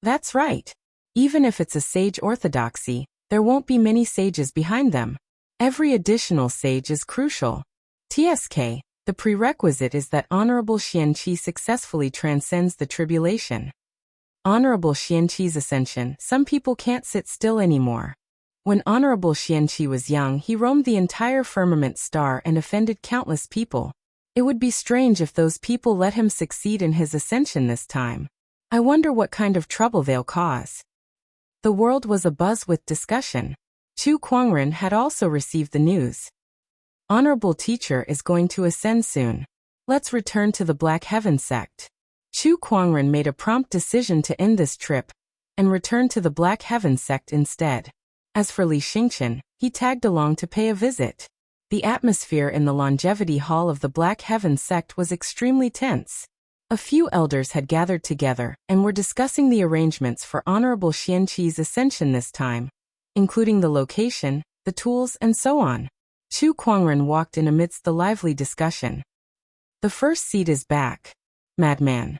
That's right. Even if it's a sage orthodoxy, there won't be many sages behind them. Every additional sage is crucial. TSK, the prerequisite is that Honorable Xian Qi successfully transcends the tribulation. Honorable Xian Qi's ascension, some people can't sit still anymore. When Honorable Xian Qi was young, he roamed the entire firmament star and offended countless people. It would be strange if those people let him succeed in his ascension this time. I wonder what kind of trouble they'll cause. The world was abuzz with discussion. Chu Kuangren had also received the news. Honorable Teacher is going to ascend soon. Let's return to the Black Heaven sect. Chu Kuangren made a prompt decision to end this trip and return to the Black Heaven sect instead. As for Li Xingqian, he tagged along to pay a visit. The atmosphere in the Longevity Hall of the Black Heaven sect was extremely tense. A few elders had gathered together and were discussing the arrangements for Honorable Xian Qi's ascension this time, including the location, the tools, and so on. Chu Kuangren walked in amidst the lively discussion. "The first seat is back, madman."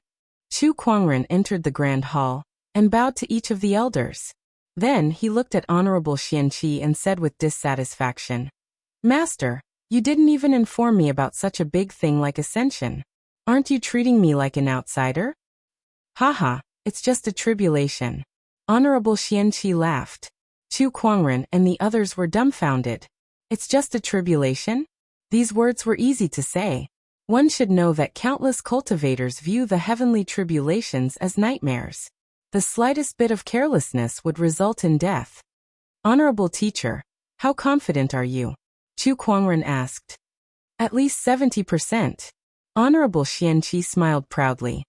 Chu Kuangren entered the grand hall and bowed to each of the elders. Then he looked at Honorable Xian Qi and said with dissatisfaction, "Master, you didn't even inform me about such a big thing like ascension. Aren't you treating me like an outsider?" "Haha, it's just a tribulation." Honorable Xian Qi laughed. Chu Kuangren and the others were dumbfounded. It's just a tribulation? These words were easy to say. One should know that countless cultivators view the heavenly tribulations as nightmares. The slightest bit of carelessness would result in death. "Honorable Teacher, how confident are you?" Chu Kuangren asked. "At least 70%. Honorable Xian Qi smiled proudly.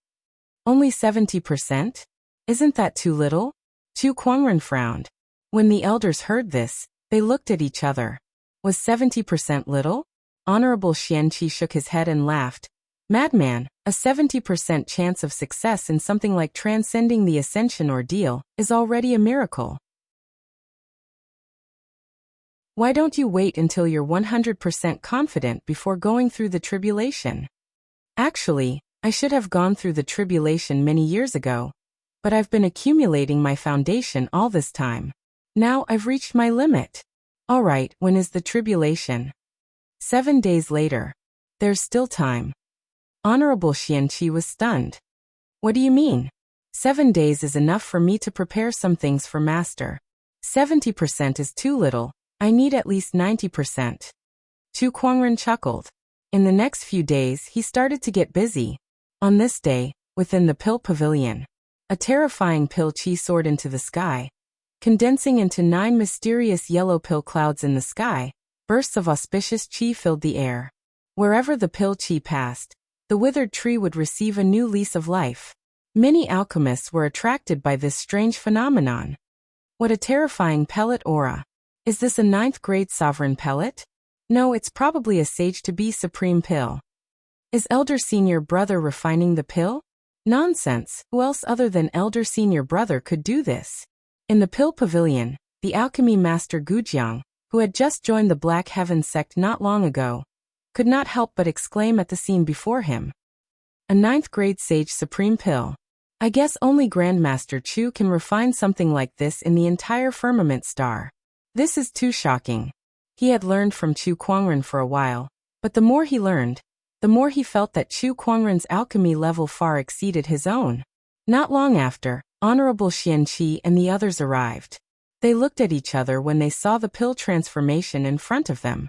"Only 70%? Isn't that too little?" Chu Kuangren frowned. When the elders heard this, they looked at each other. Was 70% little? Honorable Xian Qi shook his head and laughed. Madman, a 70% chance of success in something like transcending the ascension ordeal is already a miracle. Why don't you wait until you're 100% confident before going through the tribulation? Actually, I should have gone through the tribulation many years ago, but I've been accumulating my foundation all this time. Now I've reached my limit. All right, when is the tribulation? 7 days later. There's still time. Honorable Xianqi was stunned. What do you mean? 7 days is enough for me to prepare some things for master. 70% is too little. I need at least 90%. Chu Kuangren chuckled. In the next few days he started to get busy. On this day, within the pill pavilion, a terrifying pill chi soared into the sky. Condensing into 9 mysterious yellow pill clouds in the sky, bursts of auspicious chi filled the air. Wherever the pill chi passed, the withered tree would receive a new lease of life. Many alchemists were attracted by this strange phenomenon. What a terrifying pellet aura. Is this a 9th grade sovereign pellet? No, it's probably a sage-to-be supreme pill. Is elder senior brother refining the pill? Nonsense, who else other than elder senior brother could do this? In the pill pavilion, the alchemy master Gujiang, who had just joined the Black Heaven sect not long ago, could not help but exclaim at the scene before him. A 9th grade sage supreme pill. I guess only Grandmaster Chu can refine something like this in the entire firmament star. This is too shocking. He had learned from Chu Kuangren for a while, but the more he learned, the more he felt that Chu Kuangren's alchemy level far exceeded his own. Not long after, Honorable Xianqi and the others arrived. They looked at each other when they saw the pill transformation in front of them.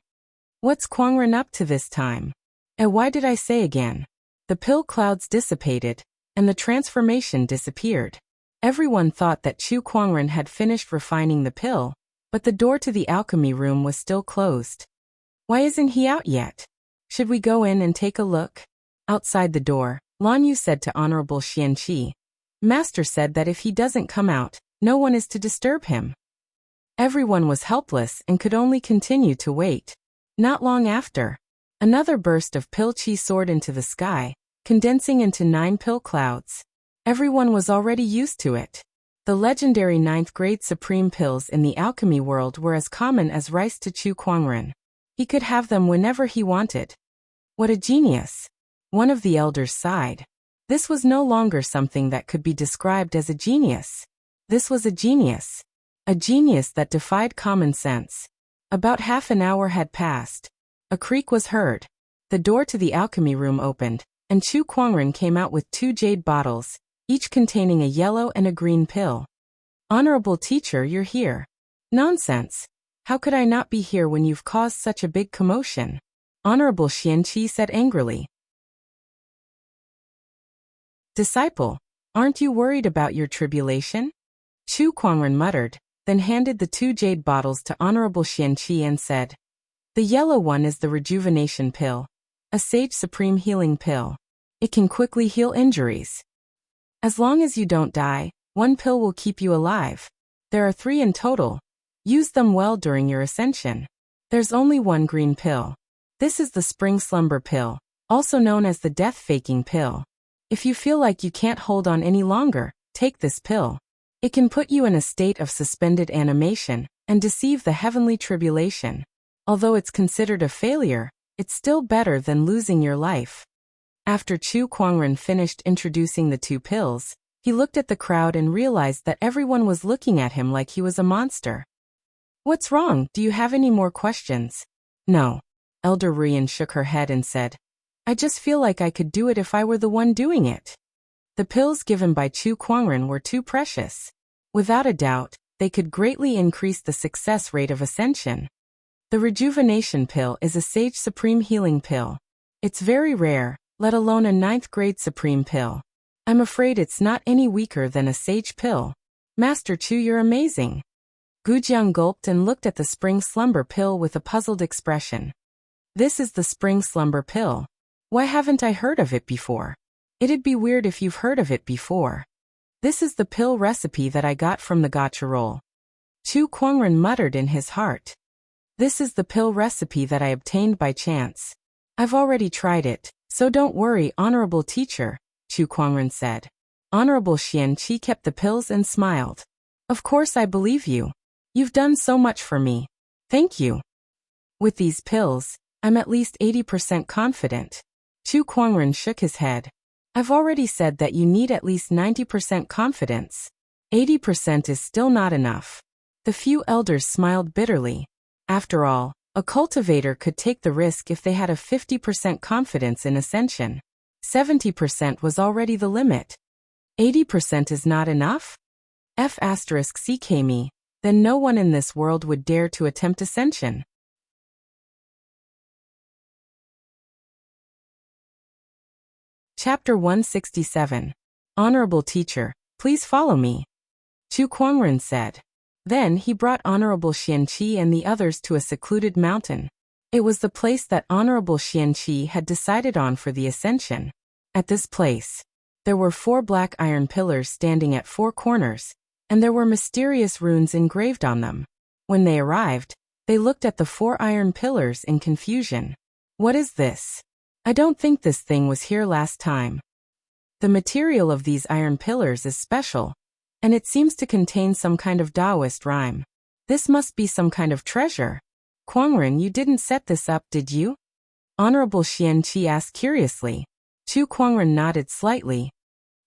What's Kuangren up to this time? And why did I say again? The pill clouds dissipated, and the transformation disappeared. Everyone thought that Chu Kuangren had finished refining the pill, but the door to the alchemy room was still closed. Why isn't he out yet? Should we go in and take a look? Outside the door, Lan Yu said to Honorable Xianqi. Master said that if he doesn't come out, no one is to disturb him. Everyone was helpless and could only continue to wait. Not long after, another burst of pill chi soared into the sky, condensing into 9 pill clouds. Everyone was already used to it. The legendary 9th grade supreme pills in the alchemy world were as common as rice to Chu Kuangren. He could have them whenever he wanted. What a genius! One of the elders sighed. This was no longer something that could be described as a genius. This was a genius. A genius that defied common sense. About half an hour had passed. A creak was heard. The door to the alchemy room opened, and Chu Kuangren came out with 2 jade bottles, each containing a yellow and a green pill. Honorable teacher, you're here. Nonsense. How could I not be here when you've caused such a big commotion? Honorable Xianqi said angrily. Disciple, aren't you worried about your tribulation? Chu Kuangren muttered, then handed the 2 jade bottles to Honorable Xianqi and said, the yellow one is the rejuvenation pill, a sage supreme healing pill. It can quickly heal injuries. As long as you don't die, 1 pill will keep you alive. There are 3 in total. Use them well during your ascension. There's only 1 green pill. This is the spring slumber pill, also known as the death-faking pill. If you feel like you can't hold on any longer, take this pill. It can put you in a state of suspended animation and deceive the heavenly tribulation. Although it's considered a failure, it's still better than losing your life. After Chu Kuangren finished introducing the 2 pills, he looked at the crowd and realized that everyone was looking at him like he was a monster. What's wrong? Do you have any more questions? No. Elder Rian shook her head and said, I just feel like I could do it if I were the one doing it. The pills given by Chu Kuangren were too precious. Without a doubt, they could greatly increase the success rate of ascension. The rejuvenation pill is a sage supreme healing pill. It's very rare, let alone a 9th grade supreme pill. I'm afraid it's not any weaker than a sage pill. Master Chu, you're amazing. Gujiang gulped and looked at the spring slumber pill with a puzzled expression. This is the spring slumber pill. Why haven't I heard of it before? It'd be weird if you've heard of it before. This is the pill recipe that I got from the gacha roll. Chu Kuangren muttered in his heart. This is the pill recipe that I obtained by chance. I've already tried it, So don't worry, honorable teacher, Chu Kuangren said. Honorable Xian Qi kept the pills and smiled. Of course I believe you. You've done so much for me. Thank you. With these pills, I'm at least 80% confident. Chu Kuangren shook his head. I've already said that you need at least 90% confidence. 80% is still not enough. The few elders smiled bitterly. After all, a cultivator could take the risk if they had a 50% confidence in ascension. 70% was already the limit. 80% is not enough? F***ck me, then no one in this world would dare to attempt ascension. Chapter 167. Honorable teacher, please follow me. Chu Kuangren said. Then he brought Honorable Xian Qi and the others to a secluded mountain. It was the place that Honorable Xian Qi had decided on for the ascension. At this place, there were 4 black iron pillars standing at 4 corners, and there were mysterious runes engraved on them. When they arrived, they looked at the 4 iron pillars in confusion. What is this? I don't think this thing was here last time. The material of these iron pillars is special, and it seems to contain some kind of Taoist rhyme. This must be some kind of treasure. Kuangren, you didn't set this up, did you? Honorable Xian Qi asked curiously. Chu Kuangren nodded slightly.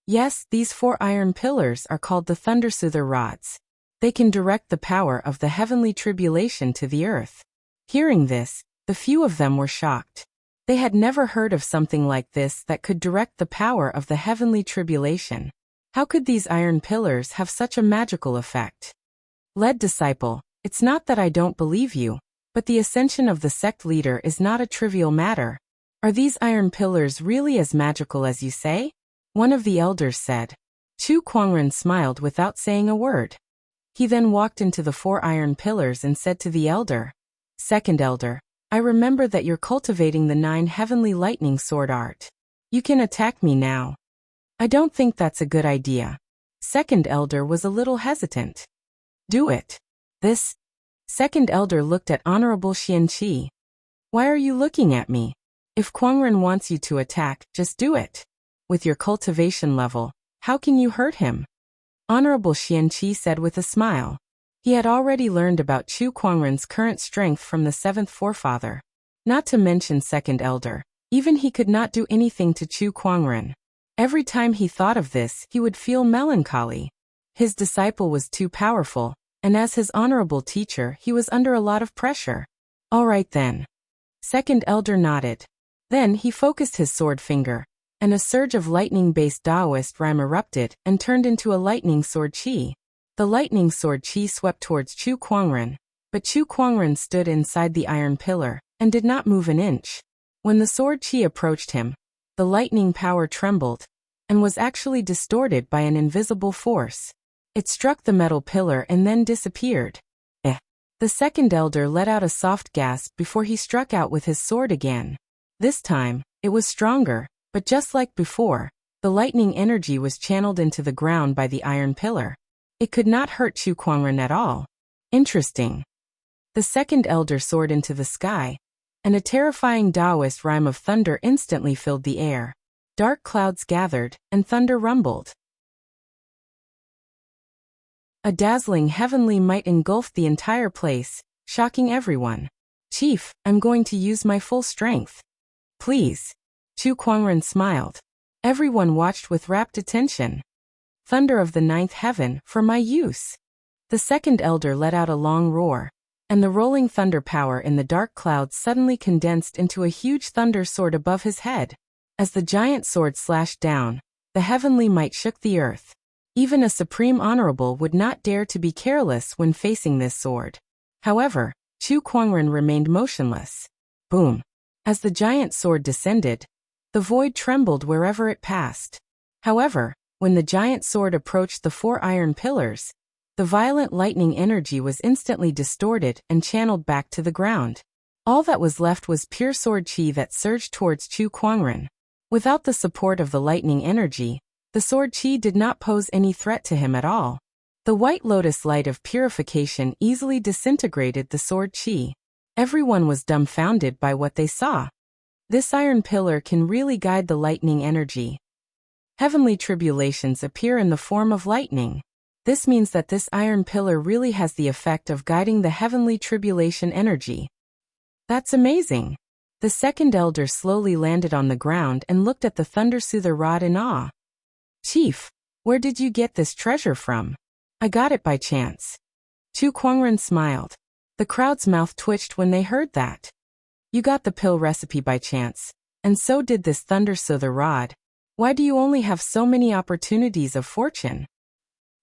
Yes, these 4 iron pillars are called the Thundersoother rods. They can direct the power of the heavenly tribulation to the earth. Hearing this, the few of them were shocked. They had never heard of something like this that could direct the power of the heavenly tribulation. How could these iron pillars have such a magical effect? Led disciple, it's not that I don't believe you, but the ascension of the sect leader is not a trivial matter. Are these iron pillars really as magical as you say? One of the elders said. Chu Kuangren smiled without saying a word. He then walked into the 4 iron pillars and said to the elder, Second elder, I remember that you're cultivating the 9 heavenly lightning sword art. You can attack me now. I don't think that's a good idea. Second elder was a little hesitant. Do it. This. Second elder looked at Honorable Xian Qi. Why are you looking at me? If Kuangren wants you to attack, just do it. With your cultivation level, how can you hurt him? Honorable Xian Qi said with a smile. He had already learned about Chu Kuangren's current strength from the 7th forefather. Not to mention second elder, even he could not do anything to Chu Kuangren. Every time he thought of this, he would feel melancholy. His disciple was too powerful, and as his honorable teacher, he was under a lot of pressure. All right then. Second elder nodded. Then he focused his sword finger, and a surge of lightning-based Taoist rhyme erupted and turned into a lightning sword qi. The lightning sword qi swept towards Chu Kuangren, but Chu Kuangren stood inside the iron pillar and did not move an inch. When the sword qi approached him, the lightning power trembled and was actually distorted by an invisible force. It struck the metal pillar and then disappeared. The second elder let out a soft gasp before he struck out with his sword again. This time, it was stronger, but just like before, the lightning energy was channeled into the ground by the iron pillar. It could not hurt Chu Kuangren at all. Interesting. The second elder soared into the sky, and a terrifying Taoist rhyme of thunder instantly filled the air. Dark clouds gathered, and thunder rumbled. A dazzling heavenly might engulfed the entire place, shocking everyone. Chief, I'm going to use my full strength. Please. Chu Kuangren smiled. Everyone watched with rapt attention. Thunder of the 9th heaven, for my use. The second elder let out a long roar, and the rolling thunder power in the dark clouds suddenly condensed into a huge thunder sword above his head. As the giant sword slashed down, the heavenly might shook the earth. Even a supreme honorable would not dare to be careless when facing this sword. However, Chu Kuangren remained motionless. Boom. As the giant sword descended, the void trembled wherever it passed. However, when the giant sword approached the 4 iron pillars, the violent lightning energy was instantly distorted and channeled back to the ground. All that was left was pure sword qi that surged towards Chu Kuangren. Without the support of the lightning energy, the sword qi did not pose any threat to him at all. The white lotus light of purification easily disintegrated the sword qi. Everyone was dumbfounded by what they saw. This iron pillar can really guide the lightning energy. Heavenly tribulations appear in the form of lightning. This means that this iron pillar really has the effect of guiding the heavenly tribulation energy. That's amazing. The second elder slowly landed on the ground and looked at the Thundersoother rod in awe. Chief, where did you get this treasure from? I got it by chance. Chu Kuangren smiled. The crowd's mouth twitched when they heard that. You got the pill recipe by chance, and so did this Thundersoother rod. Why do you only have so many opportunities of fortune?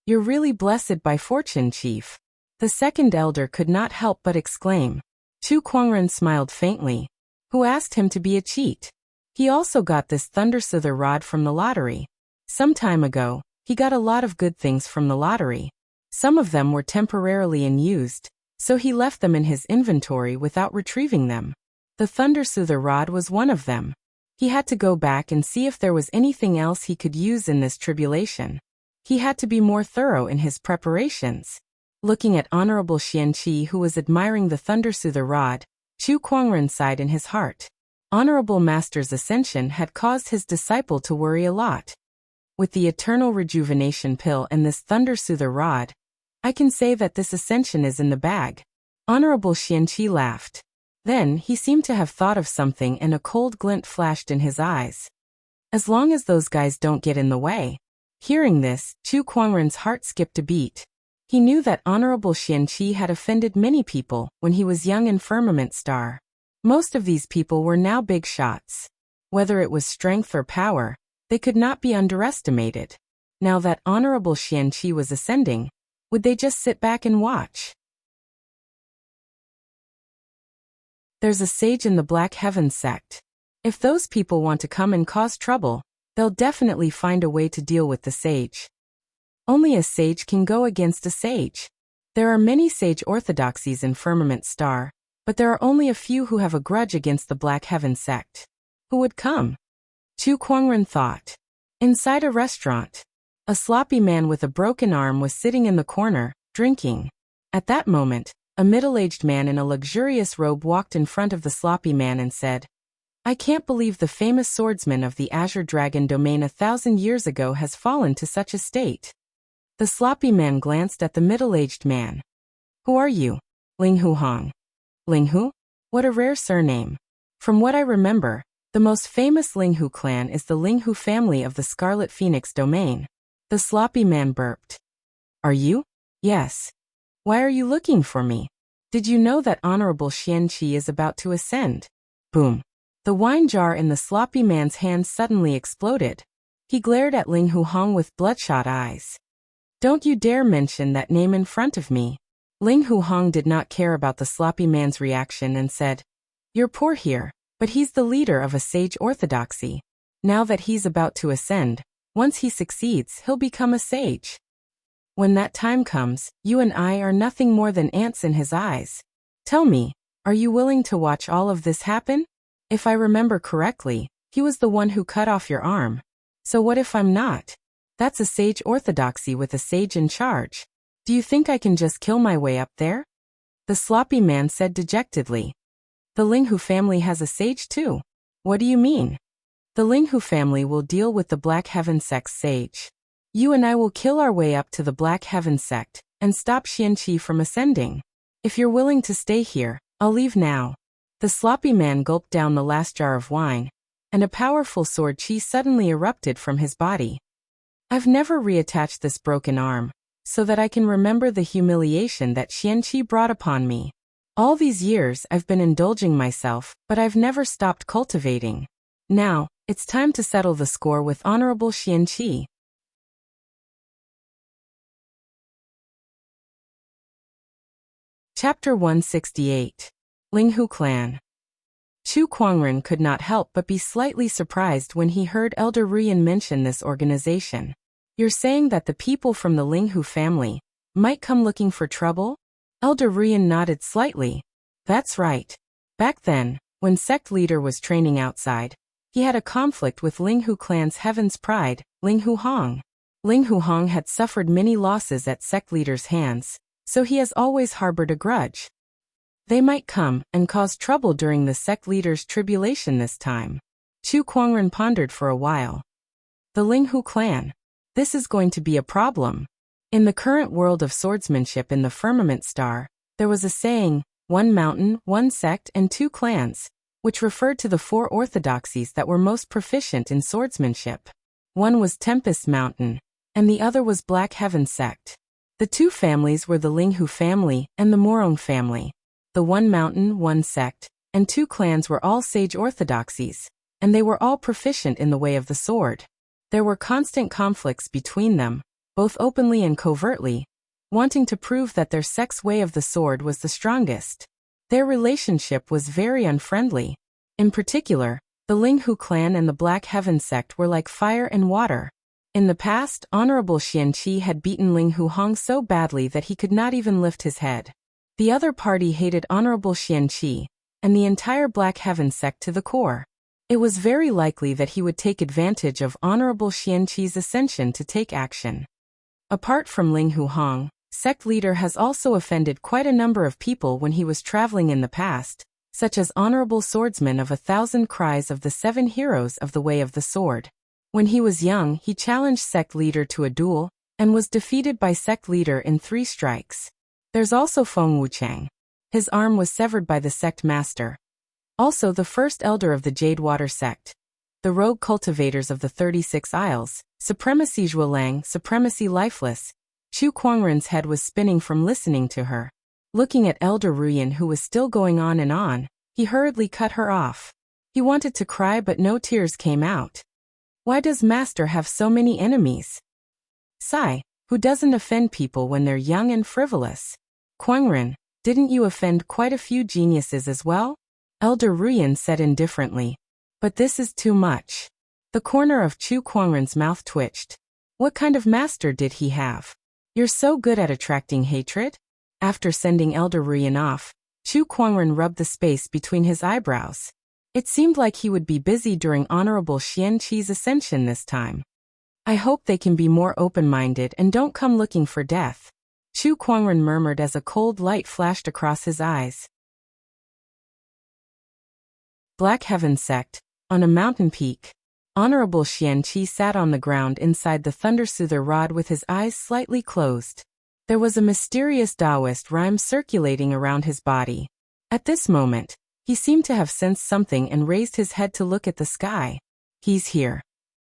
You're really blessed by fortune, Chief. The second elder could not help but exclaim. Chu Kuangren smiled faintly. Who asked him to be a cheat? He also got this Thundersoother rod from the lottery. Some time ago, he got a lot of good things from the lottery. Some of them were temporarily unused, so he left them in his inventory without retrieving them. The Thundersoother rod was one of them. He had to go back and see if there was anything else he could use in this tribulation. He had to be more thorough in his preparations. Looking at Honorable Xianqi, who was admiring the Thundersoother rod, Chu Kuangren sighed in his heart. Honorable Master's ascension had caused his disciple to worry a lot. With the eternal rejuvenation pill and this Thundersoother rod, I can say that this ascension is in the bag. Honorable Xianqi laughed. Then he seemed to have thought of something and a cold glint flashed in his eyes. As long as those guys don't get in the way. Hearing this, Chu Kuangren's heart skipped a beat. He knew that Honorable Xianqi had offended many people when he was young in Firmament Star. Most of these people were now big shots. Whether it was strength or power, they could not be underestimated. Now that Honorable Xianqi was ascending, would they just sit back and watch? There's a sage in the Black Heaven sect. If those people want to come and cause trouble, they'll definitely find a way to deal with the sage. Only a sage can go against a sage. There are many sage orthodoxies in Firmament Star, but there are only a few who have a grudge against the Black Heaven sect. Who would come? Chu Kuangren thought. Inside a restaurant, a sloppy man with a broken arm was sitting in the corner, drinking. At that moment, a middle-aged man in a luxurious robe walked in front of the sloppy man and said, I can't believe the famous swordsman of the Azure Dragon domain 1,000 years ago has fallen to such a state. The sloppy man glanced at the middle-aged man. Who are you? Ling Hu Hong. Ling Hu? What a rare surname. From what I remember, the most famous Ling Hu clan is the Ling Hu family of the Scarlet Phoenix domain. The sloppy man burped. Are you? Yes. Why are you looking for me? Did you know that Honorable Xianqi is about to ascend? Boom. The wine jar in the sloppy man's hand suddenly exploded. He glared at Ling Hu Hong with bloodshot eyes. Don't you dare mention that name in front of me. Ling Hu Hong did not care about the sloppy man's reaction and said, You're poor here, but he's the leader of a sage orthodoxy. Now that he's about to ascend, once he succeeds, he'll become a sage. When that time comes, you and I are nothing more than ants in his eyes. Tell me, are you willing to watch all of this happen? If I remember correctly, he was the one who cut off your arm. So what if I'm not? That's a sage orthodoxy with a sage in charge. Do you think I can just kill my way up there? The sloppy man said dejectedly. The Ling Hu family has a sage too. What do you mean? The Ling Hu family will deal with the Black Heaven sect's sage. You and I will kill our way up to the Black Heaven sect and stop Xianqi from ascending. If you're willing to stay here, I'll leave now. The sloppy man gulped down the last jar of wine, and a powerful sword chi suddenly erupted from his body. I've never reattached this broken arm, so that I can remember the humiliation that Xianqi brought upon me. All these years I've been indulging myself, but I've never stopped cultivating. Now, it's time to settle the score with Honorable Xianqi. Chapter 168. Ling Hu Clan. Chu Kuangren could not help but be slightly surprised when he heard Elder Ruyan mention this organization. You're saying that the people from the Ling Hu family might come looking for trouble? Elder Ruyan nodded slightly. That's right. Back then, when sect leader was training outside, he had a conflict with Ling Hu clan's Heaven's Pride, Ling Hu Hong. Ling Hu Hong had suffered many losses at sect leader's hands, so he has always harbored a grudge. They might come and cause trouble during the sect leader's tribulation this time. Chu Kuangren pondered for a while. The Linghu clan. This is going to be a problem. In the current world of swordsmanship in the firmament star, there was a saying, one mountain, one sect, and two clans, which referred to the four orthodoxies that were most proficient in swordsmanship. One was Tempest Mountain, and the other was Black Heaven sect. The two families were the Linghu family and the Morong family. The one mountain, one sect, and two clans were all sage orthodoxies, and they were all proficient in the way of the sword. There were constant conflicts between them, both openly and covertly, wanting to prove that their sect's way of the sword was the strongest. Their relationship was very unfriendly. In particular, the Linghu clan and the Black Heaven sect were like fire and water. In the past, Honorable Xianqi had beaten Linghu Hong so badly that he could not even lift his head. The other party hated Honorable Xianqi and the entire Black Heaven sect to the core. It was very likely that he would take advantage of Honorable Xianqi's ascension to take action. Apart from Linghu Hong, sect leader has also offended quite a number of people when he was traveling in the past, such as Honorable Swordsman of 1,000 Cries of the 7 Heroes of the Way of the Sword. When he was young, he challenged sect leader to a duel, and was defeated by sect leader in 3 strikes. There's also Feng Wuchang. His arm was severed by the sect master. Also the first elder of the Jadewater sect. The rogue cultivators of the 36 Isles, Supremacy Zhuolang, Supremacy Lifeless. Chu Kuangren's head was spinning from listening to her. Looking at Elder Ruyan, who was still going on, he hurriedly cut her off. He wanted to cry but no tears came out. Why does Master have so many enemies? Sigh, who doesn't offend people when they're young and frivolous? Kuangren, didn't you offend quite a few geniuses as well? Elder Ruyan said indifferently. But this is too much. The corner of Chu Kuangren's mouth twitched. What kind of master did he have? You're so good at attracting hatred? After sending Elder Ruyan off, Chu Kuangren rubbed the space between his eyebrows. It seemed like he would be busy during Honorable Xianqi's ascension this time. I hope they can be more open-minded and don't come looking for death. Chu Kuangren murmured as a cold light flashed across his eyes. Black Heaven sect. On a mountain peak. Honorable Xianqi sat on the ground inside the Thundersoother rod with his eyes slightly closed. There was a mysterious Taoist rhyme circulating around his body. At this moment, he seemed to have sensed something and raised his head to look at the sky. He's here.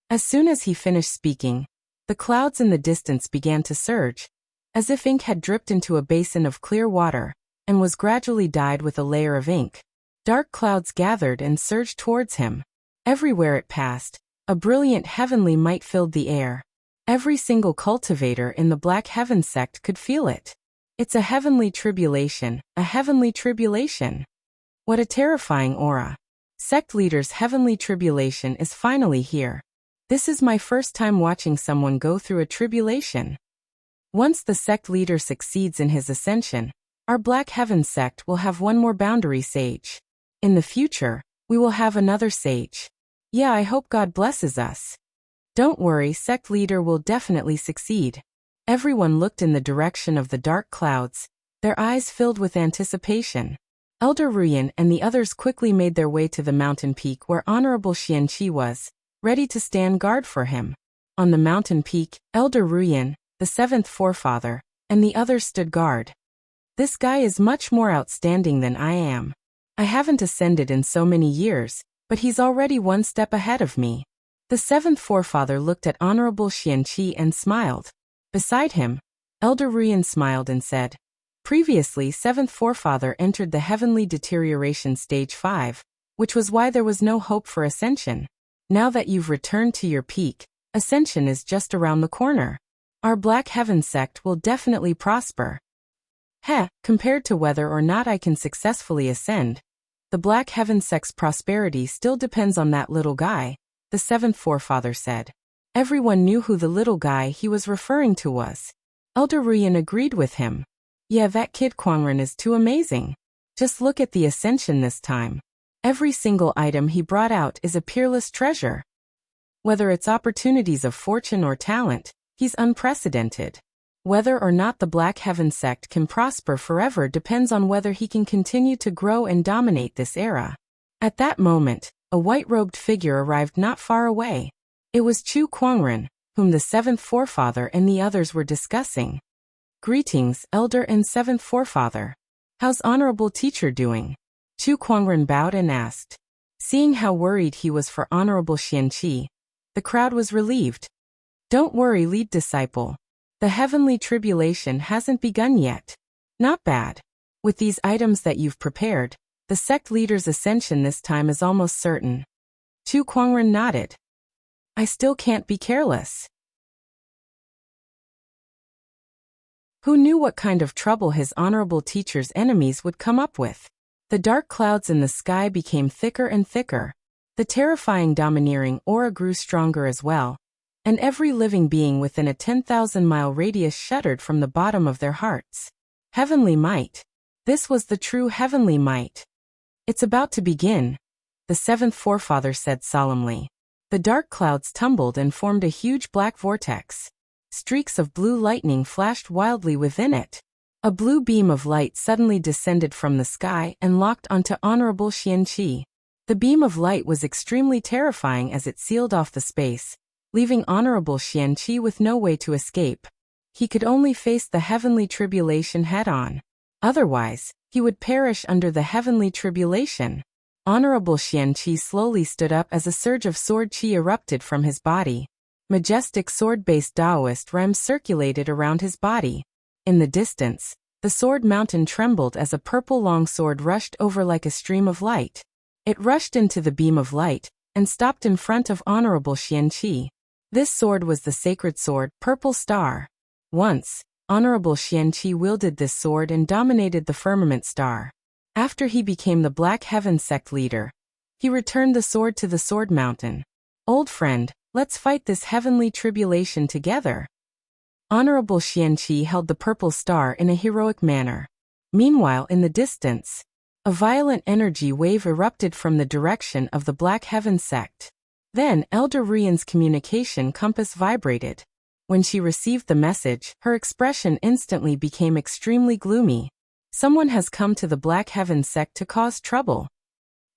As soon as he finished speaking, the clouds in the distance began to surge, as if ink had dripped into a basin of clear water, and was gradually dyed with a layer of ink. Dark clouds gathered and surged towards him. Everywhere it passed, a brilliant heavenly might filled the air. Every single cultivator in the Black Heaven sect could feel it. It's a heavenly tribulation, a heavenly tribulation. What a terrifying aura. Sect leader's heavenly tribulation is finally here. This is my first time watching someone go through a tribulation. Once the sect leader succeeds in his ascension, our Black Heaven sect will have one more boundary sage. In the future, we will have another sage. Yeah, I hope God blesses us. Don't worry, sect leader will definitely succeed. Everyone looked in the direction of the dark clouds, their eyes filled with anticipation. Elder Ruyan and the others quickly made their way to the mountain peak where Honorable Xianqi was, ready to stand guard for him. On the mountain peak, Elder Ruyan, the 7th forefather, and the others stood guard. This guy is much more outstanding than I am. I haven't ascended in so many years, but he's already one step ahead of me. The 7th forefather looked at Honorable Xianqi and smiled. Beside him, Elder Ruyan smiled and said, previously 7th forefather entered the heavenly deterioration stage 5, which was why there was no hope for ascension. Now that you've returned to your peak, ascension is just around the corner. Our Black Heaven sect will definitely prosper. Compared to whether or not I can successfully ascend, the Black Heaven sect's prosperity still depends on that little guy, the 7th forefather said. Everyone knew who the little guy he was referring to was. Elder Ruyan agreed with him. Yeah, that kid Kuangren is too amazing. Just look at the ascension this time. Every single item he brought out is a peerless treasure. Whether it's opportunities of fortune or talent, he's unprecedented. Whether or not the Black Heaven sect can prosper forever depends on whether he can continue to grow and dominate this era. At that moment, a white-robed figure arrived not far away. It was Chu Kuangren, whom the seventh forefather and the others were discussing. "Greetings, elder and seventh forefather. How's honorable teacher doing?" Chu Kuangren bowed and asked. Seeing how worried he was for Honorable Xianqi, the crowd was relieved. "Don't worry, lead disciple. The heavenly tribulation hasn't begun yet." "Not bad. With these items that you've prepared, the sect leader's ascension this time is almost certain." Chu Kuangren nodded. "I still can't be careless." Who knew what kind of trouble his honorable teacher's enemies would come up with? The dark clouds in the sky became thicker and thicker. The terrifying domineering aura grew stronger as well, and every living being within a 10,000-mile radius shuddered from the bottom of their hearts. Heavenly might. This was the true heavenly might. "It's about to begin," the seventh forefather said solemnly. The dark clouds tumbled and formed a huge black vortex. Streaks of blue lightning flashed wildly within it. A blue beam of light suddenly descended from the sky and locked onto Honorable Xianqi. The beam of light was extremely terrifying as it sealed off the space, leaving Honorable Xianqi with no way to escape. He could only face the heavenly tribulation head-on. Otherwise, he would perish under the heavenly tribulation. Honorable Xianqi slowly stood up as a surge of sword qi erupted from his body. Majestic sword-based Taoist rhymes circulated around his body. In the distance, the sword mountain trembled as a purple longsword rushed over like a stream of light. It rushed into the beam of light and stopped in front of Honorable Xianqi. This sword was the sacred sword, Purple Star. Once, Honorable Xianqi wielded this sword and dominated the firmament star. After he became the Black Heaven sect leader, he returned the sword to the Sword Mountain. "Old friend, let's fight this heavenly tribulation together." Honorable Xianqi held the purple star in a heroic manner. Meanwhile, in the distance, a violent energy wave erupted from the direction of the Black Heaven sect. Then Elder Rian's communication compass vibrated. When she received the message, her expression instantly became extremely gloomy. "Someone has come to the Black Heaven sect to cause trouble."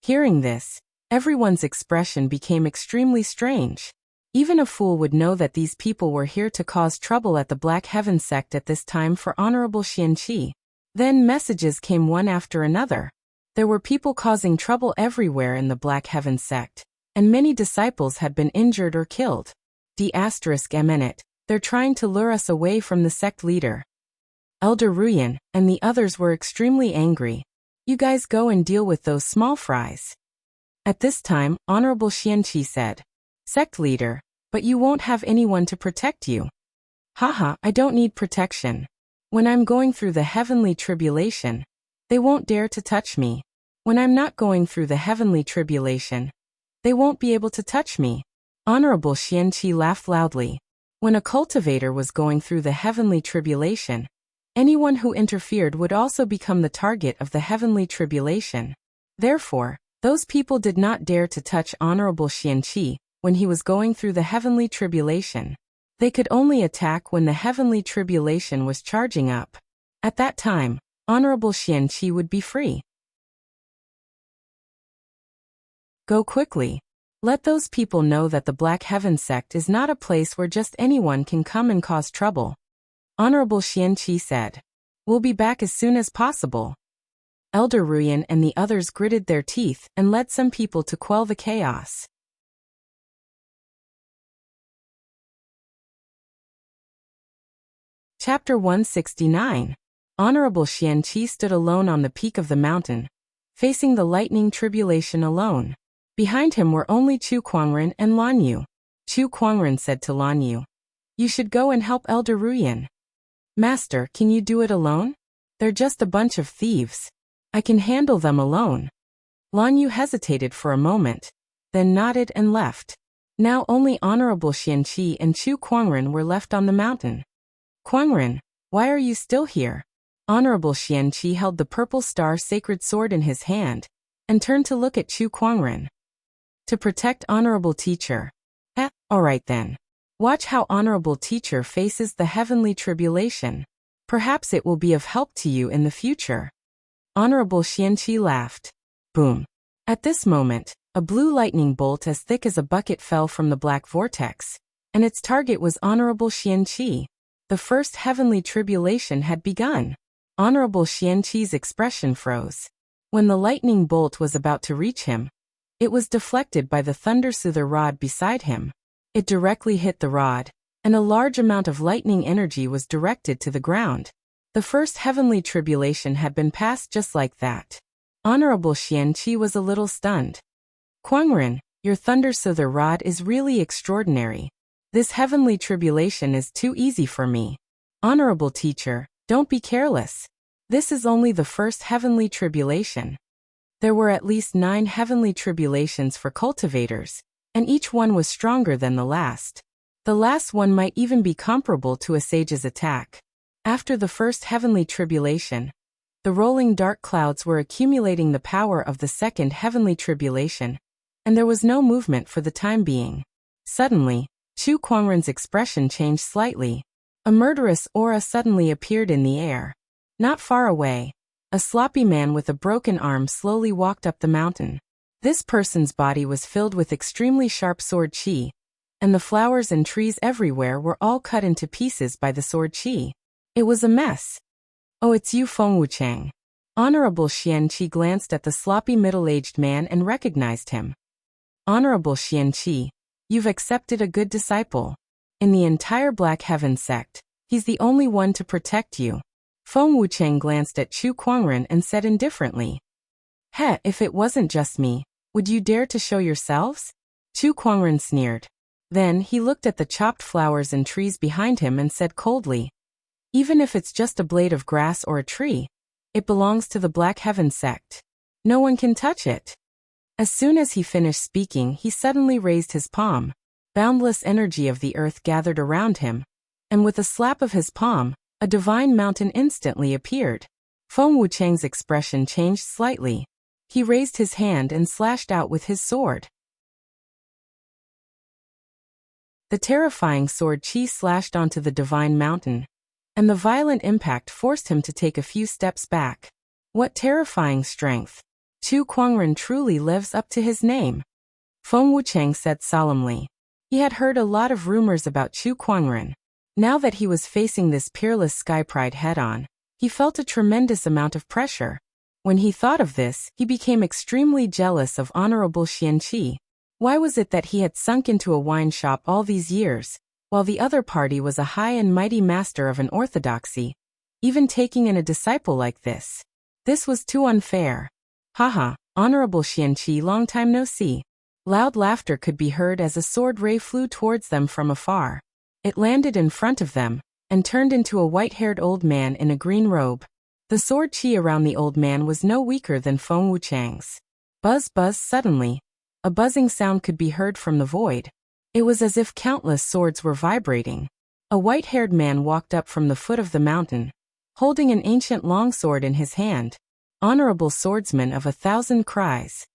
Hearing this, everyone's expression became extremely strange. Even a fool would know that these people were here to cause trouble at the Black Heaven sect at this time for Honorable Xianqi. Then messages came one after another. There were people causing trouble everywhere in the Black Heaven sect, and many disciples had been injured or killed. D***MN, they're trying to lure us away from the sect leader. Elder Ruyan and the others were extremely angry. "You guys go and deal with those small fries." At this time, Honorable Xianqi said, "Sect leader, but you won't have anyone to protect you." "Haha, I don't need protection. When I'm going through the heavenly tribulation, they won't dare to touch me. When I'm not going through the heavenly tribulation, they won't be able to touch me." Honorable Xianqi laughed loudly. When a cultivator was going through the heavenly tribulation, anyone who interfered would also become the target of the heavenly tribulation. Therefore, those people did not dare to touch Honorable Xianqi when he was going through the heavenly tribulation. They could only attack when the heavenly tribulation was charging up. At that time, Honorable Xianqi would be free. Go quickly. Let those people know that the Black Heaven sect is not a place where just anyone can come and cause trouble. Honorable Xianqi said. "We'll be back as soon as possible." Elder Ruyan and the others gritted their teeth and led some people to quell the chaos. Chapter 169. Honorable Xianqi stood alone on the peak of the mountain, facing the lightning tribulation alone. Behind him were only Chu Kuangren and Lan Yu. Chu Kuangren said to Lan Yu, "You should go and help Elder Ruyan." "Master, can you do it alone? They're just a bunch of thieves. I can handle them alone." Lan Yu hesitated for a moment, then nodded and left. Now only Honorable Xianqi and Chu Kuangren were left on the mountain. "Kuangren, why are you still here?" Honorable Xianqi held the purple star sacred sword in his hand, and turned to look at Chu Kuangren. "To protect Honorable Teacher." Alright then. Watch how honorable teacher faces the heavenly tribulation. Perhaps it will be of help to you in the future. Honorable Xianqi laughed. Boom. At this moment, a blue lightning bolt as thick as a bucket fell from the black vortex, and its target was Honorable Xianqi. The first heavenly tribulation had begun. Honorable Xianqi's expression froze. When the lightning bolt was about to reach him, it was deflected by the thundersoother rod beside him. It directly hit the rod, and a large amount of lightning energy was directed to the ground. The first heavenly tribulation had been passed just like that. Honorable Xianqi was a little stunned. Kuangren, your thundersoother rod is really extraordinary. This heavenly tribulation is too easy for me. Honorable teacher, don't be careless. This is only the first heavenly tribulation. There were at least 9 heavenly tribulations for cultivators, and each one was stronger than the last. The last one might even be comparable to a sage's attack. After the first heavenly tribulation, the rolling dark clouds were accumulating the power of the second heavenly tribulation, and there was no movement for the time being. Suddenly, Chu Kuangren's expression changed slightly. A murderous aura suddenly appeared in the air. Not far away, a sloppy man with a broken arm slowly walked up the mountain. This person's body was filled with extremely sharp sword qi, and the flowers and trees everywhere were all cut into pieces by the sword qi. It was a mess. Oh, it's you, Feng Wuchang. Honorable Xianqi glanced at the sloppy middle-aged man and recognized him. Honorable Xianqi, you've accepted a good disciple. In the entire Black Heaven sect, he's the only one to protect you. Feng Wuchang glanced at Chu Kuangren and said indifferently. If it wasn't just me, would you dare to show yourselves? Chu Kuangren sneered. Then he looked at the chopped flowers and trees behind him and said coldly, even if it's just a blade of grass or a tree, it belongs to the Black Heaven sect. No one can touch it. As soon as he finished speaking, he suddenly raised his palm. Boundless energy of the earth gathered around him, and with a slap of his palm, a divine mountain instantly appeared. Feng Wuchang's expression changed slightly. He raised his hand and slashed out with his sword. The terrifying sword qi slashed onto the divine mountain, and the violent impact forced him to take a few steps back. What terrifying strength! Chu Kuangren truly lives up to his name. Feng Wuchang said solemnly. He had heard a lot of rumors about Chu Kuangren. Now that he was facing this peerless sky pride head-on, he felt a tremendous amount of pressure. When he thought of this, he became extremely jealous of Honorable Xianqi. Why was it that he had sunk into a wine shop all these years, while the other party was a high and mighty master of an orthodoxy, even taking in a disciple like this? This was too unfair. Haha, Honorable Xianqi, long time no see. Loud laughter could be heard as a sword ray flew towards them from afar. It landed in front of them, and turned into a white-haired old man in a green robe. The sword qi around the old man was no weaker than Feng Wuchang's. Buzz buzz suddenly. A buzzing sound could be heard from the void. It was as if countless swords were vibrating. A white-haired man walked up from the foot of the mountain, holding an ancient longsword in his hand. Honorable swordsman of 1,000 cries.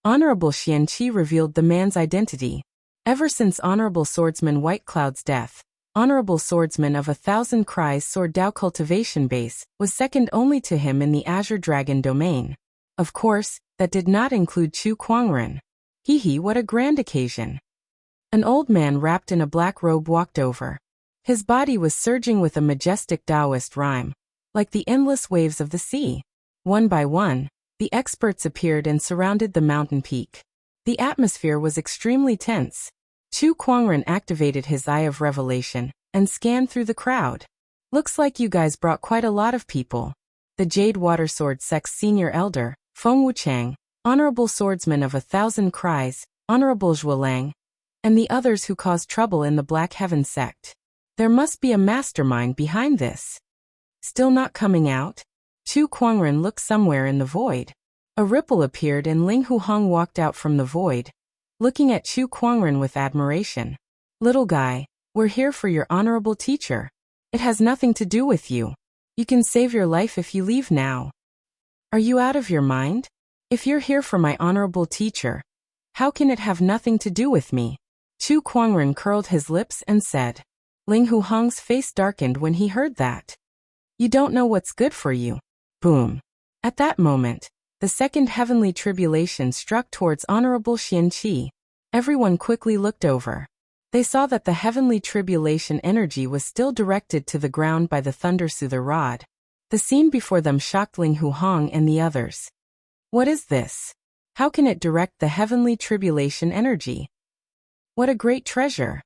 Honorable Xianqi revealed the man's identity. Ever since Honorable Swordsman White Cloud's death, Honorable Swordsman of 1,000 cries Sword Dao cultivation base was second only to him in the Azure Dragon domain. Of course, that did not include Chu Kuangren. Hee, what a grand occasion. An old man wrapped in a black robe walked over. His body was surging with a majestic Taoist rhyme, like the endless waves of the sea. One by one, the experts appeared and surrounded the mountain peak. The atmosphere was extremely tense. Chu Kuangren activated his Eye of Revelation and scanned through the crowd. Looks like you guys brought quite a lot of people. The Jade Watersword Sect's senior elder, Feng Wuchang, Honorable Swordsman of 1,000 cries, Honorable Zhuolang, and the others who caused trouble in the Black Heaven sect. There must be a mastermind behind this. Still not coming out? Chu Kuangren looked somewhere in the void. A ripple appeared and Ling Huhong walked out from the void, looking at Chu Kuangren with admiration. Little guy, we're here for your honorable teacher. It has nothing to do with you. You can save your life if you leave now. Are you out of your mind? If you're here for my honorable teacher, how can it have nothing to do with me? Chu Kuangren curled his lips and said. Ling Huhong's face darkened when he heard that. You don't know what's good for you. Boom. At that moment, the second heavenly tribulation struck towards Honorable Qianqi. Everyone quickly looked over. They saw that the heavenly tribulation energy was still directed to the ground by the Thundersoother rod. The scene before them shocked Ling Huhong and the others. What is this? How can it direct the heavenly tribulation energy? What a great treasure!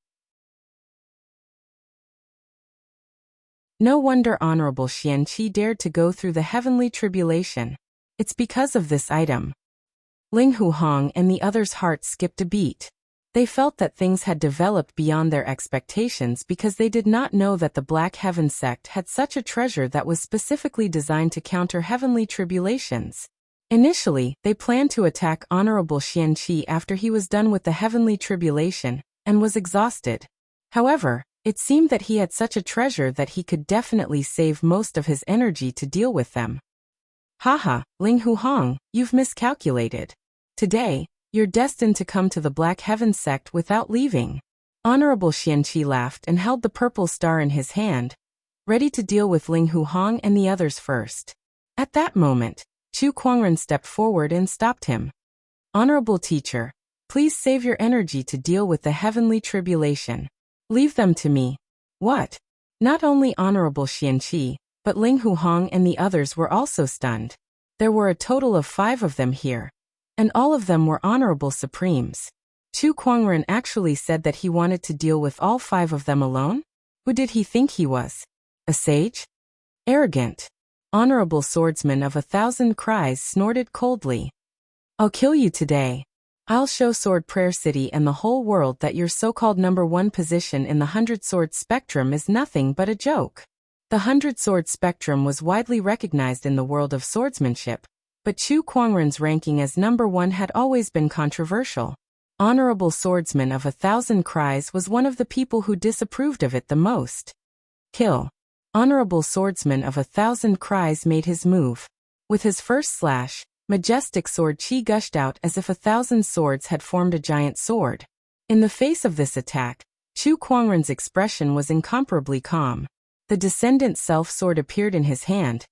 No wonder Honorable Qianqi dared to go through the heavenly tribulation. It's because of this item. Ling Huhong and the others' hearts skipped a beat. They felt that things had developed beyond their expectations because they did not know that the Black Heaven sect had such a treasure that was specifically designed to counter heavenly tribulations. Initially, they planned to attack Honorable Qianqi after he was done with the heavenly tribulation and was exhausted. However, it seemed that he had such a treasure that he could definitely save most of his energy to deal with them. Haha, Ling Huhong, you've miscalculated. Today, you're destined to come to the Black Heaven sect without leaving. Honorable Qianqi laughed and held the purple star in his hand, ready to deal with Ling Huhong and the others first. At that moment, Chu Kuangren stepped forward and stopped him. Honorable teacher, please save your energy to deal with the heavenly tribulation. Leave them to me. What? Not only Honorable Qianqi, but Ling Huhong and the others were also stunned. There were a total of 5 of them here, and all of them were Honorable Supremes. Chu Kuangren actually said that he wanted to deal with all 5 of them alone? Who did he think he was? A sage? Arrogant. Honorable Swordsman of 1,000 Cries snorted coldly. I'll kill you today. I'll show Sword Prayer City and the whole world that your so-called #1 position in the 100-sword spectrum is nothing but a joke. The 100-sword spectrum was widely recognized in the world of swordsmanship, but Chu Kuangren's ranking as #1 had always been controversial. Honorable Swordsman of 1,000 Cries was one of the people who disapproved of it the most. Kill. Honorable Swordsman of 1,000 Cries made his move. With his first slash, majestic sword chi gushed out as if 1,000 swords had formed a giant sword. In the face of this attack, Chu Kuangren's expression was incomparably calm. The Descendant Self-Sword appeared in his hand,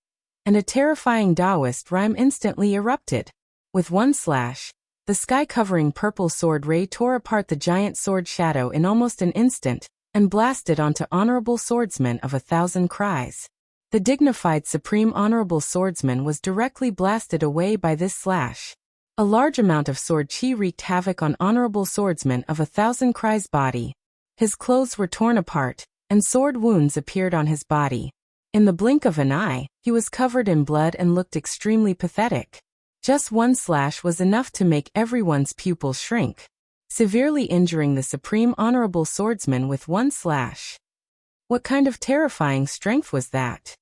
and a terrifying Taoist rhyme instantly erupted. With one slash, the sky-covering purple sword ray tore apart the giant sword shadow in almost an instant, and blasted onto Honorable Swordsman of 1,000 Cries. The dignified Supreme Honorable Swordsman was directly blasted away by this slash. A large amount of sword chi wreaked havoc on Honorable Swordsman of 1,000 Cries' body. His clothes were torn apart, and sword wounds appeared on his body. In the blink of an eye, he was covered in blood and looked extremely pathetic. Just one slash was enough to make everyone's pupils shrink, severely injuring the Supreme Honorable Swordsman with one slash. What kind of terrifying strength was that?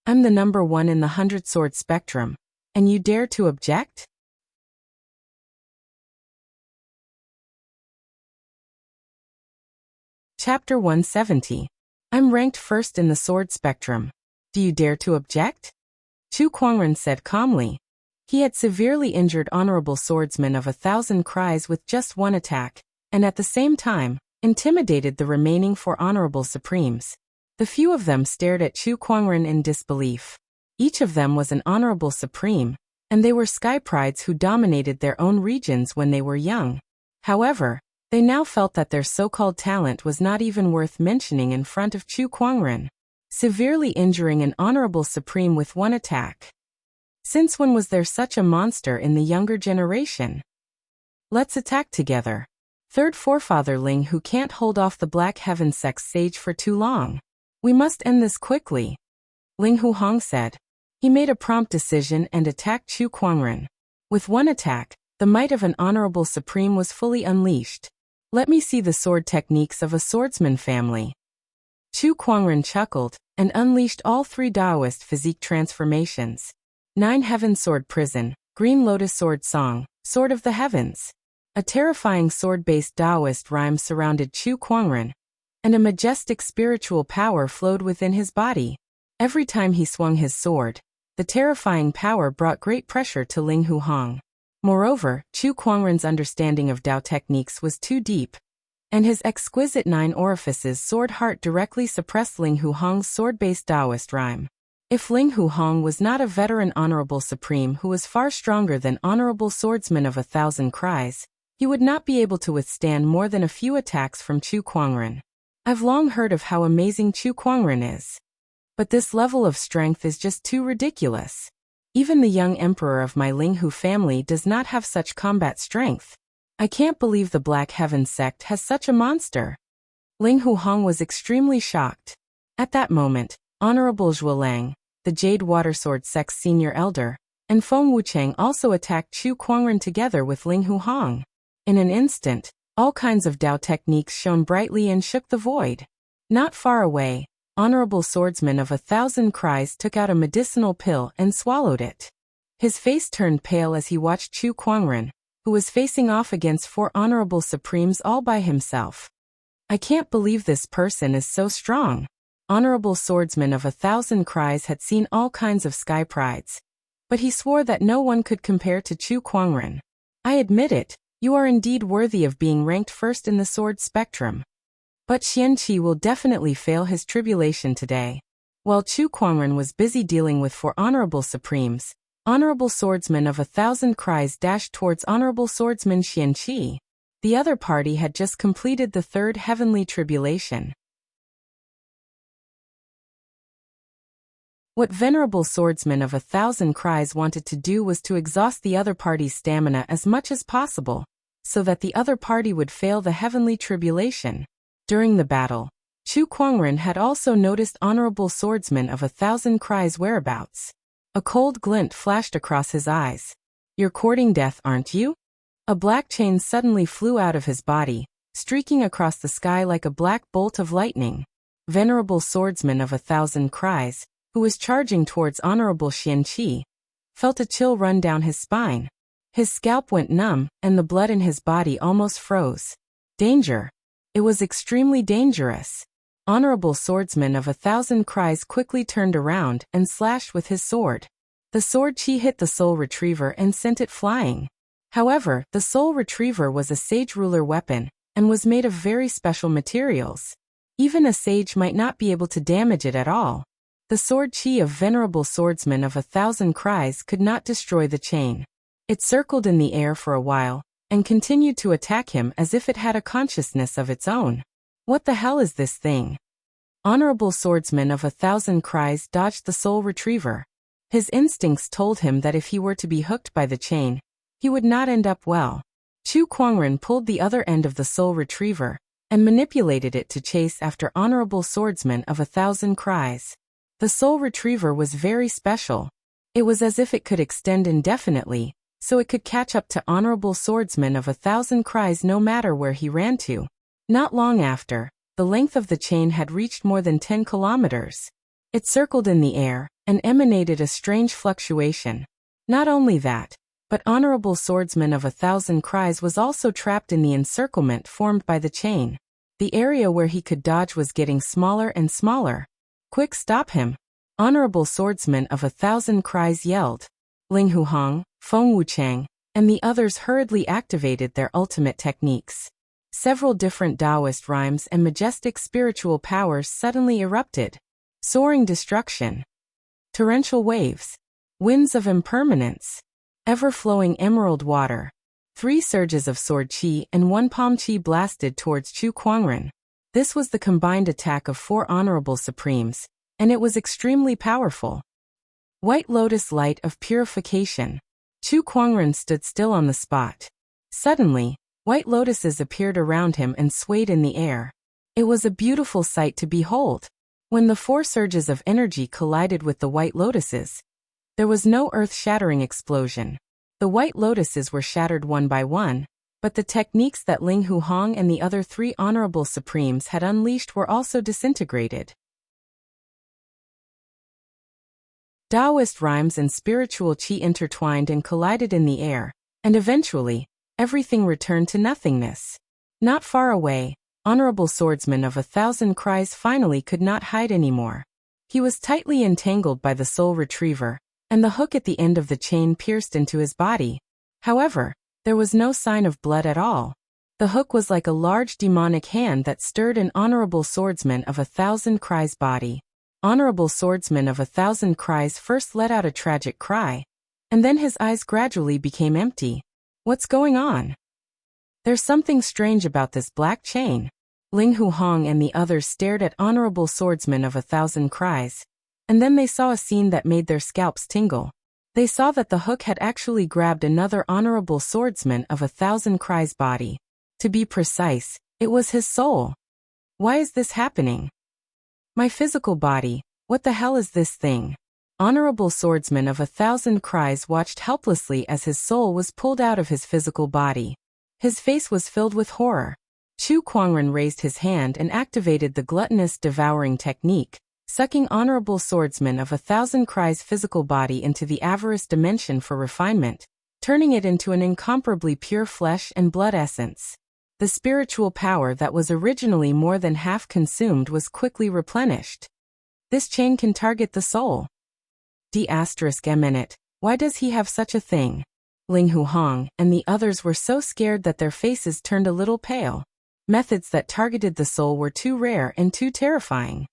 I'm the #1 in the 100-sword spectrum, and you dare to object? Chapter 170. I'm ranked first in the sword spectrum. Do you dare to object? Chu Kuangren said calmly. He had severely injured Honorable Swordsman of 1,000 Cries with just one attack, and at the same time, intimidated the remaining 4 Honorable Supremes. The few of them stared at Chu Kuangren in disbelief. Each of them was an Honorable Supreme, and they were Sky Prides who dominated their own regions when they were young. However, they now felt that their so-called talent was not even worth mentioning in front of Chu Kuangren, severely injuring an Honorable Supreme with one attack. Since when was there such a monster in the younger generation? Let's attack together. Third Forefather Ling who can't hold off the Black Heaven sect's sage for too long. We must end this quickly. Ling Huhong said. He made a prompt decision and attacked Chu Kuangren. With one attack, the might of an Honorable Supreme was fully unleashed. Let me see the sword techniques of a swordsman family. Chu Kuangren chuckled and unleashed all 3 Taoist physique transformations. 9 Heaven Sword Prison, Green Lotus Sword Song, Sword of the Heavens. A terrifying sword-based Taoist rhyme surrounded Chu Kuangren, and a majestic spiritual power flowed within his body. Every time he swung his sword, the terrifying power brought great pressure to Ling Huhong. Moreover, Chu Kuangren's understanding of Tao techniques was too deep, and his exquisite 9 orifices sword heart directly suppressed Ling Hu Hong's sword-based Taoist rhyme. If Ling Hu Hong was not a veteran Honorable Supreme who was far stronger than Honorable Swordsman of 1,000 Cries, he would not be able to withstand more than a few attacks from Chu Kuangren. I've long heard of how amazing Chu Kuangren is. But this level of strength is just too ridiculous. Even the young emperor of my Ling Hu family does not have such combat strength. I can't believe the Black Heaven sect has such a monster. Ling Hu Hong was extremely shocked. At that moment, Honorable Zhuo Lang, the Jade Watersword sect's senior elder, and Feng Wucheng also attacked Chu Kuangren together with Ling Hu Hong. In an instant, all kinds of Dao techniques shone brightly and shook the void. Not far away, Honorable Swordsman of 1,000 Cries took out a medicinal pill and swallowed it. His face turned pale as he watched Chu Kuangren, who was facing off against 4 Honorable Supremes all by himself. I can't believe this person is so strong. Honorable Swordsman of 1,000 Cries had seen all kinds of sky prides, but he swore that no one could compare to Chu Kuangren. I admit it, you are indeed worthy of being ranked first in the sword spectrum. But Xianqi will definitely fail his tribulation today. While Chu Kuangren was busy dealing with 4 Honorable Supremes, Honorable Swordsman of 1,000 Cries dashed towards Honorable Swordsman Xianqi. The other party had just completed the 3rd heavenly tribulation. What Venerable Swordsman of 1,000 Cries wanted to do was to exhaust the other party's stamina as much as possible, so that the other party would fail the heavenly tribulation. During the battle, Chu Kuangren had also noticed Honorable Swordsman of 1,000 Cries' whereabouts. A cold glint flashed across his eyes. You're courting death, aren't you? A black chain suddenly flew out of his body, streaking across the sky like a black bolt of lightning. Venerable Swordsman of 1,000 Cries, who was charging towards Honorable Xianqi, felt a chill run down his spine. His scalp went numb, and the blood in his body almost froze. Danger! It was extremely dangerous. Honorable Swordsman of 1,000 Cries quickly turned around and slashed with his sword. The sword chi hit the Soul Retriever and sent it flying. However, the Soul Retriever was a sage ruler weapon, and was made of very special materials. Even a sage might not be able to damage it at all. The sword chi of Venerable Swordsman of 1,000 Cries could not destroy the chain. It circled in the air for a while, and continued to attack him as if it had a consciousness of its own. What the hell is this thing? Honorable Swordsman of 1,000 Cries dodged the Soul Retriever. His instincts told him that if he were to be hooked by the chain, he would not end up well. Chu Kuangren pulled the other end of the Soul Retriever, and manipulated it to chase after Honorable Swordsman of 1,000 Cries. The Soul Retriever was very special. It was as if it could extend indefinitely, so it could catch up to Honorable Swordsman of 1,000 Cries no matter where he ran to. Not long after, the length of the chain had reached more than 10 kilometers. It circled in the air, and emanated a strange fluctuation. Not only that, but Honorable Swordsman of 1,000 Cries was also trapped in the encirclement formed by the chain. The area where he could dodge was getting smaller and smaller. Quick, stop him! Honorable Swordsman of 1,000 Cries yelled. Ling Hu Hong, Feng Wucheng, and the others hurriedly activated their ultimate techniques. Several different Taoist rhymes and majestic spiritual powers suddenly erupted. Soaring destruction. Torrential waves. Winds of impermanence. Ever-flowing emerald water. 3 surges of sword chi and 1 palm chi blasted towards Chu Kuangren. This was the combined attack of 4 Honorable Supremes, and it was extremely powerful. White Lotus Light of Purification. Chu Kuangren stood still on the spot. Suddenly, white lotuses appeared around him and swayed in the air. It was a beautiful sight to behold. When the 4 surges of energy collided with the white lotuses, there was no earth-shattering explosion. The white lotuses were shattered one by one, but the techniques that Ling Hu Hong and the other 3 Honorable Supremes had unleashed were also disintegrated. Taoist rhymes and spiritual chi intertwined and collided in the air, and eventually, everything returned to nothingness. Not far away, Honorable Swordsman of 1,000 Cries finally could not hide anymore. He was tightly entangled by the Soul Retriever, and the hook at the end of the chain pierced into his body. However, there was no sign of blood at all. The hook was like a large demonic hand that stirred an honorable swordsman of 1,000 cries body. Honorable swordsman of 1,000 cries first let out a tragic cry, and then his eyes gradually became empty. What's going on? There's something strange about this black chain. Ling Hu Hong and the others stared at Honorable Swordsman of 1,000 cries, and then they saw a scene that made their scalps tingle. They saw that the hook had actually grabbed another Honorable Swordsman of 1,000 cries body. To be precise, it was his soul. Why is this happening? My physical body, what the hell is this thing? Honorable Swordsman of 1,000 cries watched helplessly as his soul was pulled out of his physical body. His face was filled with horror. Chu Kuangren raised his hand and activated the gluttonous devouring technique, sucking Honorable Swordsman of 1,000 cries physical body into the avarice dimension for refinement, turning it into an incomparably pure flesh and blood essence. The spiritual power that was originally more than half consumed was quickly replenished. This chain can target the soul. D*eminent, why does he have such a thing? Ling Hu Hong and the others were so scared that their faces turned a little pale. Methods that targeted the soul were too rare and too terrifying.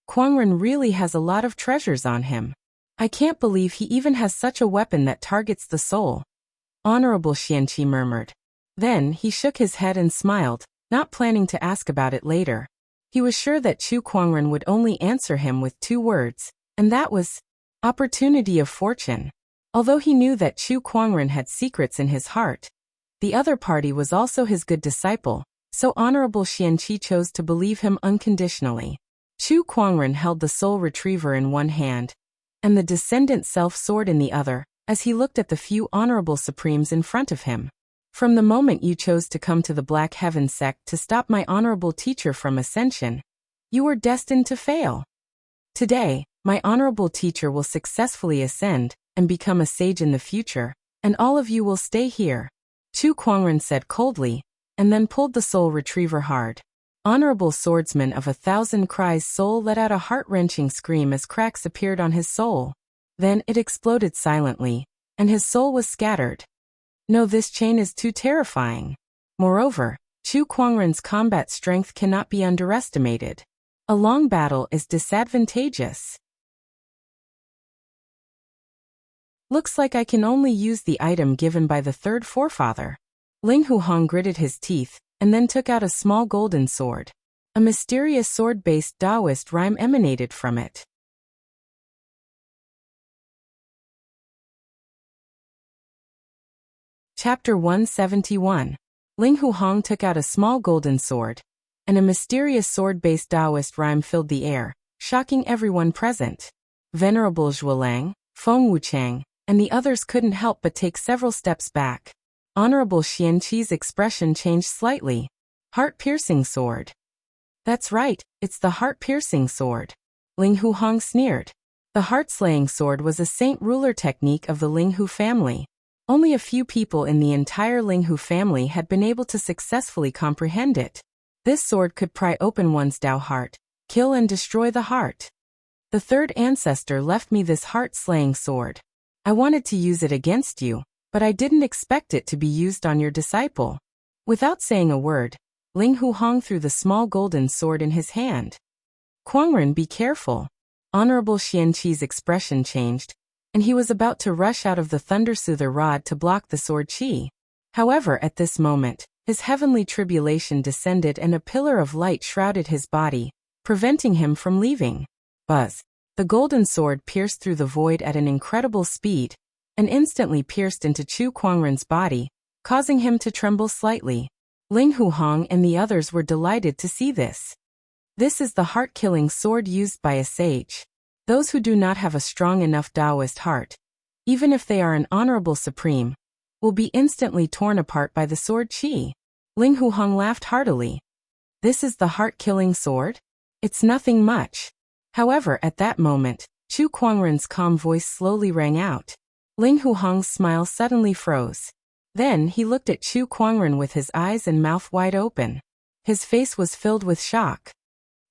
Kuangren really has a lot of treasures on him. I can't believe he even has such a weapon that targets the soul. Honorable Xianqi murmured. Then he shook his head and smiled, not planning to ask about it later. He was sure that Chu Kuangren would only answer him with 2 words, and that was opportunity of fortune. Although he knew that Chu Kuangren had secrets in his heart, the other party was also his good disciple, so Honorable Xianqi chose to believe him unconditionally. Chu Kuangren held the soul retriever in one hand, and the descendant self sword in the other, as he looked at the few honorable supremes in front of him. From the moment you chose to come to the Black Heaven sect to stop my honorable teacher from ascension, you were destined to fail. Today, my honorable teacher will successfully ascend and become a sage in the future, and all of you will stay here. Chu Kuangren said coldly, and then pulled the soul retriever hard. Honorable Swordsman of 1,000 cries soul let out a heart-wrenching scream as cracks appeared on his soul. Then it exploded silently, and his soul was scattered. No, this chain is too terrifying. Moreover, Chu Kuangren's combat strength cannot be underestimated. A long battle is disadvantageous. Looks like I can only use the item given by the 3rd forefather. Ling Hu Hong gritted his teeth, and then took out a small golden sword. A mysterious sword-based Taoist rhyme emanated from it. Chapter 171. Ling Hu Hong took out a small golden sword, and a mysterious sword-based Taoist rhyme filled the air, shocking everyone present. Venerable Zhuolang, Feng Wuchang, and the others couldn't help but take several steps back. Honorable Xianqi's expression changed slightly. Heart-piercing sword. That's right, it's the heart-piercing sword. Ling Hu Hong sneered. The heart-slaying sword was a saint ruler technique of the Ling Hu family. Only a few people in the entire Ling Hu family had been able to successfully comprehend it. This sword could pry open one's Tao heart, kill and destroy the heart. The 3rd ancestor left me this heart-slaying sword. I wanted to use it against you, but I didn't expect it to be used on your disciple. Without saying a word, Ling Hu Hong threw the small golden sword in his hand. Kuangren, be careful. Honorable Xianqi's expression changed, and he was about to rush out of the Thundersoother rod to block the sword chi. However, at this moment, his heavenly tribulation descended and a pillar of light shrouded his body, preventing him from leaving. Buzz. The golden sword pierced through the void at an incredible speed, and instantly pierced into Chu Kuangren's body, causing him to tremble slightly. Ling Hu Hong and the others were delighted to see this. This is the heart-killing sword used by a sage. Those who do not have a strong enough Taoist heart, even if they are an honorable supreme, will be instantly torn apart by the sword chi. Ling Hu Hong laughed heartily. This is the heart-killing sword? It's nothing much. However, at that moment, Chu Kuangren's calm voice slowly rang out. Ling Hu Hong's smile suddenly froze. Then he looked at Chu Kuangren with his eyes and mouth wide open. His face was filled with shock.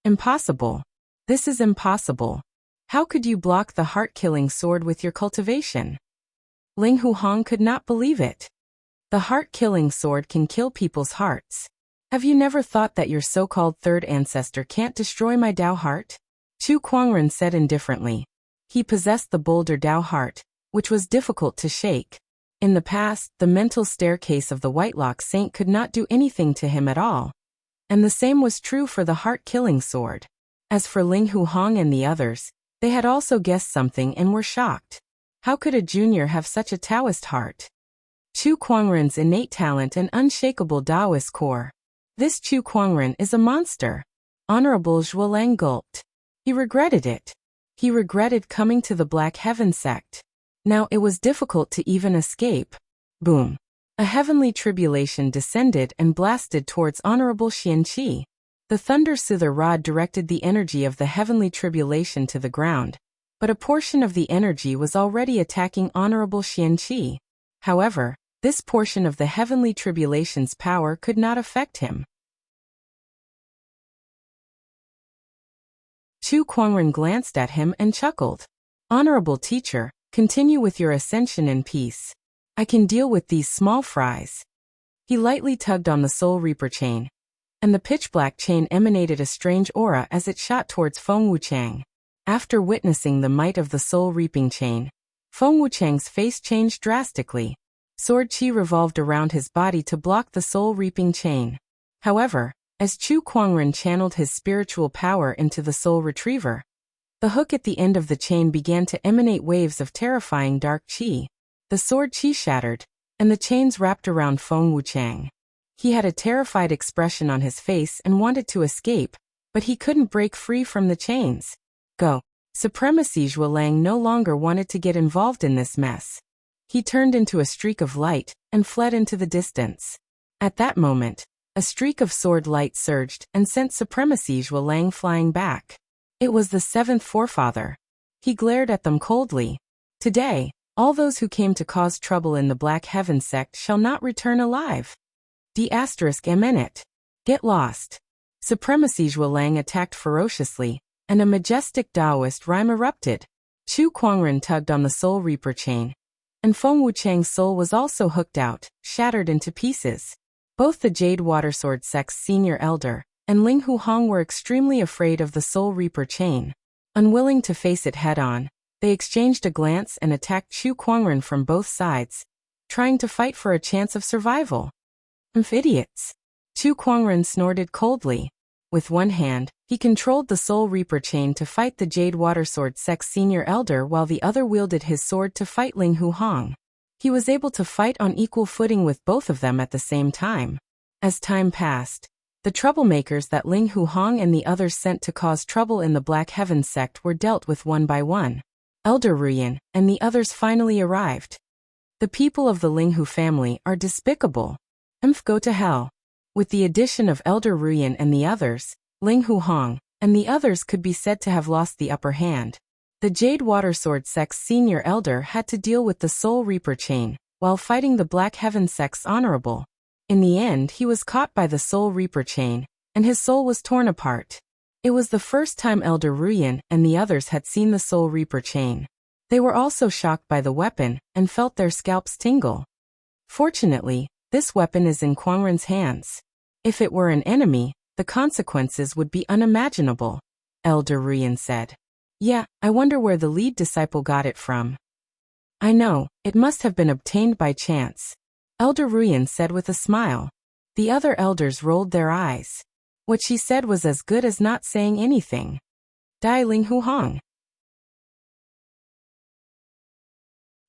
Impossible. This is impossible. How could you block the heart-killing sword with your cultivation? Ling Hu Hong could not believe it. The heart-killing sword can kill people's hearts. Have you never thought that your so-called third ancestor can't destroy my Dao heart? Chu Kuangren said indifferently. He possessed the bolder Dao heart, which was difficult to shake. In the past, the mental staircase of the Whitelock Saint could not do anything to him at all. And the same was true for the heart-killing sword. As for Ling Huhong and the others, they had also guessed something and were shocked. How could a junior have such a Taoist heart? Chu Kuangren's innate talent and unshakable Taoist core. This Chu Kuangren is a monster. Honorable Zhuolang gulped. He regretted it. He regretted coming to the Black Heaven sect. Now it was difficult to even escape. Boom. A heavenly tribulation descended and blasted towards Honorable Xianqi. The thunder soother rod directed the energy of the heavenly tribulation to the ground, but a portion of the energy was already attacking Honorable Xianqi. However, this portion of the heavenly tribulation's power could not affect him. Chu Kuangren glanced at him and chuckled. Honorable teacher, continue with your ascension in peace. I can deal with these small fries. He lightly tugged on the Soul Reaper chain, and the pitch-black chain emanated a strange aura as it shot towards Feng Wuchang. After witnessing the might of the soul-reaping chain, Feng Wuchang's face changed drastically. Sword Qi revolved around his body to block the soul-reaping chain. However, as Chu Kuangren channeled his spiritual power into the soul retriever, the hook at the end of the chain began to emanate waves of terrifying dark qi. The sword qi shattered, and the chains wrapped around Feng Wuchang. He had a terrified expression on his face and wanted to escape, but he couldn't break free from the chains. Go. Supremacy Zhuolang no longer wanted to get involved in this mess. He turned into a streak of light and fled into the distance. At that moment, a streak of sword light surged and sent Supremacy Zhuolang flying back. It was the seventh forefather. He glared at them coldly. Today, all those who came to cause trouble in the Black Heaven sect shall not return alive. D***MNet. Get lost. Supremacy Zhuolang attacked ferociously, and a majestic Taoist rhyme erupted. Chu Kuangren tugged on the Soul Reaper chain, and Feng Wuchang's soul was also hooked out, shattered into pieces. Both the Jade Watersword sect's senior elder and Ling Huhong were extremely afraid of the Soul Reaper chain. Unwilling to face it head-on, they exchanged a glance and attacked Chu Kuangren from both sides, trying to fight for a chance of survival. Idiots. Chu Kuangren snorted coldly. With one hand, he controlled the Soul Reaper chain to fight the Jade Watersword sect's senior elder while the other wielded his sword to fight Ling Huhong. He was able to fight on equal footing with both of them at the same time. As time passed, the troublemakers that Ling Huhong and the others sent to cause trouble in the Black Heaven sect were dealt with one by one. Elder Ruyan and the others finally arrived. The people of the Ling Hu family are despicable. Go to hell. With the addition of Elder Ruyan and the others, Ling Huhong and the others could be said to have lost the upper hand. The Jade Watersword sect's senior elder had to deal with the Soul Reaper chain, while fighting the Black Heaven sect's honorable. In the end, he was caught by the Soul Reaper chain, and his soul was torn apart. It was the first time Elder Ruyan and the others had seen the Soul Reaper chain. They were also shocked by the weapon, and felt their scalps tingle. Fortunately, this weapon is in Kuangren's hands. If it were an enemy, the consequences would be unimaginable, Elder Ruyan said. Yeah, I wonder where the lead disciple got it from. I know, it must have been obtained by chance, Elder Ruyan said with a smile. The other elders rolled their eyes. What she said was as good as not saying anything. Dai Ling Huhong.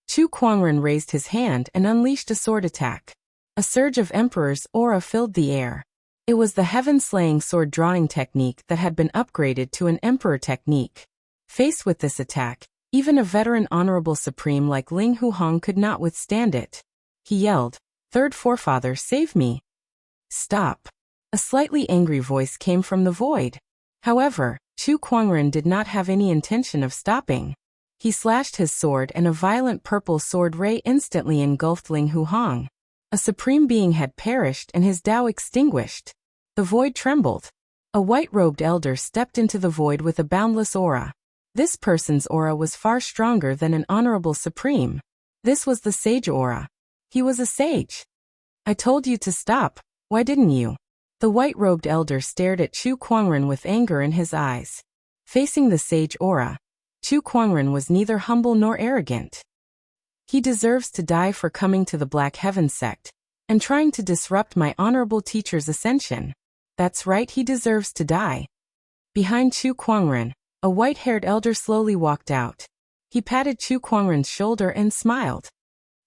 Chu Kuangren raised his hand and unleashed a sword attack. A surge of Emperor's aura filled the air. It was the heaven-slaying sword drawing technique that had been upgraded to an Emperor technique. Faced with this attack, even a veteran Honorable Supreme like Ling Huhong could not withstand it. He yelled, "Third Forefather, save me!" Stop. A slightly angry voice came from the void. However, Chu Kuangren did not have any intention of stopping. He slashed his sword and a violent purple sword ray instantly engulfed Ling Huhong. A supreme being had perished and his Tao extinguished. The void trembled. A white-robed elder stepped into the void with a boundless aura. This person's aura was far stronger than an Honorable Supreme. This was the Sage aura. He was a sage. I told you to stop, why didn't you? The white-robed elder stared at Chu Kuangren with anger in his eyes. Facing the sage aura, Chu Kuangren was neither humble nor arrogant. He deserves to die for coming to the Black Heaven sect and trying to disrupt my honorable teacher's ascension. That's right, he deserves to die. Behind Chu Kuangren, a white-haired elder slowly walked out. He patted Chu Kuangren's shoulder and smiled.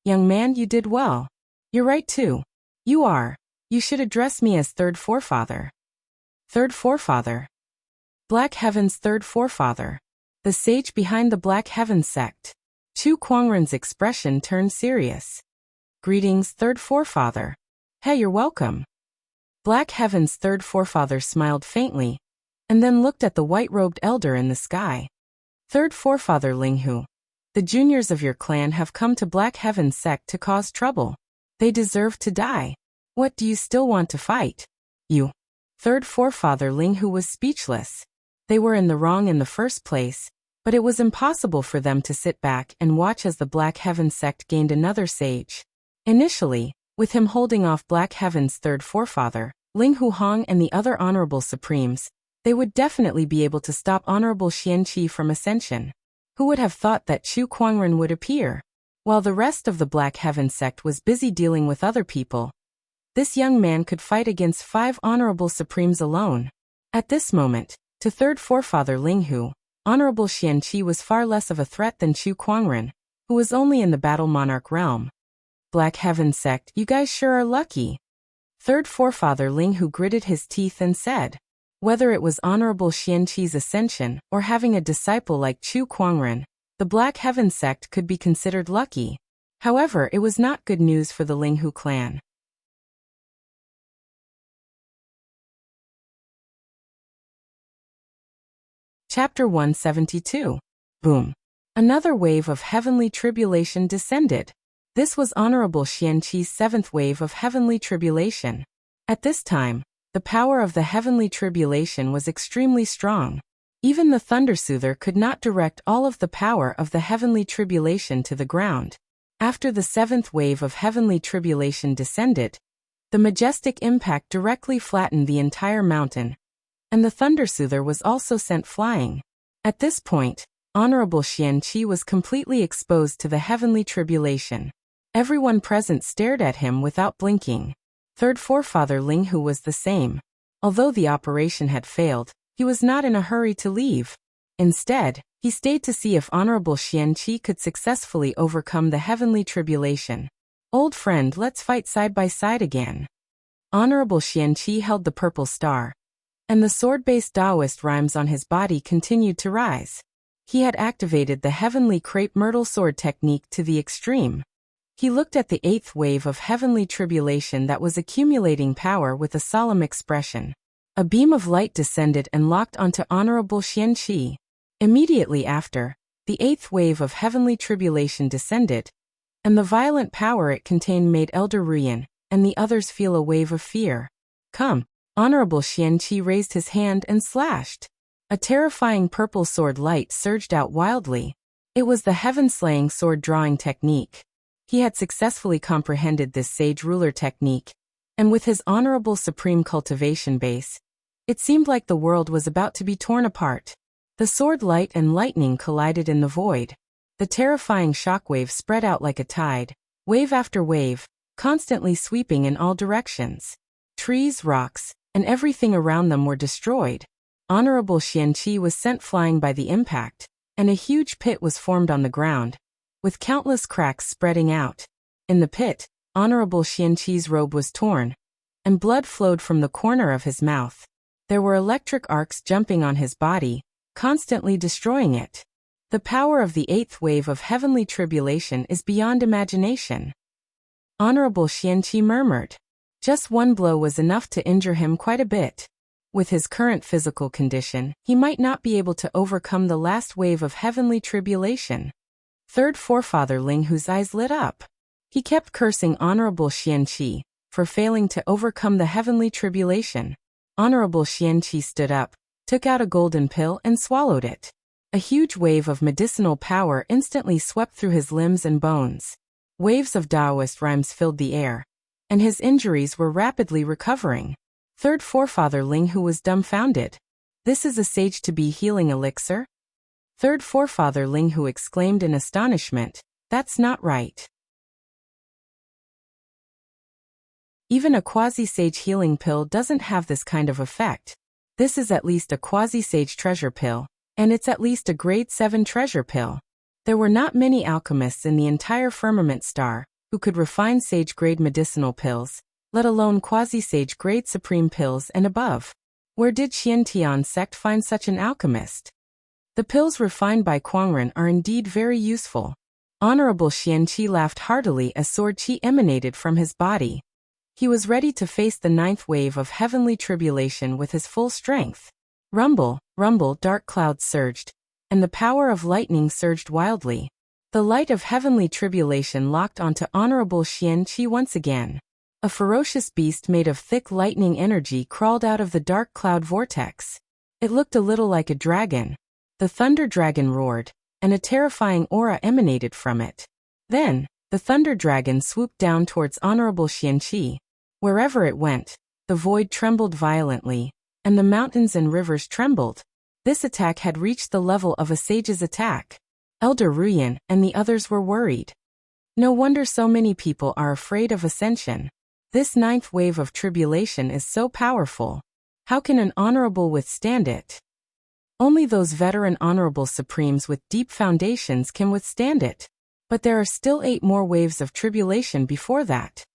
Young man, you did well. You're right too. You are. You should address me as third forefather. Third forefather. Black Heaven's third forefather. The sage behind the Black Heaven sect. Chu Kuangren's expression turned serious. Greetings, third forefather. Hey, you're welcome. Black Heaven's third forefather smiled faintly, and then looked at the white-robed elder in the sky. Third forefather Linghu, the juniors of your clan have come to Black Heaven's sect to cause trouble. They deserve to die. What do you still want to fight? You. Third forefather Linghu was speechless. They were in the wrong in the first place, but it was impossible for them to sit back and watch as the Black Heaven sect gained another sage. Initially, with him holding off Black Heaven's third forefather, Linghu Hong and the other honorable supremes, they would definitely be able to stop Honorable Xianqi from ascension. Who would have thought that Chu Kuangren would appear? While the rest of the Black Heaven sect was busy dealing with other people, this young man could fight against 5 honorable supremes alone. At this moment, to third forefather Linghu, Honorable Xianqi was far less of a threat than Chu Kuangren, who was only in the Battle Monarch realm. Black Heaven sect, you guys sure are lucky. Third forefather Linghu gritted his teeth and said, whether it was Honorable Xianqi's ascension or having a disciple like Chu Kuangren, the Black Heaven sect could be considered lucky. However, it was not good news for the Linghu clan. Chapter 172. Boom. Another wave of heavenly tribulation descended. This was Honorable Xianqi's 7th wave of heavenly tribulation. At this time, the power of the heavenly tribulation was extremely strong. Even the Thundersoother could not direct all of the power of the heavenly tribulation to the ground. After the 7th wave of heavenly tribulation descended, the majestic impact directly flattened the entire mountain, and the Thundersoother was also sent flying. At this point, Honorable Xianqi was completely exposed to the heavenly tribulation. Everyone present stared at him without blinking. Third forefather Linghu was the same. Although the operation had failed, he was not in a hurry to leave. Instead, he stayed to see if Honorable Xianqi could successfully overcome the heavenly tribulation. Old friend, let's fight side by side again. Honorable Xianqi held the purple star, and the sword-based Taoist rhymes on his body continued to rise. He had activated the heavenly crepe myrtle sword technique to the extreme. He looked at the 8th wave of heavenly tribulation that was accumulating power with a solemn expression. A beam of light descended and locked onto Honorable Xianqi. Immediately after, the 8th wave of heavenly tribulation descended, and the violent power it contained made Elder Ruyan and the others feel a wave of fear. Come. Honorable Xianqi raised his hand and slashed. A terrifying purple sword light surged out wildly. It was the heaven-slaying sword-drawing technique. He had successfully comprehended this sage ruler technique, and with his honorable supreme cultivation base, it seemed like the world was about to be torn apart. The sword light and lightning collided in the void. The terrifying shockwave spread out like a tide, wave after wave, constantly sweeping in all directions. Trees, rocks, and everything around them were destroyed. Honorable Xianqi was sent flying by the impact, and a huge pit was formed on the ground, with countless cracks spreading out. In the pit, Honorable Xianqi's robe was torn, and blood flowed from the corner of his mouth. There were electric arcs jumping on his body, constantly destroying it. The power of the 8th wave of heavenly tribulation is beyond imagination. Honorable Xianqi murmured. Just one blow was enough to injure him quite a bit. With his current physical condition, he might not be able to overcome the last wave of heavenly tribulation. Third forefather Linghu's eyes lit up. He kept cursing Honorable Xianqi for failing to overcome the heavenly tribulation. Honorable Xianqi stood up, took out a golden pill and swallowed it. A huge wave of medicinal power instantly swept through his limbs and bones. Waves of Taoist rhymes filled the air, and his injuries were rapidly recovering. Third forefather Ling Hu was dumbfounded. This is a sage to be healing elixir? Third forefather Ling Hu exclaimed in astonishment, that's not right. Even a quasi-sage healing pill doesn't have this kind of effect. This is at least a quasi-sage treasure pill, and it's at least a grade 7 treasure pill. There were not many alchemists in the entire firmament star who could refine sage-grade medicinal pills, let alone quasi-sage grade supreme pills and above. Where did Xiantian sect find such an alchemist? The pills refined by Kuangren are indeed very useful. Honorable Xianqi laughed heartily as sword qi emanated from his body. He was ready to face the 9th wave of heavenly tribulation with his full strength. Rumble, rumble, dark clouds surged, and the power of lightning surged wildly. The light of heavenly tribulation locked onto Honorable Xianqi once again. A ferocious beast made of thick lightning energy crawled out of the dark cloud vortex. It looked a little like a dragon. The thunder dragon roared, and a terrifying aura emanated from it. Then, the thunder dragon swooped down towards Honorable Xianqi. Wherever it went, the void trembled violently, and the mountains and rivers trembled. This attack had reached the level of a sage's attack. Elder Ruyan and the others were worried. No wonder so many people are afraid of ascension. This 9th wave of tribulation is so powerful. How can an honorable withstand it? Only those veteran honorable supremes with deep foundations can withstand it. But there are still 8 more waves of tribulation before that.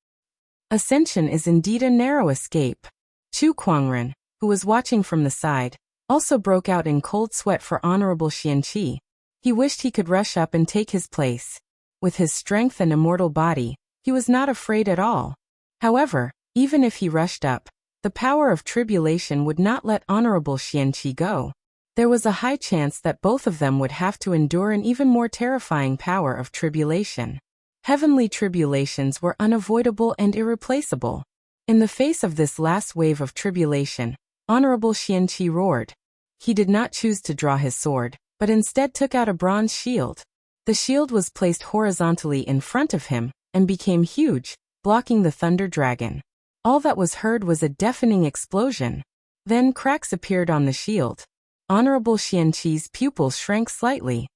Ascension is indeed a narrow escape. Chu Kuangren, who was watching from the side, also broke out in cold sweat for Honorable Xianqi. He wished he could rush up and take his place. With his strength and immortal body, he was not afraid at all. However, even if he rushed up, the power of tribulation would not let Honorable Xianqi go. There was a high chance that both of them would have to endure an even more terrifying power of tribulation. Heavenly tribulations were unavoidable and irreplaceable. In the face of this last wave of tribulation, Honorable Xianqi roared. He did not choose to draw his sword, but instead took out a bronze shield. The shield was placed horizontally in front of him, and became huge, blocking the thunder dragon. All that was heard was a deafening explosion. Then cracks appeared on the shield. Honorable Xianqi's pupils shrank slightly.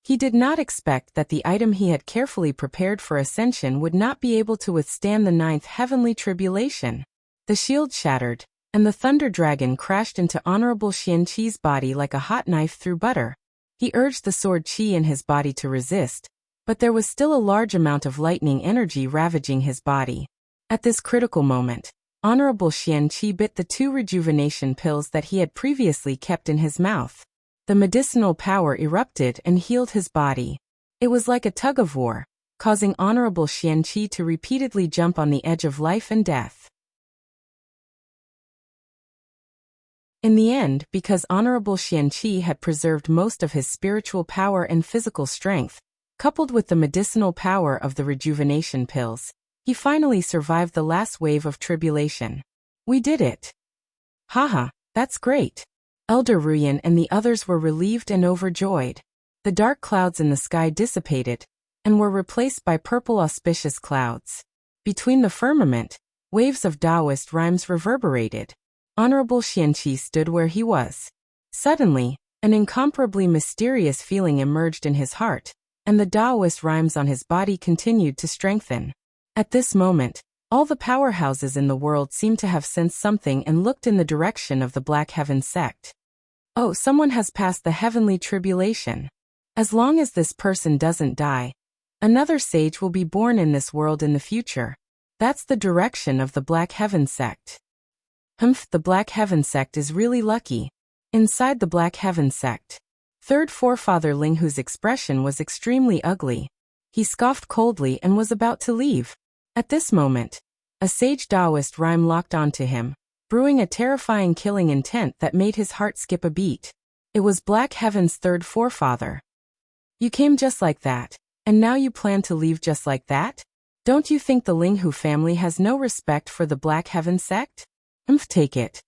He did not expect that the item he had carefully prepared for ascension would not be able to withstand the 9th heavenly tribulation. The shield shattered, and the thunder dragon crashed into Honorable Xianqi's body like a hot knife through butter. He urged the sword qi in his body to resist, but there was still a large amount of lightning energy ravaging his body. At this critical moment, Honorable Xianqi bit the 2 rejuvenation pills that he had previously kept in his mouth. The medicinal power erupted and healed his body. It was like a tug-of-war, causing Honorable Xianqi to repeatedly jump on the edge of life and death. In the end, because Honorable Xianqi had preserved most of his spiritual power and physical strength, coupled with the medicinal power of the rejuvenation pills, he finally survived the last wave of tribulation. We did it. Haha, that's great. Elder Ruyan and the others were relieved and overjoyed. The dark clouds in the sky dissipated, and were replaced by purple auspicious clouds. Between the firmament, waves of Taoist rhymes reverberated. Honorable Xianqi stood where he was. Suddenly, an incomparably mysterious feeling emerged in his heart, and the Taoist rhymes on his body continued to strengthen. At this moment, all the powerhouses in the world seemed to have sensed something and looked in the direction of the Black Heaven sect. Oh, someone has passed the heavenly tribulation. As long as this person doesn't die, another sage will be born in this world in the future. That's the direction of the Black Heaven sect. The Black Heaven sect is really lucky. Inside the Black Heaven sect, third forefather Ling Hu's expression was extremely ugly. He scoffed coldly and was about to leave. At this moment, a sage Taoist rhyme locked onto him, brewing a terrifying killing intent that made his heart skip a beat. It was Black Heaven's third forefather. You came just like that, and now you plan to leave just like that? Don't you think the Ling Hu family has no respect for the Black Heaven sect? Take it.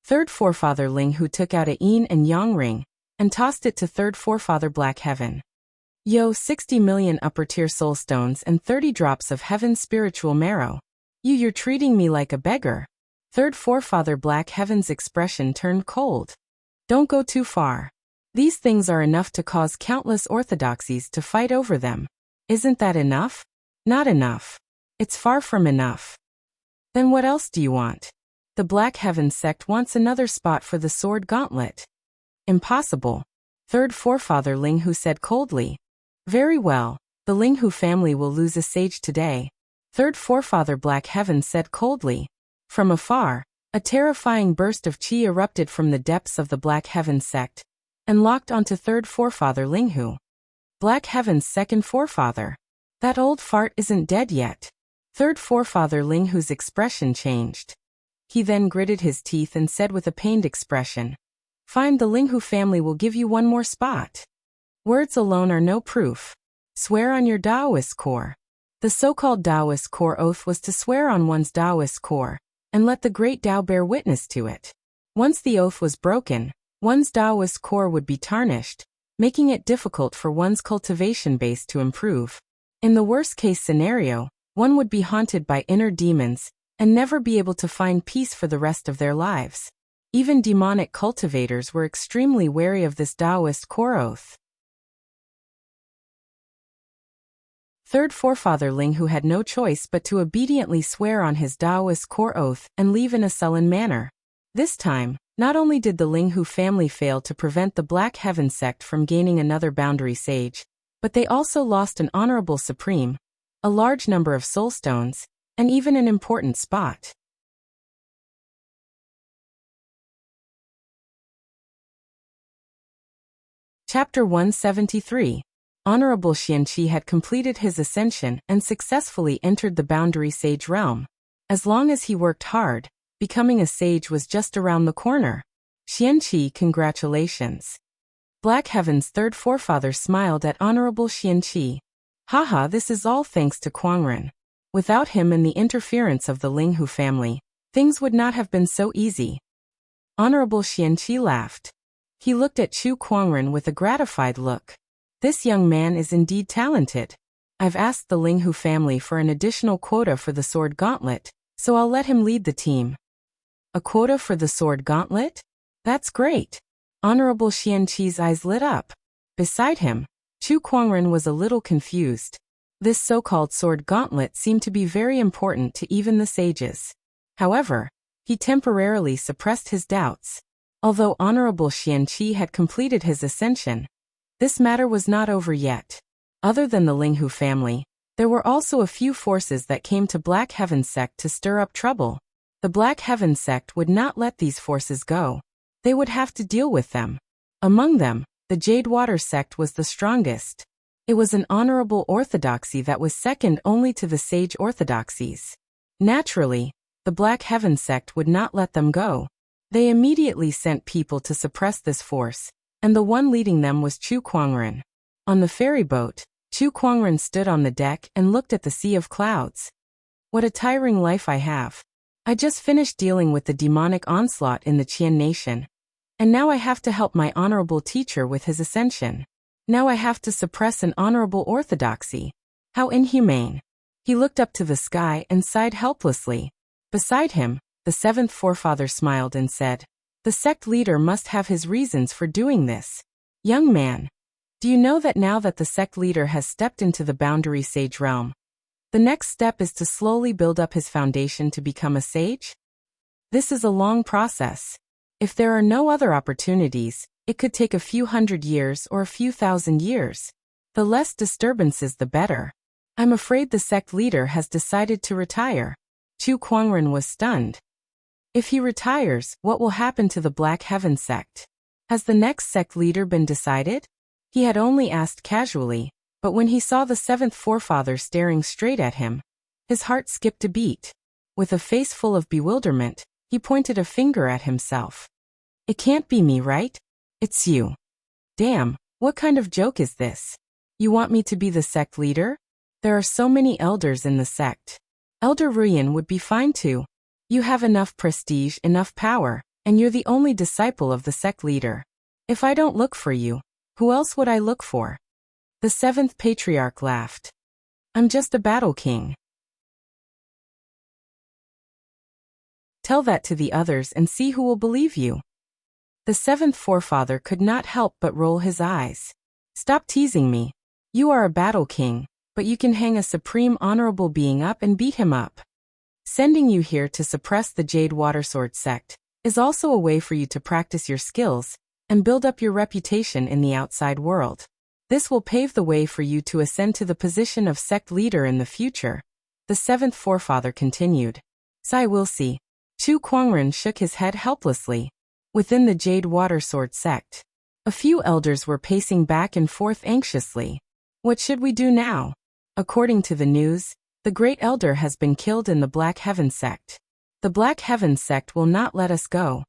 Third forefather Ling Hu took out a yin and yang ring, and tossed it to third forefather Black Heaven. Yo, 60 million upper tier soul stones and 30 drops of heaven's spiritual marrow. You're treating me like a beggar. Third forefather Black Heaven's expression turned cold. Don't go too far. These things are enough to cause countless orthodoxies to fight over them. Isn't that enough? Not enough. It's far from enough. Then what else do you want? The Black Heaven sect wants another spot for the sword gauntlet. Impossible. Third forefather Ling Hu said coldly. Very well, the Ling Hu family will lose a sage today. Third forefather Black Heaven said coldly. From afar, a terrifying burst of chi erupted from the depths of the Black Heaven sect, and locked onto third forefather Ling Hu. Black Heaven's second forefather. That old fart isn't dead yet. Third forefather Ling Hu's expression changed. He then gritted his teeth and said with a pained expression, Fine, the Ling Hu family will give you one more spot. Words alone are no proof. Swear on your Taoist core. The so-called Taoist core oath was to swear on one's Taoist core, and let the great Tao bear witness to it. Once the oath was broken, one's Taoist core would be tarnished, making it difficult for one's cultivation base to improve. In the worst-case scenario, one would be haunted by inner demons, and never be able to find peace for the rest of their lives. Even demonic cultivators were extremely wary of this Taoist core oath. Third forefather Ling Hu had no choice but to obediently swear on his Taoist core oath and leave in a sullen manner. This time, not only did the Ling Hu family fail to prevent the Black Heaven sect from gaining another boundary sage, but they also lost an honorable supreme, a large number of soul stones, and even an important spot. Chapter 173. Honorable Xianqi had completed his ascension and successfully entered the boundary sage realm. As long as he worked hard, becoming a sage was just around the corner. Xianqi, congratulations. Black Heaven's third forefather smiled at Honorable Xianqi. Haha, this is all thanks to Kuangren. Without him and the interference of the Ling Hu family, things would not have been so easy. Honorable Xianqi laughed. He looked at Chu Kuangren with a gratified look. This young man is indeed talented. I've asked the Ling Hu family for an additional quota for the sword gauntlet, so I'll let him lead the team. A quota for the sword gauntlet? That's great. Honorable Xianqi's eyes lit up. Beside him, Chu Kuangren was a little confused. This so-called sword gauntlet seemed to be very important to even the sages. However, he temporarily suppressed his doubts. Although Honorable Xianqi had completed his ascension, this matter was not over yet. Other than the Ling Hu family, there were also a few forces that came to Black Heaven sect to stir up trouble. The Black Heaven sect would not let these forces go. They would have to deal with them. Among them, the Jade Water sect was the strongest. It was an honorable orthodoxy that was second only to the sage orthodoxies. Naturally, the Black Heaven sect would not let them go. They immediately sent people to suppress this force, and the one leading them was Chu Kuangren. On the ferry boat, Chu Kuangren stood on the deck and looked at the sea of clouds. What a tiring life I have. I just finished dealing with the demonic onslaught in the Qian nation, and now I have to help my honorable teacher with his ascension. Now I have to suppress an honorable orthodoxy. How inhumane. He looked up to the sky and sighed helplessly. Beside him, the seventh forefather smiled and said, The sect leader must have his reasons for doing this. Young man, do you know that now that the sect leader has stepped into the boundary sage realm, the next step is to slowly build up his foundation to become a sage? This is a long process. If there are no other opportunities, it could take a few hundred years or a few thousand years. The less disturbances the better. I'm afraid the sect leader has decided to retire. Chu Kuangren was stunned. If he retires, what will happen to the Black Heaven sect? Has the next sect leader been decided? He had only asked casually, but when he saw the seventh forefather staring straight at him, his heart skipped a beat. With a face full of bewilderment, he pointed a finger at himself. It can't be me, right? It's you. Damn, what kind of joke is this? You want me to be the sect leader? There are so many elders in the sect. Elder Ruyan would be fine too. You have enough prestige, enough power, and you're the only disciple of the sect leader. If I don't look for you, who else would I look for? The seventh patriarch laughed. I'm just a battle king. Tell that to the others and see who will believe you. The seventh forefather could not help but roll his eyes. Stop teasing me. You are a battle king, but you can hang a supreme honorable being up and beat him up. Sending you here to suppress the Jade Watersword sect is also a way for you to practice your skills and build up your reputation in the outside world. This will pave the way for you to ascend to the position of sect leader in the future. The seventh forefather continued. Sai will see. Chu Kuangren shook his head helplessly. Within the Jade Watersword sect, a few elders were pacing back and forth anxiously. What should we do now? According to the news, the Great Elder has been killed in the Black Heaven sect. The Black Heaven sect will not let us go.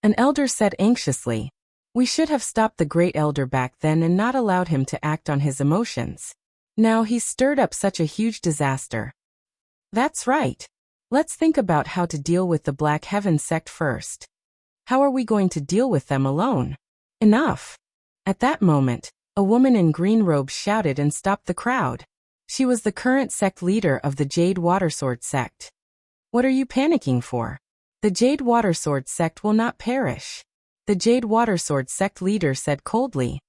An elder said anxiously. We should have stopped the Great Elder back then and not allowed him to act on his emotions. Now he's stirred up such a huge disaster. That's right. Let's think about how to deal with the Black Heaven sect first. How are we going to deal with them alone? Enough. At that moment, a woman in green robes shouted and stopped the crowd. She was the current sect leader of the Jade Watersword sect. What are you panicking for? The Jade Watersword sect will not perish. The Jade Watersword sect leader said coldly.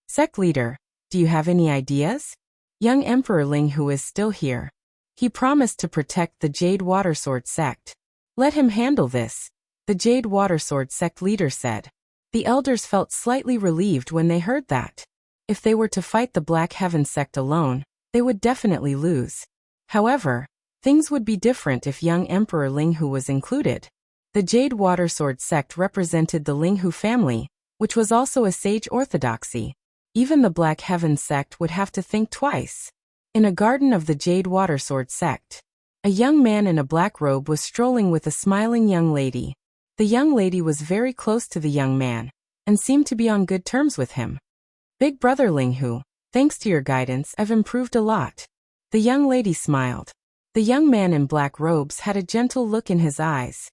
Sect leader, do you have any ideas? Young Emperor Ling, who is still here. He promised to protect the Jade Watersword sect. Let him handle this, the Jade Watersword sect leader said. The elders felt slightly relieved when they heard that. If they were to fight the Black Heaven sect alone, they would definitely lose. However, things would be different if young Emperor Linghu was included. The Jade Watersword sect represented the Linghu family, which was also a sage orthodoxy. Even the Black Heaven sect would have to think twice. In a garden of the Jade Watersword sect, a young man in a black robe was strolling with a smiling young lady. The young lady was very close to the young man, and seemed to be on good terms with him. Big brother Linghu, thanks to your guidance, I've improved a lot. The young lady smiled. The young man in black robes had a gentle look in his eyes.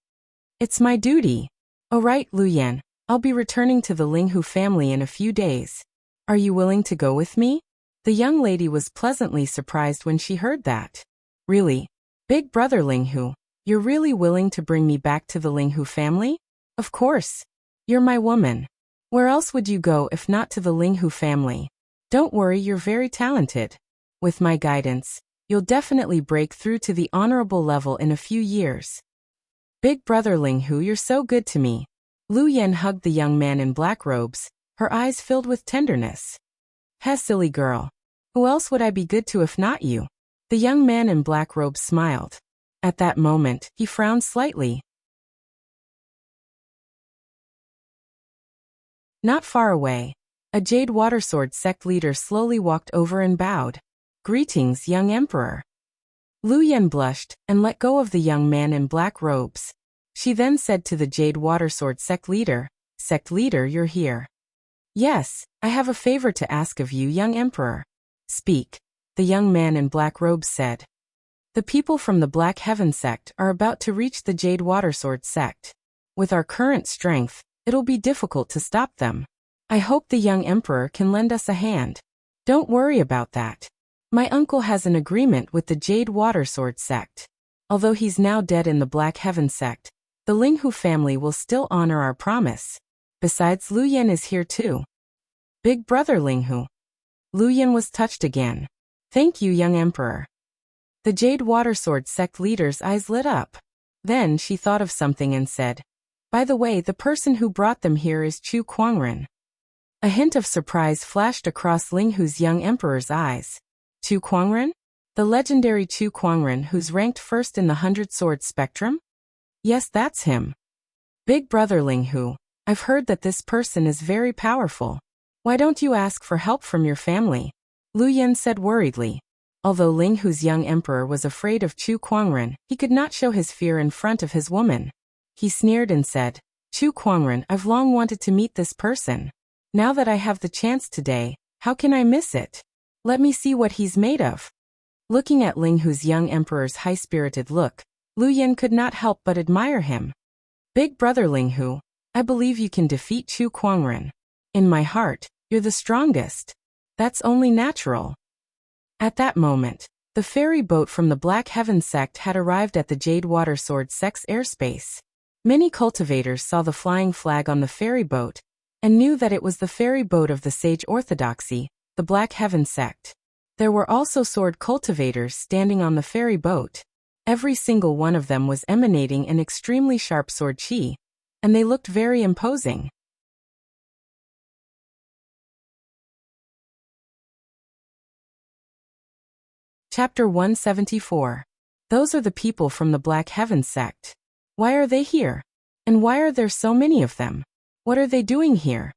It's my duty. Oh right, Lu Yan, I'll be returning to the Linghu family in a few days. Are you willing to go with me? The young lady was pleasantly surprised when she heard that. Really? Big brother Linghu, you're really willing to bring me back to the Linghu family? Of course. You're my woman. Where else would you go if not to the Linghu family? Don't worry, you're very talented. With my guidance, you'll definitely break through to the honorable level in a few years. Big brother Linghu, you're so good to me. Lu Yan hugged the young man in black robes, her eyes filled with tenderness. Heh, silly girl. Who else would I be good to if not you? The young man in black robes smiled. At that moment, he frowned slightly. Not far away, a Jade Watersword sect leader slowly walked over and bowed. Greetings, young emperor. Lu Yan blushed and let go of the young man in black robes. She then said to the Jade Watersword sect leader, you're here. Yes, I have a favor to ask of you, young emperor. Speak, the young man in black robes said. The people from the Black Heaven sect are about to reach the Jade Watersword sect. With our current strength, it'll be difficult to stop them. I hope the young emperor can lend us a hand. Don't worry about that. My uncle has an agreement with the Jade Watersword sect. Although he's now dead in the Black Heaven sect, the Linghu family will still honor our promise. Besides, Lu Yan is here too. Big brother Linghu. Lu Yan was touched again. Thank you, young emperor. The Jade Watersword sect leader's eyes lit up. Then she thought of something and said, by the way, the person who brought them here is Chu Kuangren. A hint of surprise flashed across Linghu's young emperor's eyes. Chu Kuangren? The legendary Chu Kuangren who's ranked first in the 100-sword spectrum? Yes, that's him. Big brother Linghu, I've heard that this person is very powerful. Why don't you ask for help from your family? Lu Yan said worriedly. Although Linghu's young emperor was afraid of Chu Kuangren, he could not show his fear in front of his woman. He sneered and said, Chu Kuangren, I've long wanted to meet this person. Now that I have the chance today, how can I miss it? Let me see what he's made of. Looking at Linghu's young emperor's high-spirited look, Lu Yan could not help but admire him. Big brother Linghu, I believe you can defeat Chu Kuangren. In my heart, you're the strongest. That's only natural. At that moment, The ferry boat from the Black Heaven sect had arrived at the Jade Water Sword sect's airspace. Many cultivators saw the flying flag on the ferry boat and knew that it was the ferry boat of the Sage Orthodoxy, the Black Heaven sect. There were also sword cultivators standing on the ferry boat. Every single one of them was emanating an extremely sharp sword chi, and they looked very imposing. Chapter 174. Those are the people from the Black Heaven sect. Why are they here? And why are there so many of them? What are they doing here?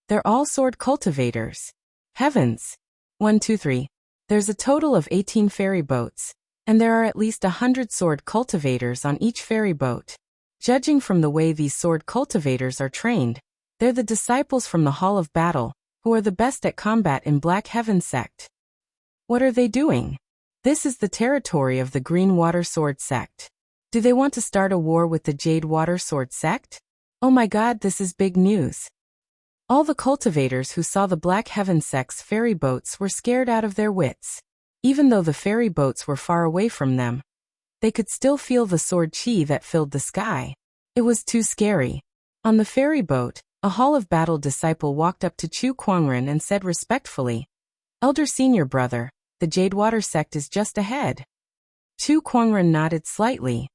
They're all sword cultivators. Heavens! 1, 2, 3. There's a total of 18 ferry boats, and there are at least 100 sword cultivators on each ferry boat. Judging from the way these sword cultivators are trained, they're the disciples from the Hall of Battle, who are the best at combat in Black Heaven sect. What are they doing? This is the territory of the Green Water Sword sect. Do they want to start a war with the Jade Water Sword sect? Oh my god, this is big news. All the cultivators who saw the Black Heaven sect's ferry boats were scared out of their wits. Even though the ferry boats were far away from them, they could still feel the sword chi that filled the sky. It was too scary. On the ferry boat, a Hall of Battle disciple walked up to Chu Kuangren and said respectfully, "Elder Senior Brother, the Jade Water sect is just ahead." Chu Kuangren nodded slightly.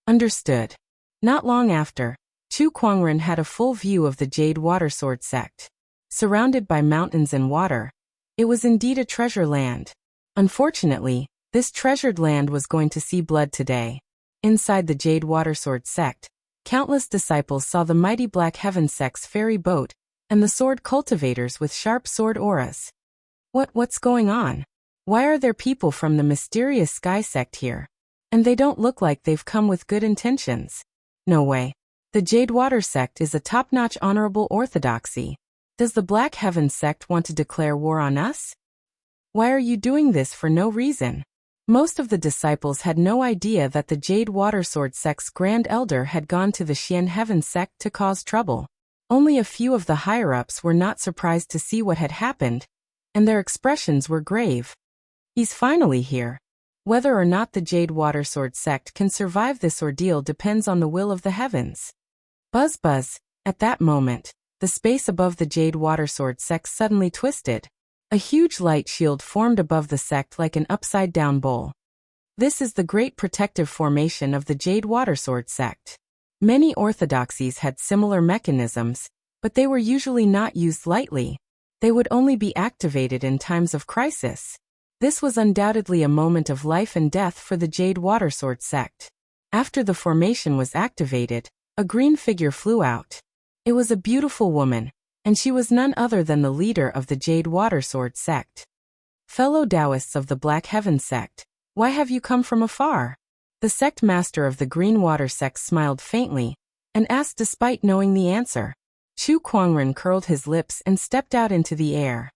Understood. Not long after, Chu Kuangren had a full view of the Jade Water Sword sect. Surrounded by mountains and water, it was indeed a treasure land. Unfortunately, this treasured land was going to see blood today. Inside the Jade Water Sword sect, countless disciples saw the mighty Black Heaven sect's ferry boat and the sword cultivators with sharp sword auras. What's going on? Why are there people from the mysterious Sky sect here? And they don't look like they've come with good intentions. No way. The Jade Water sect is a top-notch honorable orthodoxy. Does the Black Heaven sect want to declare war on us? Why are you doing this for no reason? Most of the disciples had no idea that the Jade Water Sword sect's Grand Elder had gone to the Xian Heaven sect to cause trouble. Only a few of the higher-ups were not surprised to see what had happened, and their expressions were grave. He's finally here. Whether or not the Jade Water Sword sect can survive this ordeal depends on the will of the heavens. Buzz buzz. At that moment, the space above the Jade Water Sword sect suddenly twisted. A huge light shield formed above the sect like an upside-down bowl. This is the great protective formation of the Jade Water Sword sect. Many orthodoxies had similar mechanisms, but they were usually not used lightly. They would only be activated in times of crisis. This was undoubtedly a moment of life and death for the Jade Water Sword sect. After the formation was activated, a green figure flew out. It was a beautiful woman, and she was none other than the leader of the Jade Water Sword sect. Fellow Taoists of the Black Heaven sect, why have you come from afar? The sect master of the Green Water sect smiled faintly and asked despite knowing the answer. Chu Kuangren curled his lips and stepped out into the air.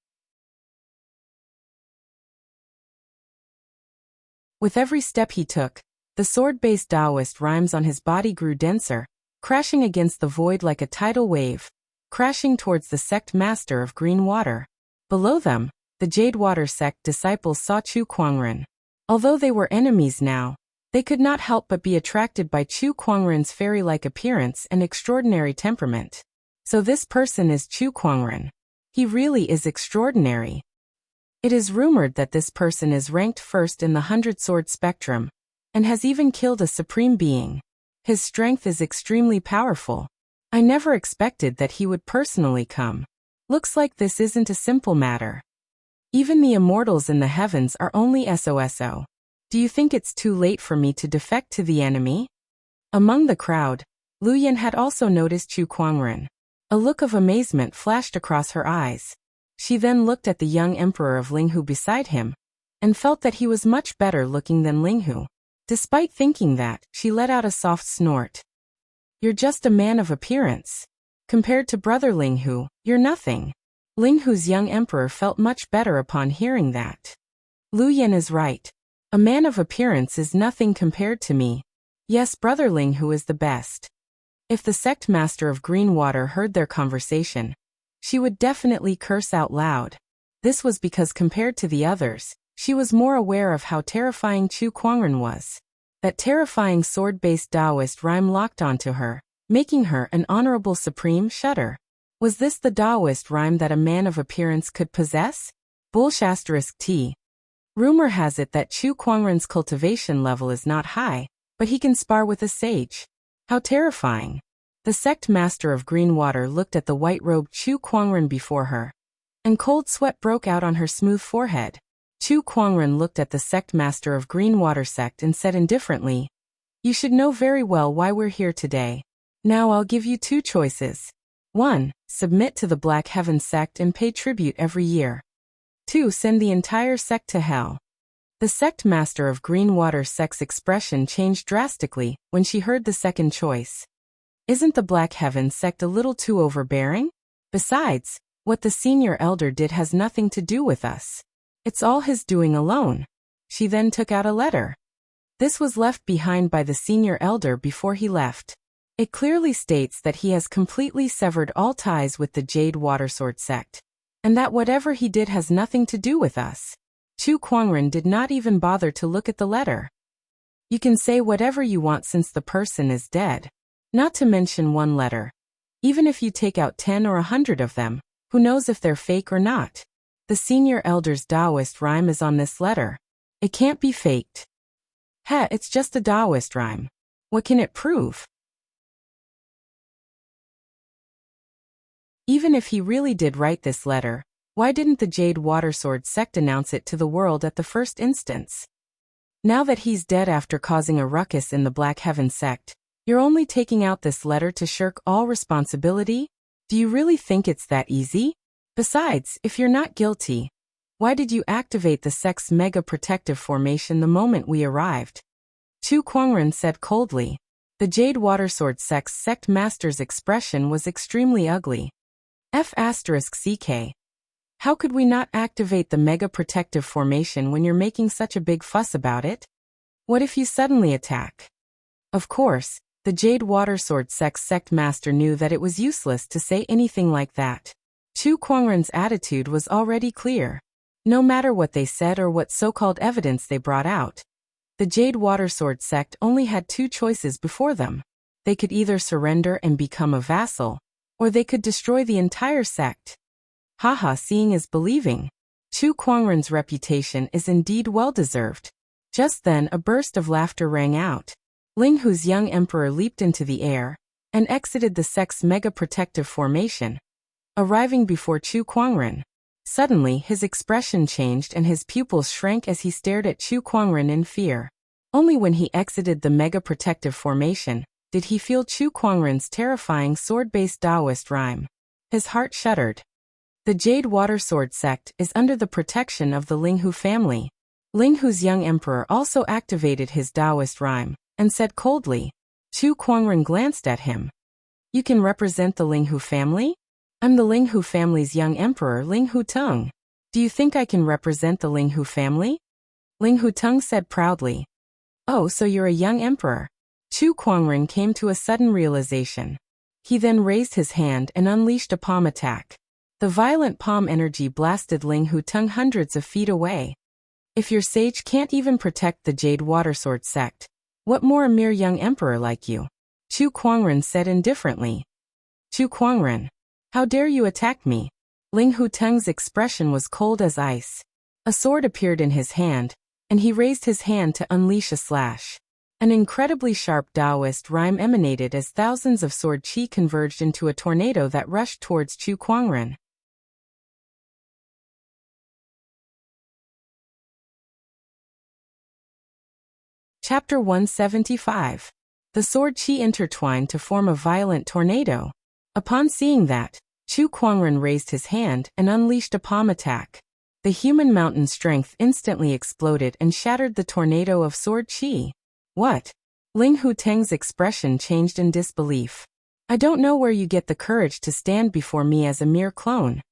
With every step he took, the sword-based Taoist rhymes on his body grew denser, crashing against the void like a tidal wave, crashing towards the sect master of Green Water. Below them, the Jade Water sect disciples saw Chu Kuangren. Although they were enemies now, they could not help but be attracted by Chu Kuangren's fairy-like appearance and extraordinary temperament. So this person is Chu Kuangren. He really is extraordinary. It is rumored that this person is ranked first in the 100-sword spectrum, and has even killed a supreme being. His strength is extremely powerful. I never expected that he would personally come. Looks like this isn't a simple matter. Even the immortals in the heavens are only SOSO. Do you think it's too late for me to defect to the enemy? Among the crowd, Lu Yan had also noticed Chu Kuangren. A look of amazement flashed across her eyes. She then looked at the young emperor of Linghu beside him, and felt that he was much better looking than Linghu. Despite thinking that, she let out a soft snort. You're just a man of appearance. Compared to brother Linghu, you're nothing. Linghu's young emperor felt much better upon hearing that. Lu Yan is right. A man of appearance is nothing compared to me. Yes, brother Linghu is the best. If the sect master of Green Water heard their conversation, she would definitely curse out loud. This was because compared to the others, She was more aware of how terrifying Chu Kuangren was. That terrifying sword-based Taoist rhyme locked onto her, making her an honorable supreme shudder. Was this the Taoist rhyme that a man of appearance could possess? T. Rumor has it that Chu Kuangren's cultivation level is not high, but he can spar with a sage. How terrifying. The sect master of green water looked at the white-robed Chu Kuangren before her, and cold sweat broke out on her smooth forehead. Chu Kuangren looked at the sect master of green water sect and said indifferently, "You should know very well why we're here today. Now I'll give you two choices. 1. Submit to the Black Heaven sect and pay tribute every year. 2. Send the entire sect to hell." The sect master of green water sect's expression changed drastically when she heard the second choice. Isn't the Black Heaven sect a little too overbearing? Besides, what the senior elder did has nothing to do with us. It's all his doing alone. She then took out a letter. This was left behind by the senior elder before he left. It clearly states that he has completely severed all ties with the Jade Watersword sect, and that whatever he did has nothing to do with us. Chu Kuangren did not even bother to look at the letter. You can say whatever you want since the person is dead. Not to mention one letter. Even if you take out 10 or 100 of them, who knows if they're fake or not? The senior elder's Taoist rhyme is on this letter. It can't be faked. It's just a Taoist rhyme. What can it prove? Even if he really did write this letter, why didn't the Jade Watersword sect announce it to the world at the first instance? Now that he's dead after causing a ruckus in the Black Heaven sect, you're only taking out this letter to shirk all responsibility? Do you really think it's that easy? Besides, if you're not guilty, why did you activate the sect's mega protective formation the moment we arrived? Chu Kuangren said coldly. The Jade Watersword sect's sect master's expression was extremely ugly. F***CK. How could we not activate the mega protective formation when you're making such a big fuss about it? What if you suddenly attack? Of course, the Jade Watersword sect's sect master knew that it was useless to say anything like that. Chu Kuangren's attitude was already clear. No matter what they said or what so-called evidence they brought out, the Jade Watersword sect only had two choices before them. They could either surrender and become a vassal, or they could destroy the entire sect. Haha, seeing is believing. Chu Kuangren's reputation is indeed well-deserved. Just then a burst of laughter rang out. Ling Hu's young emperor leaped into the air and exited the sect's mega-protective formation, arriving before Chu Kuangren. Suddenly his expression changed and his pupils shrank as he stared at Chu Kuangren in fear. Only when he exited the mega-protective formation did he feel Chu Kuangren's terrifying sword-based Taoist rhyme. His heart shuddered. The Jade Watersword sect is under the protection of the Ling Hu family. Ling Hu's young emperor also activated his Taoist rhyme and said coldly. Chu Kuangren glanced at him. You can represent the Ling Hu family? I'm the Ling Hu family's young emperor, Ling Hu Tung. Do you think I can represent the Ling Hu family? Ling Hu Tung said proudly. Oh, so you're a young emperor. Chu Kuangren came to a sudden realization. He then raised his hand and unleashed a palm attack. The violent palm energy blasted Ling Hu Tung hundreds of feet away. If your sage can't even protect the Jade Watersword sect, what more a mere young emperor like you? Chu Kuangren said indifferently. Chu Kuangren, how dare you attack me? Ling Hu Tung's expression was cold as ice. A sword appeared in his hand, and he raised his hand to unleash a slash. An incredibly sharp Taoist rhyme emanated as thousands of sword chi converged into a tornado that rushed towards Chu Kuangren. Chapter 175. The sword chi intertwined to form a violent tornado. Upon seeing that, Chu Kuangren raised his hand and unleashed a palm attack. The human mountain strength instantly exploded and shattered the tornado of sword chi. What? Ling Hu Teng's expression changed in disbelief. I don't know where you get the courage to stand before me as a mere clone.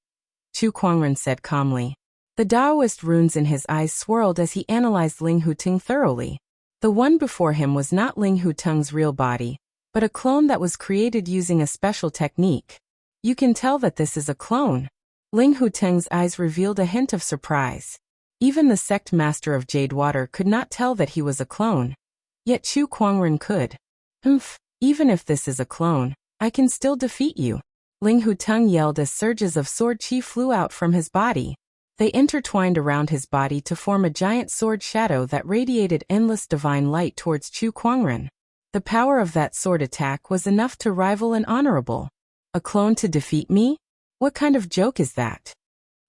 Chu Kuangren said calmly. The Taoist runes in his eyes swirled as he analyzed Ling Hu Teng thoroughly. The one before him was not Ling Hu Teng's real body, but a clone that was created using a special technique. You can tell that this is a clone. Ling Hu Teng's eyes revealed a hint of surprise. Even the sect master of Jade Water could not tell that he was a clone. Yet Chu Kuangren could. Even if this is a clone, I can still defeat you. Ling Huteng yelled as surges of sword chi flew out from his body. They intertwined around his body to form a giant sword shadow that radiated endless divine light towards Chu Kuangren. The power of that sword attack was enough to rival an honorable. A clone to defeat me? What kind of joke is that?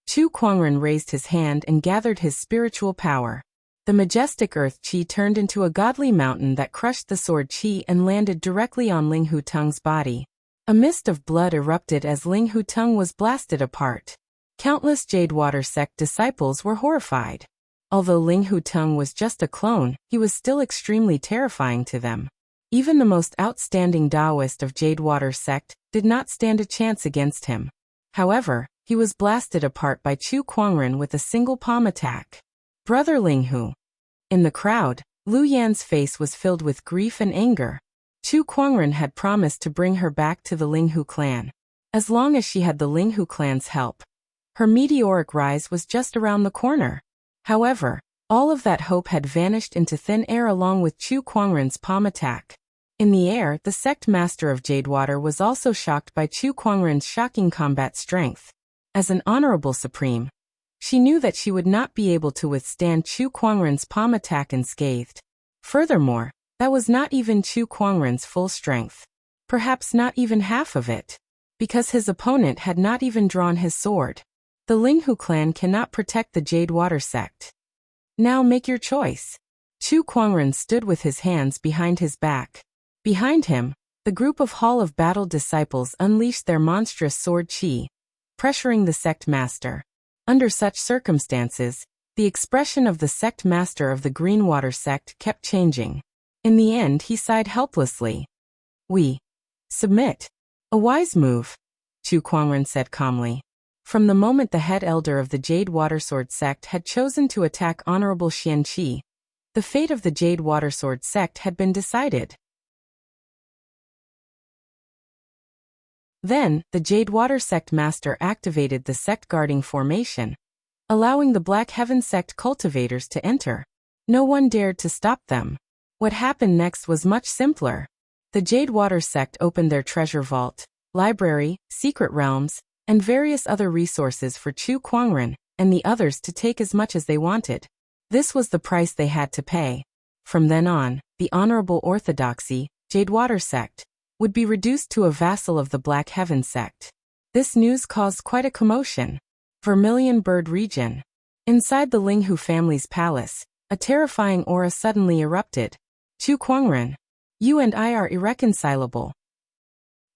Chu Kuangren raised his hand and gathered his spiritual power. The majestic earth chi turned into a godly mountain that crushed the sword chi and landed directly on Ling Huteng's body. A mist of blood erupted as Ling Huteng was blasted apart. Countless Jade Water sect disciples were horrified. Although Ling Huteng was just a clone, he was still extremely terrifying to them. Even the most outstanding Taoist of Jade Water sect did not stand a chance against him. However, he was blasted apart by Chu Kuangren with a single palm attack. Brother Ling Hu. In the crowd, Lu Yan's face was filled with grief and anger. Chu Kuangren had promised to bring her back to the Ling Hu clan. As long as she had the Ling Hu clan's help, her meteoric rise was just around the corner. However, all of that hope had vanished into thin air along with Chu Kuangren's palm attack. In the air, the sect master of Jade Water was also shocked by Chu Kuangren's shocking combat strength. As an honorable supreme, she knew that she would not be able to withstand Chu Kuangren's palm attack unscathed. Furthermore, that was not even Chu Kuangren's full strength. Perhaps not even half of it. Because his opponent had not even drawn his sword. The Ling Hu clan cannot protect the Jade Water sect. Now make your choice. Chu Kuangren stood with his hands behind his back. Behind him, the group of Hall of Battle disciples unleashed their monstrous sword chi, pressuring the sect master. Under such circumstances, the expression of the sect master of the Greenwater sect kept changing. In the end, he sighed helplessly. We submit. A wise move, Chu Kuangren said calmly. From the moment the head elder of the Jade Watersword sect had chosen to attack Honorable Xian Qi, the fate of the Jade Watersword sect had been decided. Then, the Jade Water sect master activated the sect guarding formation, allowing the Black Heaven sect cultivators to enter. No one dared to stop them. What happened next was much simpler. The Jade Water sect opened their treasure vault, library, secret realms, and various other resources for Chu Kuangren and the others to take as much as they wanted. This was the price they had to pay. From then on, the Honorable Orthodoxy, Jade Water sect, would be reduced to a vassal of the Black Heaven sect. This news caused quite a commotion. Vermilion Bird region. Inside the Ling Hu family's palace, a terrifying aura suddenly erupted. Chu Kuangren, you and I are irreconcilable.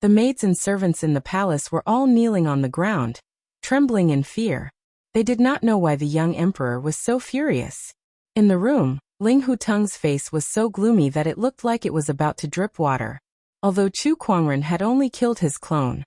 The maids and servants in the palace were all kneeling on the ground, trembling in fear. They did not know why the young emperor was so furious. In the room, Ling Huteng's face was so gloomy that it looked like it was about to drip water. Although Chu Kuangren had only killed his clone,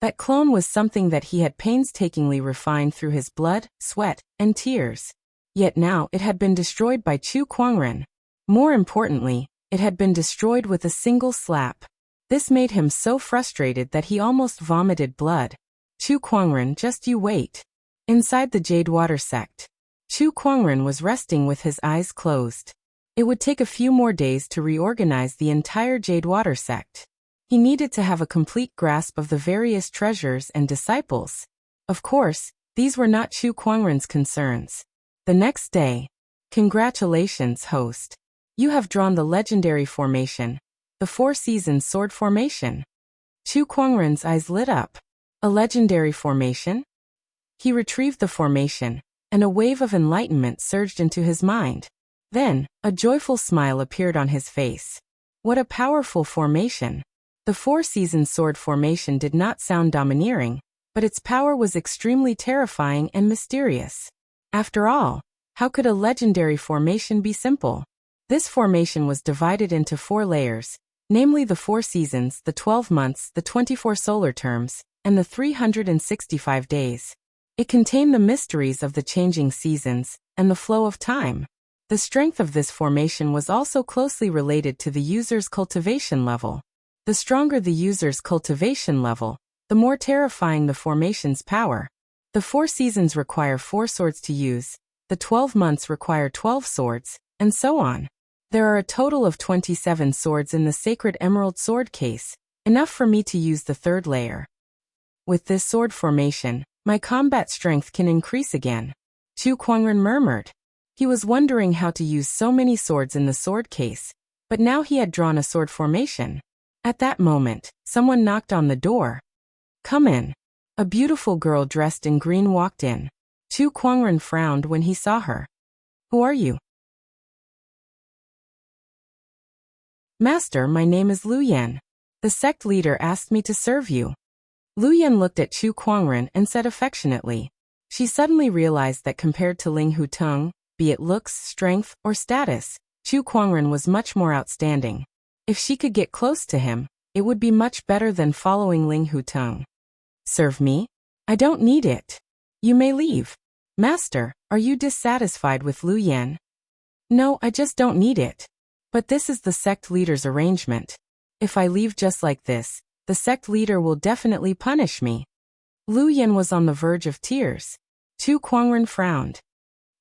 that clone was something that he had painstakingly refined through his blood, sweat, and tears. Yet now it had been destroyed by Chu Kuangren. More importantly, it had been destroyed with a single slap. This made him so frustrated that he almost vomited blood. Chu Kuangren, just you wait. Inside the Jade Water sect, Chu Kuangren was resting with his eyes closed. It would take a few more days to reorganize the entire Jade Water sect. He needed to have a complete grasp of the various treasures and disciples. Of course, these were not Chu Kuangren's concerns. The next day, congratulations, host. You have drawn the legendary formation, the Four Seasons Sword Formation. Chu Kuangren's eyes lit up. A legendary formation? He retrieved the formation, and a wave of enlightenment surged into his mind. Then, a joyful smile appeared on his face. What a powerful formation! The Four Seasons Sword Formation did not sound domineering, but its power was extremely terrifying and mysterious. After all, how could a legendary formation be simple? This formation was divided into 4 layers, namely the 4 seasons, the 12 months, the 24 solar terms, and the 365 days. It contained the mysteries of the changing seasons and the flow of time. The strength of this formation was also closely related to the user's cultivation level. The stronger the user's cultivation level, the more terrifying the formation's power. The 4 seasons require 4 swords to use. the 12 months require 12 swords, and so on. There are a total of 27 swords in the sacred emerald sword case, enough for me to use the third layer. With this sword formation, my combat strength can increase again. Chu Kuangren murmured. He was wondering how to use so many swords in the sword case, but now he had drawn a sword formation. At that moment, someone knocked on the door. Come in. A beautiful girl dressed in green walked in. Chu Kuangren frowned when he saw her. Who are you? Master, my name is Lu Yan. The sect leader asked me to serve you. Lu Yan looked at Chu Kuangren and said affectionately. She suddenly realized that compared to Ling Huteng, be it looks, strength, or status, Chu Kuangren was much more outstanding. If she could get close to him, it would be much better than following Ling Huteng. Serve me? I don't need it. You may leave. Master, are you dissatisfied with Lu Yan? No, I just don't need it. But this is the sect leader's arrangement. If I leave just like this, the sect leader will definitely punish me. Lu Yan was on the verge of tears. Chu Kuangren frowned.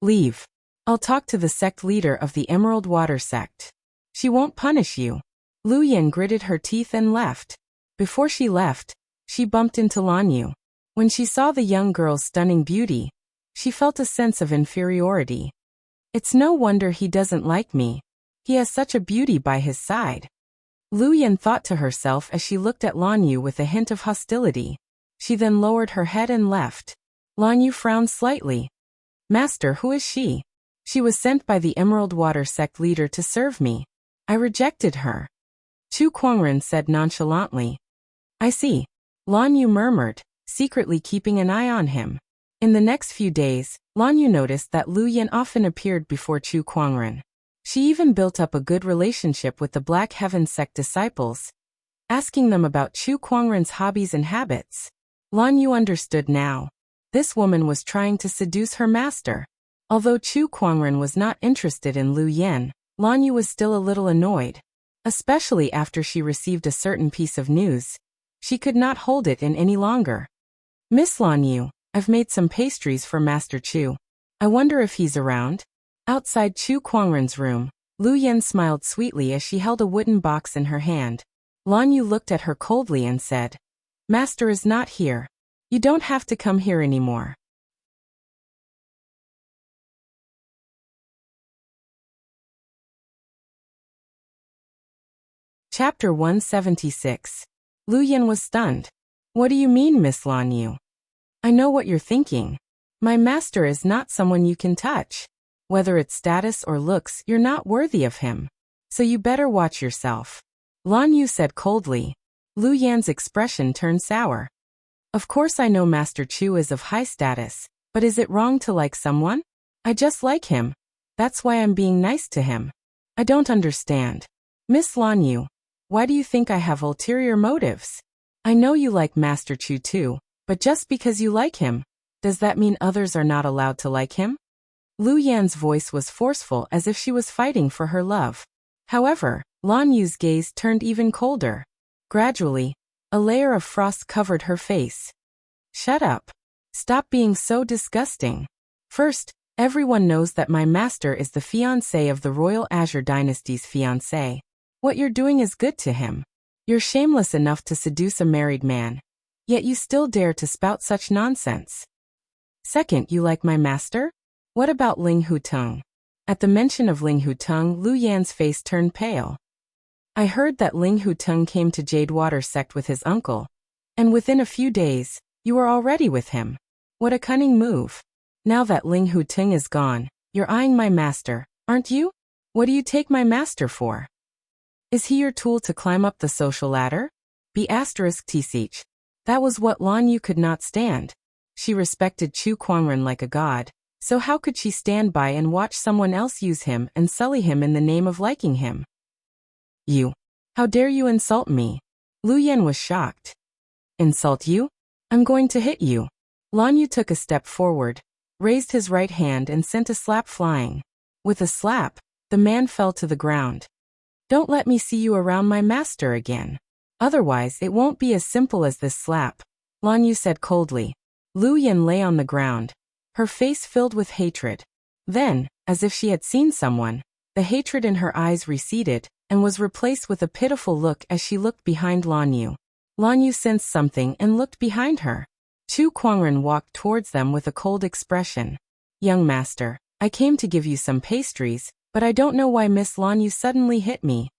Leave. I'll talk to the sect leader of the Emerald Water sect. She won't punish you. Lu Yan gritted her teeth and left. Before she left, she bumped into Lan Yu. When she saw the young girl's stunning beauty, she felt a sense of inferiority. It's no wonder he doesn't like me. He has such a beauty by his side. Lu Yan thought to herself as she looked at Lan Yu with a hint of hostility. She then lowered her head and left. Lan Yu frowned slightly. Master, who is she? She was sent by the Emerald Water sect leader to serve me. I rejected her. Chu Kuangren said nonchalantly. I see. Lan Yu murmured, secretly keeping an eye on him. In the next few days, Lan Yu noticed that Lu Yan often appeared before Chu Kuangren. She even built up a good relationship with the Black Heaven sect disciples, asking them about Chu Kuangren's hobbies and habits. Lan Yu understood now. This woman was trying to seduce her master. Although Chu Kuangren was not interested in Lu Yan, Lan Yu was still a little annoyed. Especially after she received a certain piece of news. She could not hold it in any longer. Miss Lan Yu, I've made some pastries for Master Chu. I wonder if he's around? Outside Chu Kuangren's room, Lu Yan smiled sweetly as she held a wooden box in her hand. Lan Yu looked at her coldly and said, Master is not here. You don't have to come here anymore. Chapter 176. Lu Yan was stunned. What do you mean, Miss Lan Yu? I know what you're thinking. My master is not someone you can touch. Whether it's status or looks, you're not worthy of him. So you better watch yourself. Lan Yu said coldly. Lu Yan's expression turned sour. Of course I know Master Chu is of high status, but is it wrong to like someone? I just like him. That's why I'm being nice to him. I don't understand. Miss Lan Yu, why do you think I have ulterior motives? I know you like Master Chu too, but just because you like him, does that mean others are not allowed to like him? Lu Yan's voice was forceful as if she was fighting for her love. However, Lan Yu's gaze turned even colder. Gradually, a layer of frost covered her face. Shut up. Stop being so disgusting. First, everyone knows that my master is the fiancé of the Royal Azure Dynasty's fiancé. What you're doing is good to him. You're shameless enough to seduce a married man. Yet you still dare to spout such nonsense. Second, you like my master? What about Ling Huteng? At the mention of Ling Huteng, Lu Yan's face turned pale. I heard that Ling Huteng came to Jade Water sect with his uncle. And within a few days, you were already with him. What a cunning move. Now that Ling Huteng is gone, you're eyeing my master, aren't you? What do you take my master for? Is he your tool to climb up the social ladder? T-Sich. That was what Lan Yu could not stand. She respected Chu Kuangren like a god, so how could she stand by and watch someone else use him and sully him in the name of liking him? You. How dare you insult me? Lu Yan was shocked. Insult you? I'm going to hit you. Lan Yu took a step forward, raised his right hand and sent a slap flying. With a slap, the man fell to the ground. Don't let me see you around my master again. Otherwise it won't be as simple as this slap, Lan Yu said coldly. Lu Yan lay on the ground, her face filled with hatred. Then, as if she had seen someone, the hatred in her eyes receded and was replaced with a pitiful look as she looked behind Lan Yu. Lan Yu sensed something and looked behind her. Chu Kuangren walked towards them with a cold expression. "Young master, I came to give you some pastries, but I don't know why Miss Lan Yu suddenly hit me."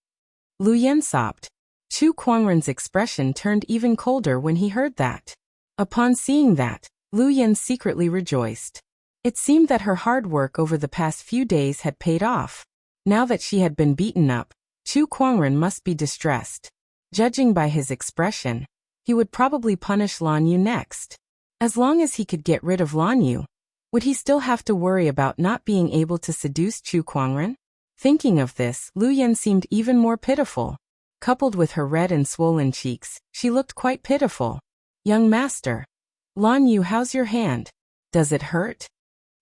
Lu Yen sobbed. Chu Kuangren's expression turned even colder when he heard that. Upon seeing that, Lu Yen secretly rejoiced. It seemed that her hard work over the past few days had paid off. Now that she had been beaten up, Chu Kuangren must be distressed. Judging by his expression, he would probably punish Lan Yu next. As long as he could get rid of Lan Yu, would he still have to worry about not being able to seduce Chu Kuangren? Thinking of this, Lu Yen seemed even more pitiful. Coupled with her red and swollen cheeks, she looked quite pitiful. "Young master. Lan Yu, how's your hand? Does it hurt?"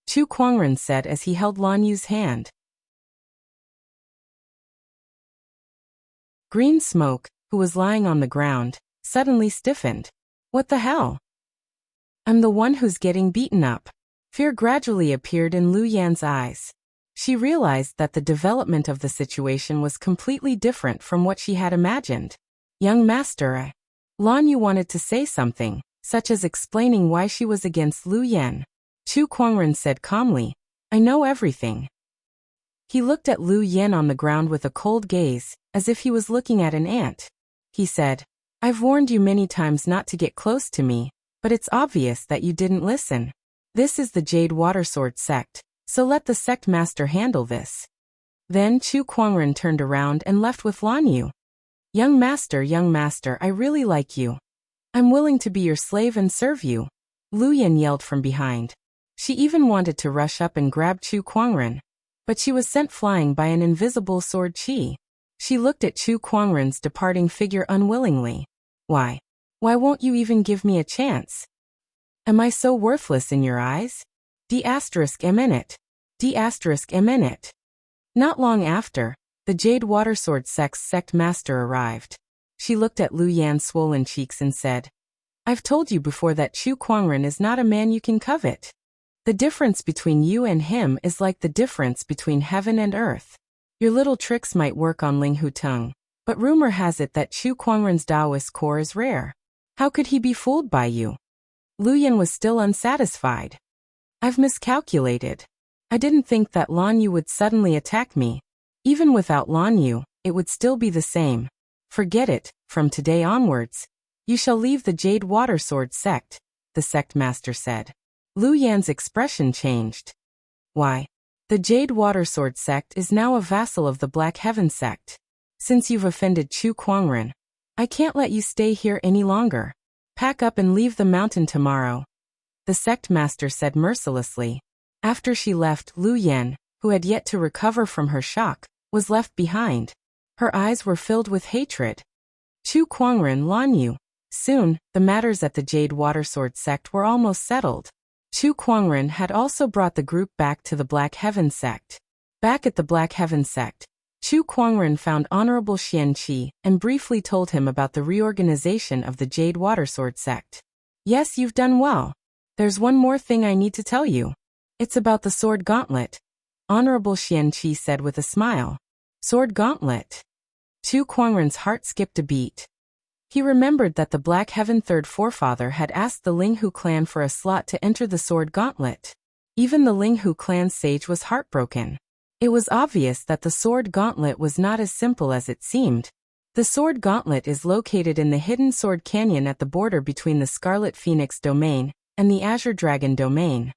Chu Kuangren said as he held Lan Yu's hand. Green Smoke, who was lying on the ground, suddenly stiffened. "What the hell? I'm the one who's getting beaten up." Fear gradually appeared in Lu Yan's eyes. She realized that the development of the situation was completely different from what she had imagined. "Young master, Lan Yu wanted to say something, such as explaining why she was against Lu Yan. Chu Kuangren said calmly, "I know everything." He looked at Lu Yan on the ground with a cold gaze, as if he was looking at an ant. He said, "I've warned you many times not to get close to me, but it's obvious that you didn't listen. This is the Jade Watersword sect, so let the sect master handle this." Then Chu Kuangren turned around and left with Lan Yu. Young master, I really like you. I'm willing to be your slave and serve you," Lu Yan yelled from behind. She even wanted to rush up and grab Chu Kuangren, but she was sent flying by an invisible sword chi. She looked at Chu Kuangren's departing figure unwillingly. Why won't you even give me a chance? Am I so worthless in your eyes? D****. Not long after, the Jade Watersword sect's sect master arrived. She looked at Lu Yan's swollen cheeks and said, "I've told you before that Chu Kuangren is not a man you can covet. The difference between you and him is like the difference between heaven and earth. Your little tricks might work on Ling Huteng, but rumor has it that Chu Kuangren's Taoist core is rare. How could he be fooled by you?" Lu Yan was still unsatisfied. "I've miscalculated. I didn't think that Lan Yu would suddenly attack me. Even without Lan Yu, it would still be the same. Forget it, from today onwards, you shall leave the Jade Watersword sect," the sect master said. Lu Yan's expression changed. "Why? The Jade Watersword sect is now a vassal of the Black Heaven sect. Since you've offended Chu Kuangren, I can't let you stay here any longer. Pack up and leave the mountain tomorrow," the sect master said mercilessly. After she left, Lu Yan, who had yet to recover from her shock, was left behind. Her eyes were filled with hatred. Chu Kuangren, Lan Yu. Soon, the matters at the Jade Watersword sect were almost settled. Chu Kuangren had also brought the group back to the Black Heaven sect. Back at the Black Heaven sect, Chu Kuangren found Honorable Xian Qi and briefly told him about the reorganization of the Jade Watersword sect. "Yes, you've done well. There's one more thing I need to tell you. It's about the sword gauntlet," Honorable Xian Qi said with a smile. "Sword gauntlet?" Chu Kuangren's heart skipped a beat. He remembered that the Black Heaven third forefather had asked the Linghu clan for a slot to enter the sword gauntlet. Even the Linghu clan sage was heartbroken. It was obvious that the sword gauntlet was not as simple as it seemed. The sword gauntlet is located in the Hidden Sword Canyon at the border between the Scarlet Phoenix domain and the Azure Dragon domain.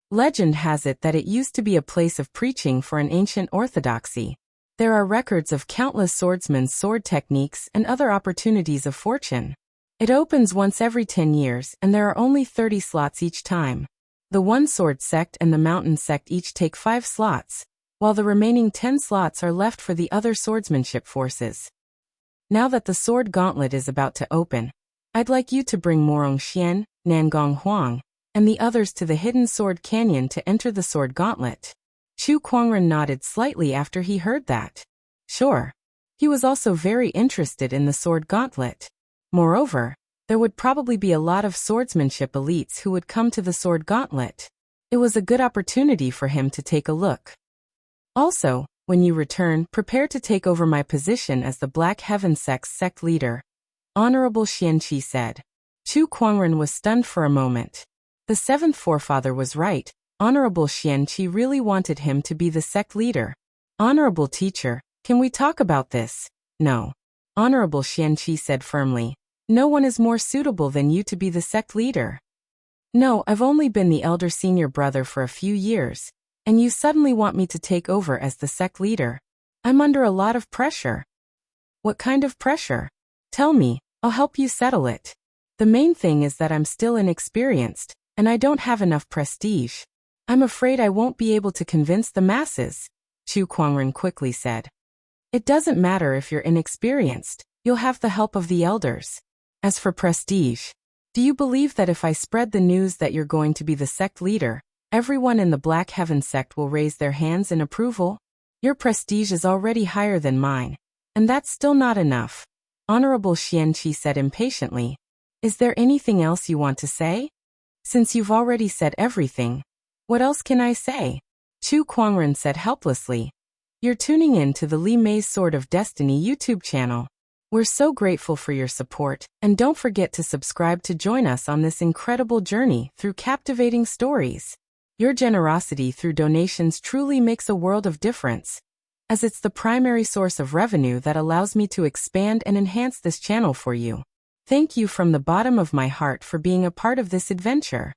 Legend has it that it used to be a place of preaching for an ancient orthodoxy. There are records of countless swordsmen's sword techniques and other opportunities of fortune. It opens once every 10 years and there are only 30 slots each time. The One Sword sect and the Mountain sect each take 5 slots, while the remaining 10 slots are left for the other swordsmanship forces. Now that the sword gauntlet is about to open, I'd like you to bring Morong Xian, Nangong Huang, and the others to the Hidden Sword Canyon to enter the sword gauntlet. Chu Kuangren nodded slightly after he heard that. Sure. He was also very interested in the sword gauntlet. Moreover, There would probably be a lot of swordsmanship elites who would come to the sword gauntlet. It was a good opportunity for him to take a look. Also, when you return, prepare to take over my position as the Black Heaven Sect's sect leader, Honorable Xianqi said. Chu Kuangren was stunned for a moment. The seventh forefather was right. Honorable Xianqi really wanted him to be the sect leader. Honorable teacher, can we talk about this? No. Honorable Xianqi said firmly. No one is more suitable than you to be the sect leader. No, I've only been the elder senior brother for a few years, and you suddenly want me to take over as the sect leader. I'm under a lot of pressure. What kind of pressure? Tell me, I'll help you settle it. The main thing is that I'm still inexperienced, and I don't have enough prestige. I'm afraid I won't be able to convince the masses, Chu Kuangren quickly said. It doesn't matter if you're inexperienced, you'll have the help of the elders. As for prestige, do you believe that if I spread the news that you're going to be the sect leader, everyone in the Black Heaven sect will raise their hands in approval? Your prestige is already higher than mine, and that's still not enough. Honorable Xianqi said impatiently. Is there anything else you want to say? Since you've already said everything, what else can I say? Chu Kuangren said helplessly. You're tuning in to the Li Mei's Sword of Destiny YouTube channel. We're so grateful for your support, and don't forget to subscribe to join us on this incredible journey through captivating stories. Your generosity through donations truly makes a world of difference, as it's the primary source of revenue that allows me to expand and enhance this channel for you. Thank you from the bottom of my heart for being a part of this adventure.